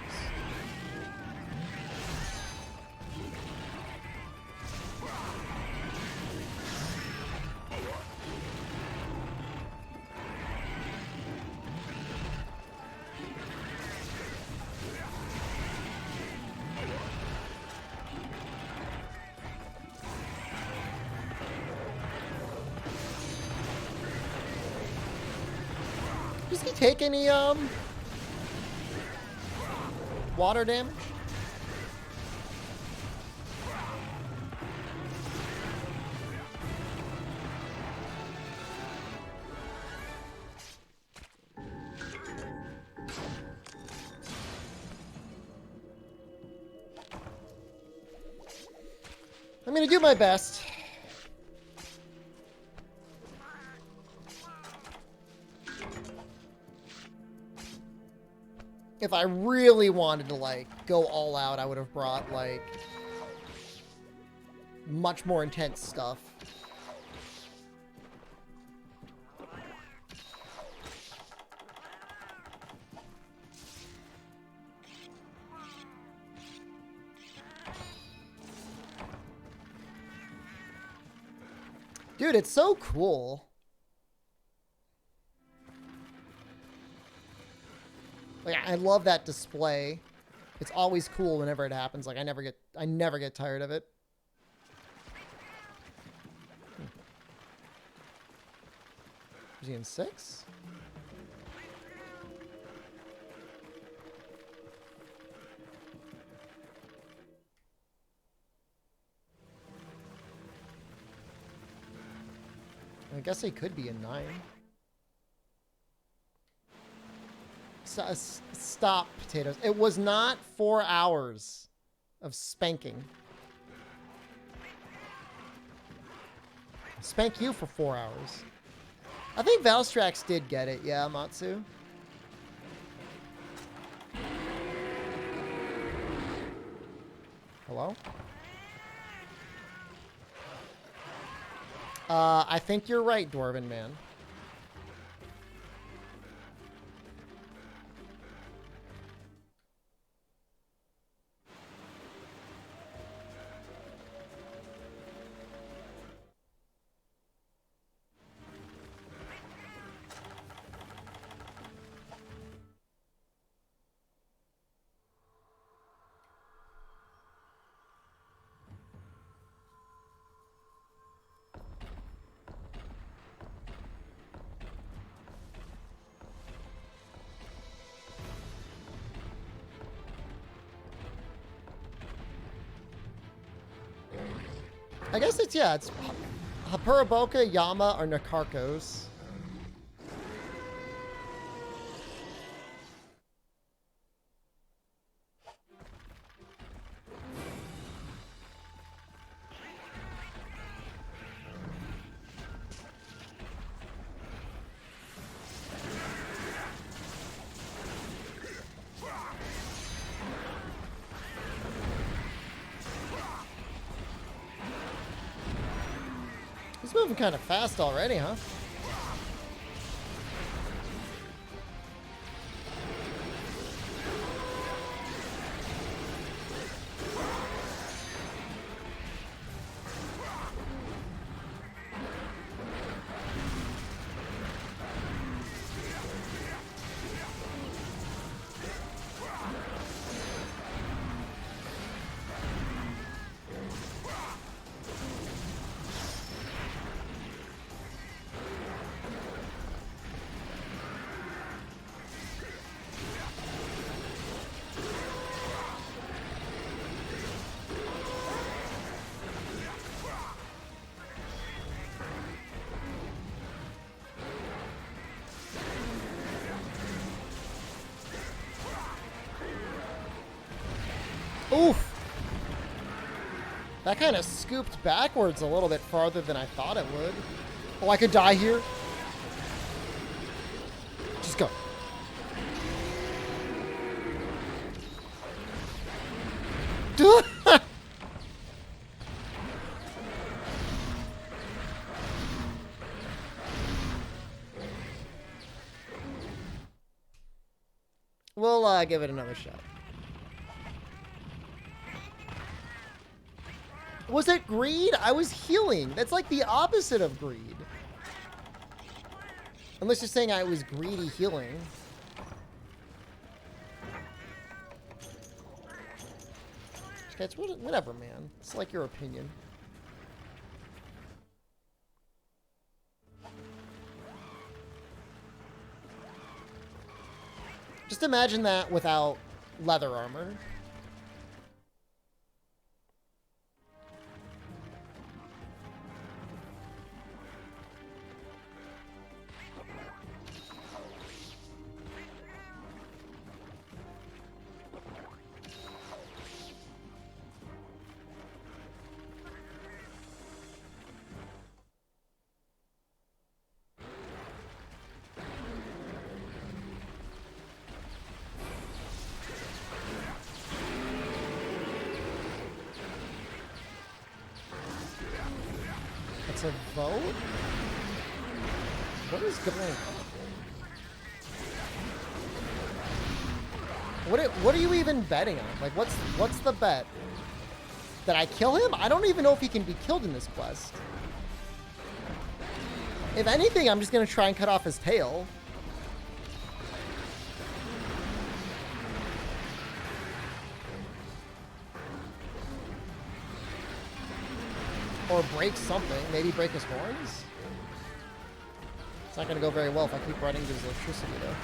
Does he take any water damage? I'm gonna do my best. If I really wanted to, like, go all out, I would have brought, like, much more intense stuff. Dude, it's so cool. Like, I love that display. It's always cool whenever it happens. Like, I never get tired of it. Is he in 6? I guess he could be in 9. Stop, potatoes. It was not 4 hours of spanking. Spank you for 4 hours. I think Valstrax did get it. Yeah, Matsu. Hello? I think you're right, Dwarven Man. I guess it's, yeah, it's Hapuraboka, Yama, or Nakarkos. He's moving kind of fast already, huh? That kind of scooped backwards a little bit farther than I thought it would. Oh, I could die here. Just go. We'll give it another shot. Was it greed? I was healing. That's like the opposite of greed. Unless you're saying I was greedy healing. It's whatever, man. It's like your opinion. Just imagine that without leather armor. A vote? What is going on? What are you even betting on? Like, what's the bet? That I kill him? I don't even know if he can be killed in this quest. If anything, I'm just gonna try and cut off his tail. Or break something. Maybe break his horns? It's not going to go very well if I keep running to his electricity, though.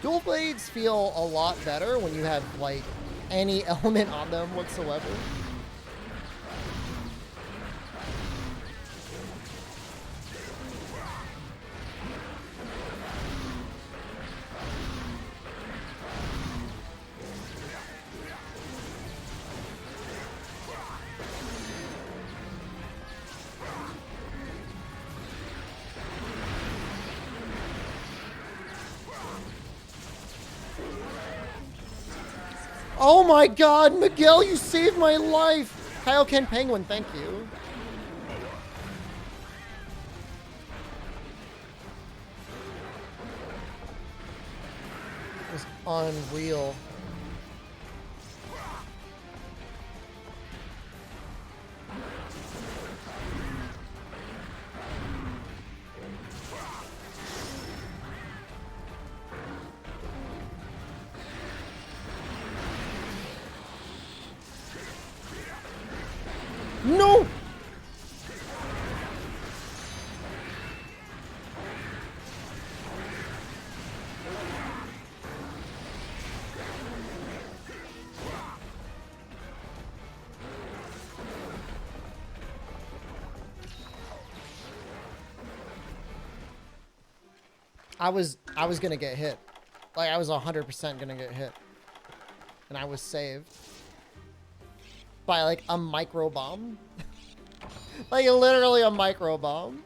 Dual blades feel a lot better when you have, like, any element on them whatsoever. Oh my god, Miguel, you saved my life! Kyle Ken Penguin, thank you. It was unreal. No! I was gonna get hit. Like, I was 100% gonna get hit. And I was saved. By, like, a micro bomb. Like, literally a micro bomb.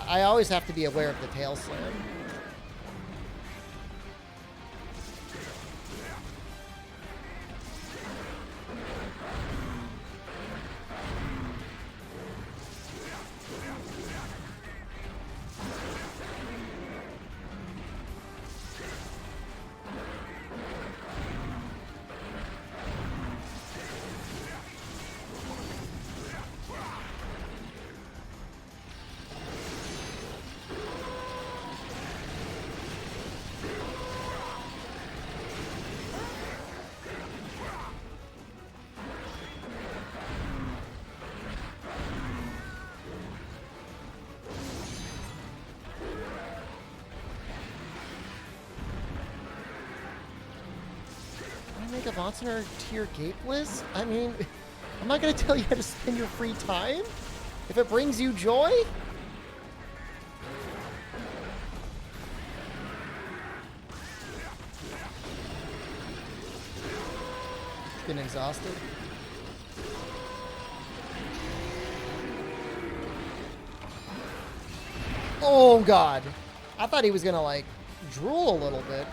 I always have to be aware of the tail slam. Want to make a Monster tier gateless? I mean, I'm not going to tell you how to spend your free time. If it brings you joy. Getting exhausted. Oh, God. I thought he was going to, like, drool a little bit.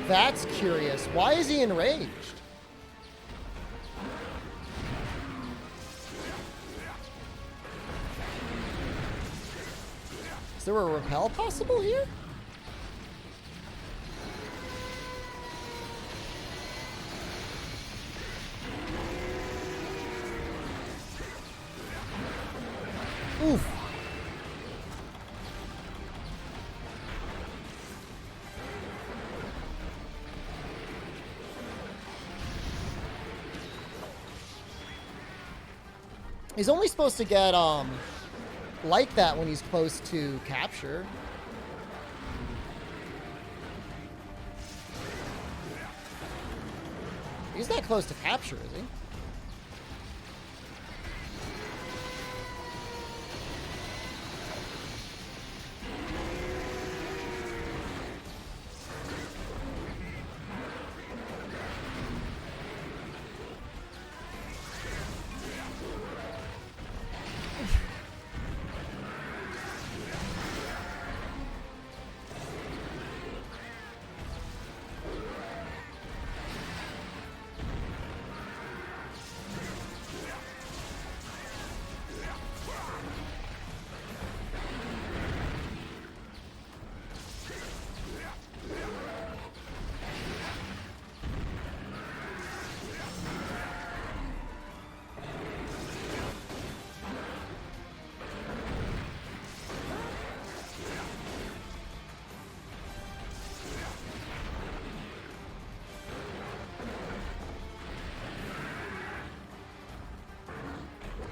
That's curious. Why is he enraged? Is there a repel possible here? Oof. He's only supposed to get, like that when he's close to capture. He's not close to capture, is he?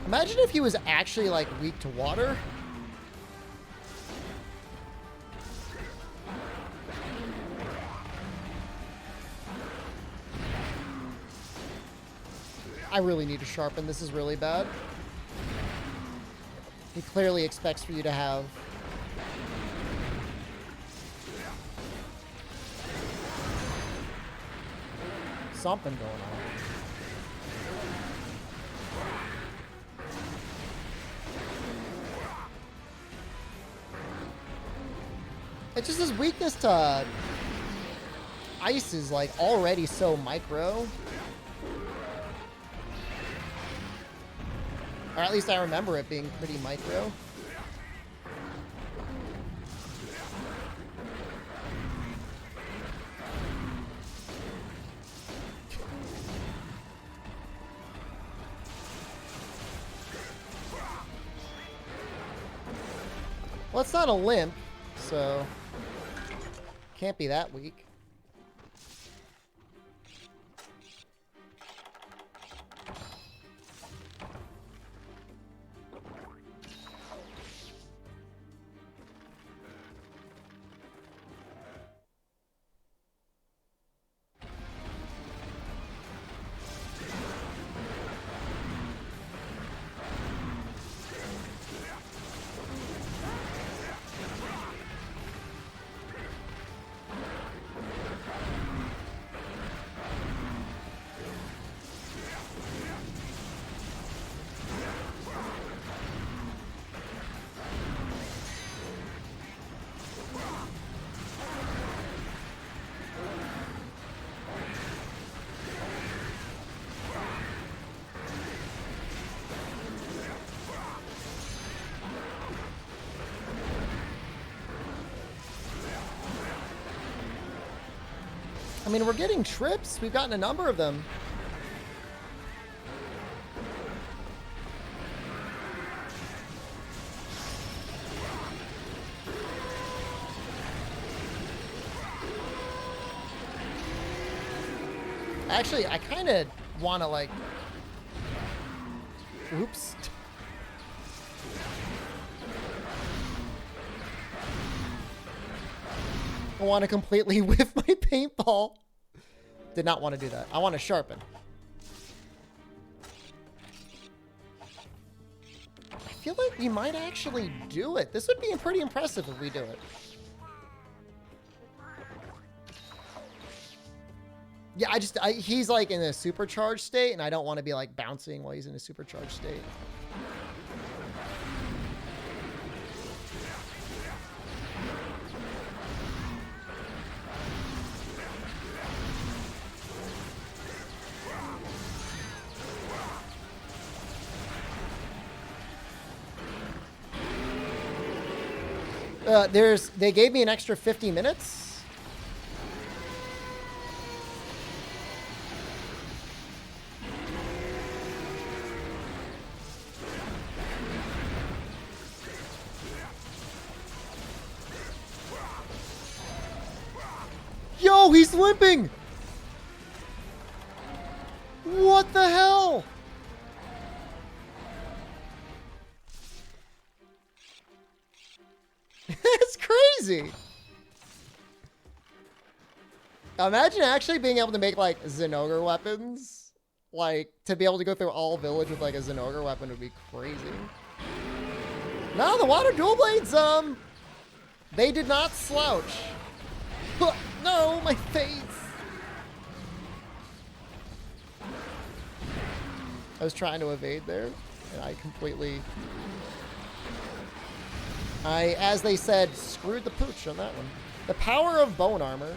Imagine if he was actually, like, weak to water. I really need to sharpen. This is really bad. He clearly expects for you to have something going on. It's just his weakness to ice is, like, already so micro. Or at least I remember it being pretty micro. Well, it's not a limp, so can't be that weak. I mean, we're getting trips. We've gotten a number of them. Actually, I kind of want to, like... Oops. I want to completely whiff my paintball. Did not want to do that. I want to sharpen. I feel like we might actually do it. This would be pretty impressive if we do it. Yeah, he's like in a supercharged state, and I don't want to be like bouncing while he's in a supercharged state. They gave me an extra 50 minutes. Yo, he's limping! What the hell? It's crazy. Imagine actually being able to make like Zenogre weapons. Like to be able to go through all village with like a Zenogre weapon would be crazy. No, the water dual blades, they did not slouch. No, my face. I was trying to evade there, and I completely... as they said, screwed the pooch on that one. The power of bone armor.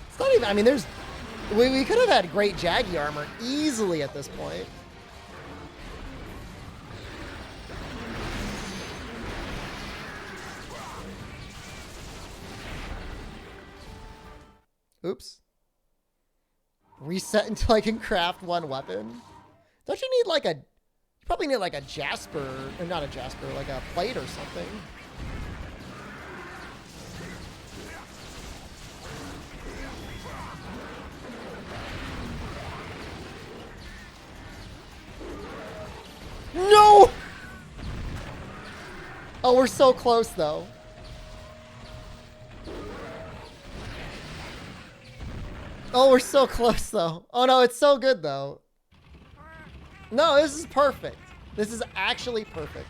It's not even... I mean, there's... We could have had great Jaggy armor easily at this point. Oops. Reset until I can craft one weapon. Don't you need like a... You probably need like a Jasper, or not a Jasper, like a plate or something. No! Oh, we're so close though. Oh, we're so close though. Oh no, it's so good though. No, this is perfect. This is actually perfect.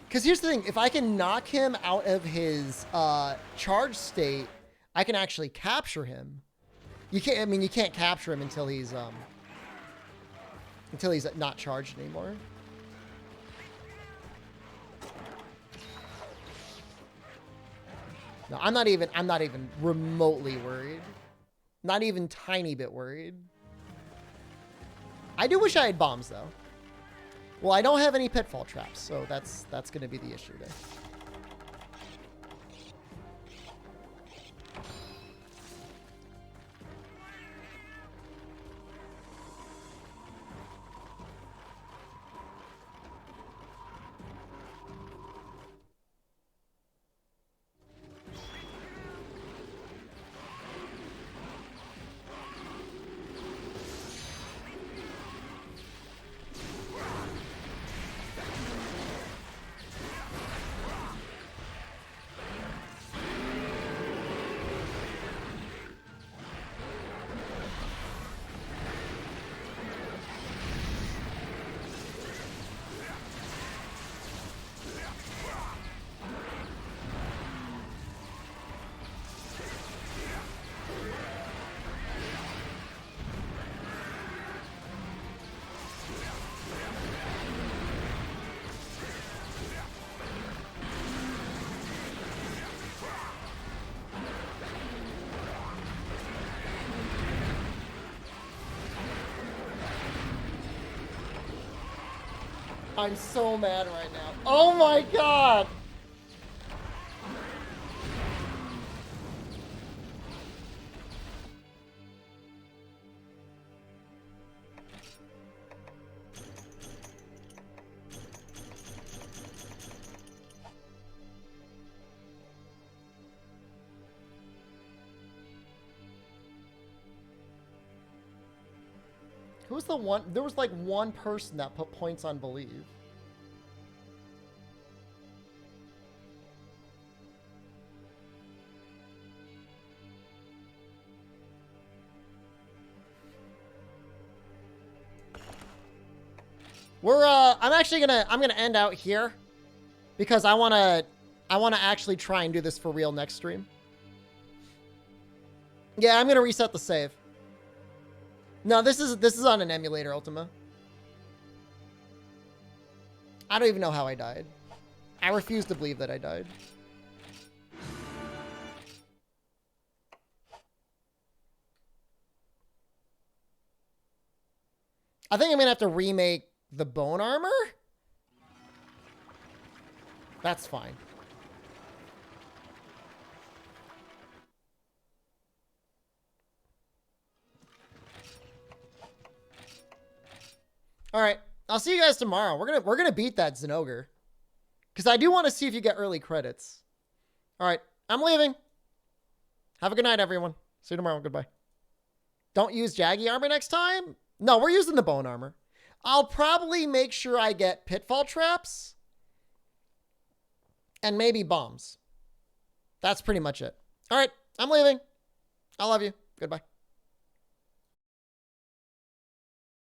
Because here's the thing, if I can knock him out of his charge state, I can actually capture him. You can't, I mean, you can't capture him until he's not charged anymore. No, I'm not even remotely worried. Not even tiny bit worried. I do wish I had bombs though. Well, I don't have any pitfall traps, so that's going to be the issue there. I'm so mad right now. Oh my god! Who's the one? There was like one person that put points on believe. I'm gonna end out here because I wanna actually try and do this for real next stream. Yeah, I'm gonna reset the save. No, this is on an emulator, Ultima. I don't even know how I died. I refuse to believe that I died. I think I'm gonna have to remake the bone armor? That's fine. All right, I'll see you guys tomorrow. We're gonna beat that Zinogre, because I do want to see if you get early credits. All right, I'm leaving. Have a good night, everyone. See you tomorrow. Goodbye. Don't use Jaggy armor next time. No, we're using the bone armor. I'll probably make sure I get pitfall traps and maybe bombs. That's pretty much it. All right, I'm leaving. I love you. Goodbye.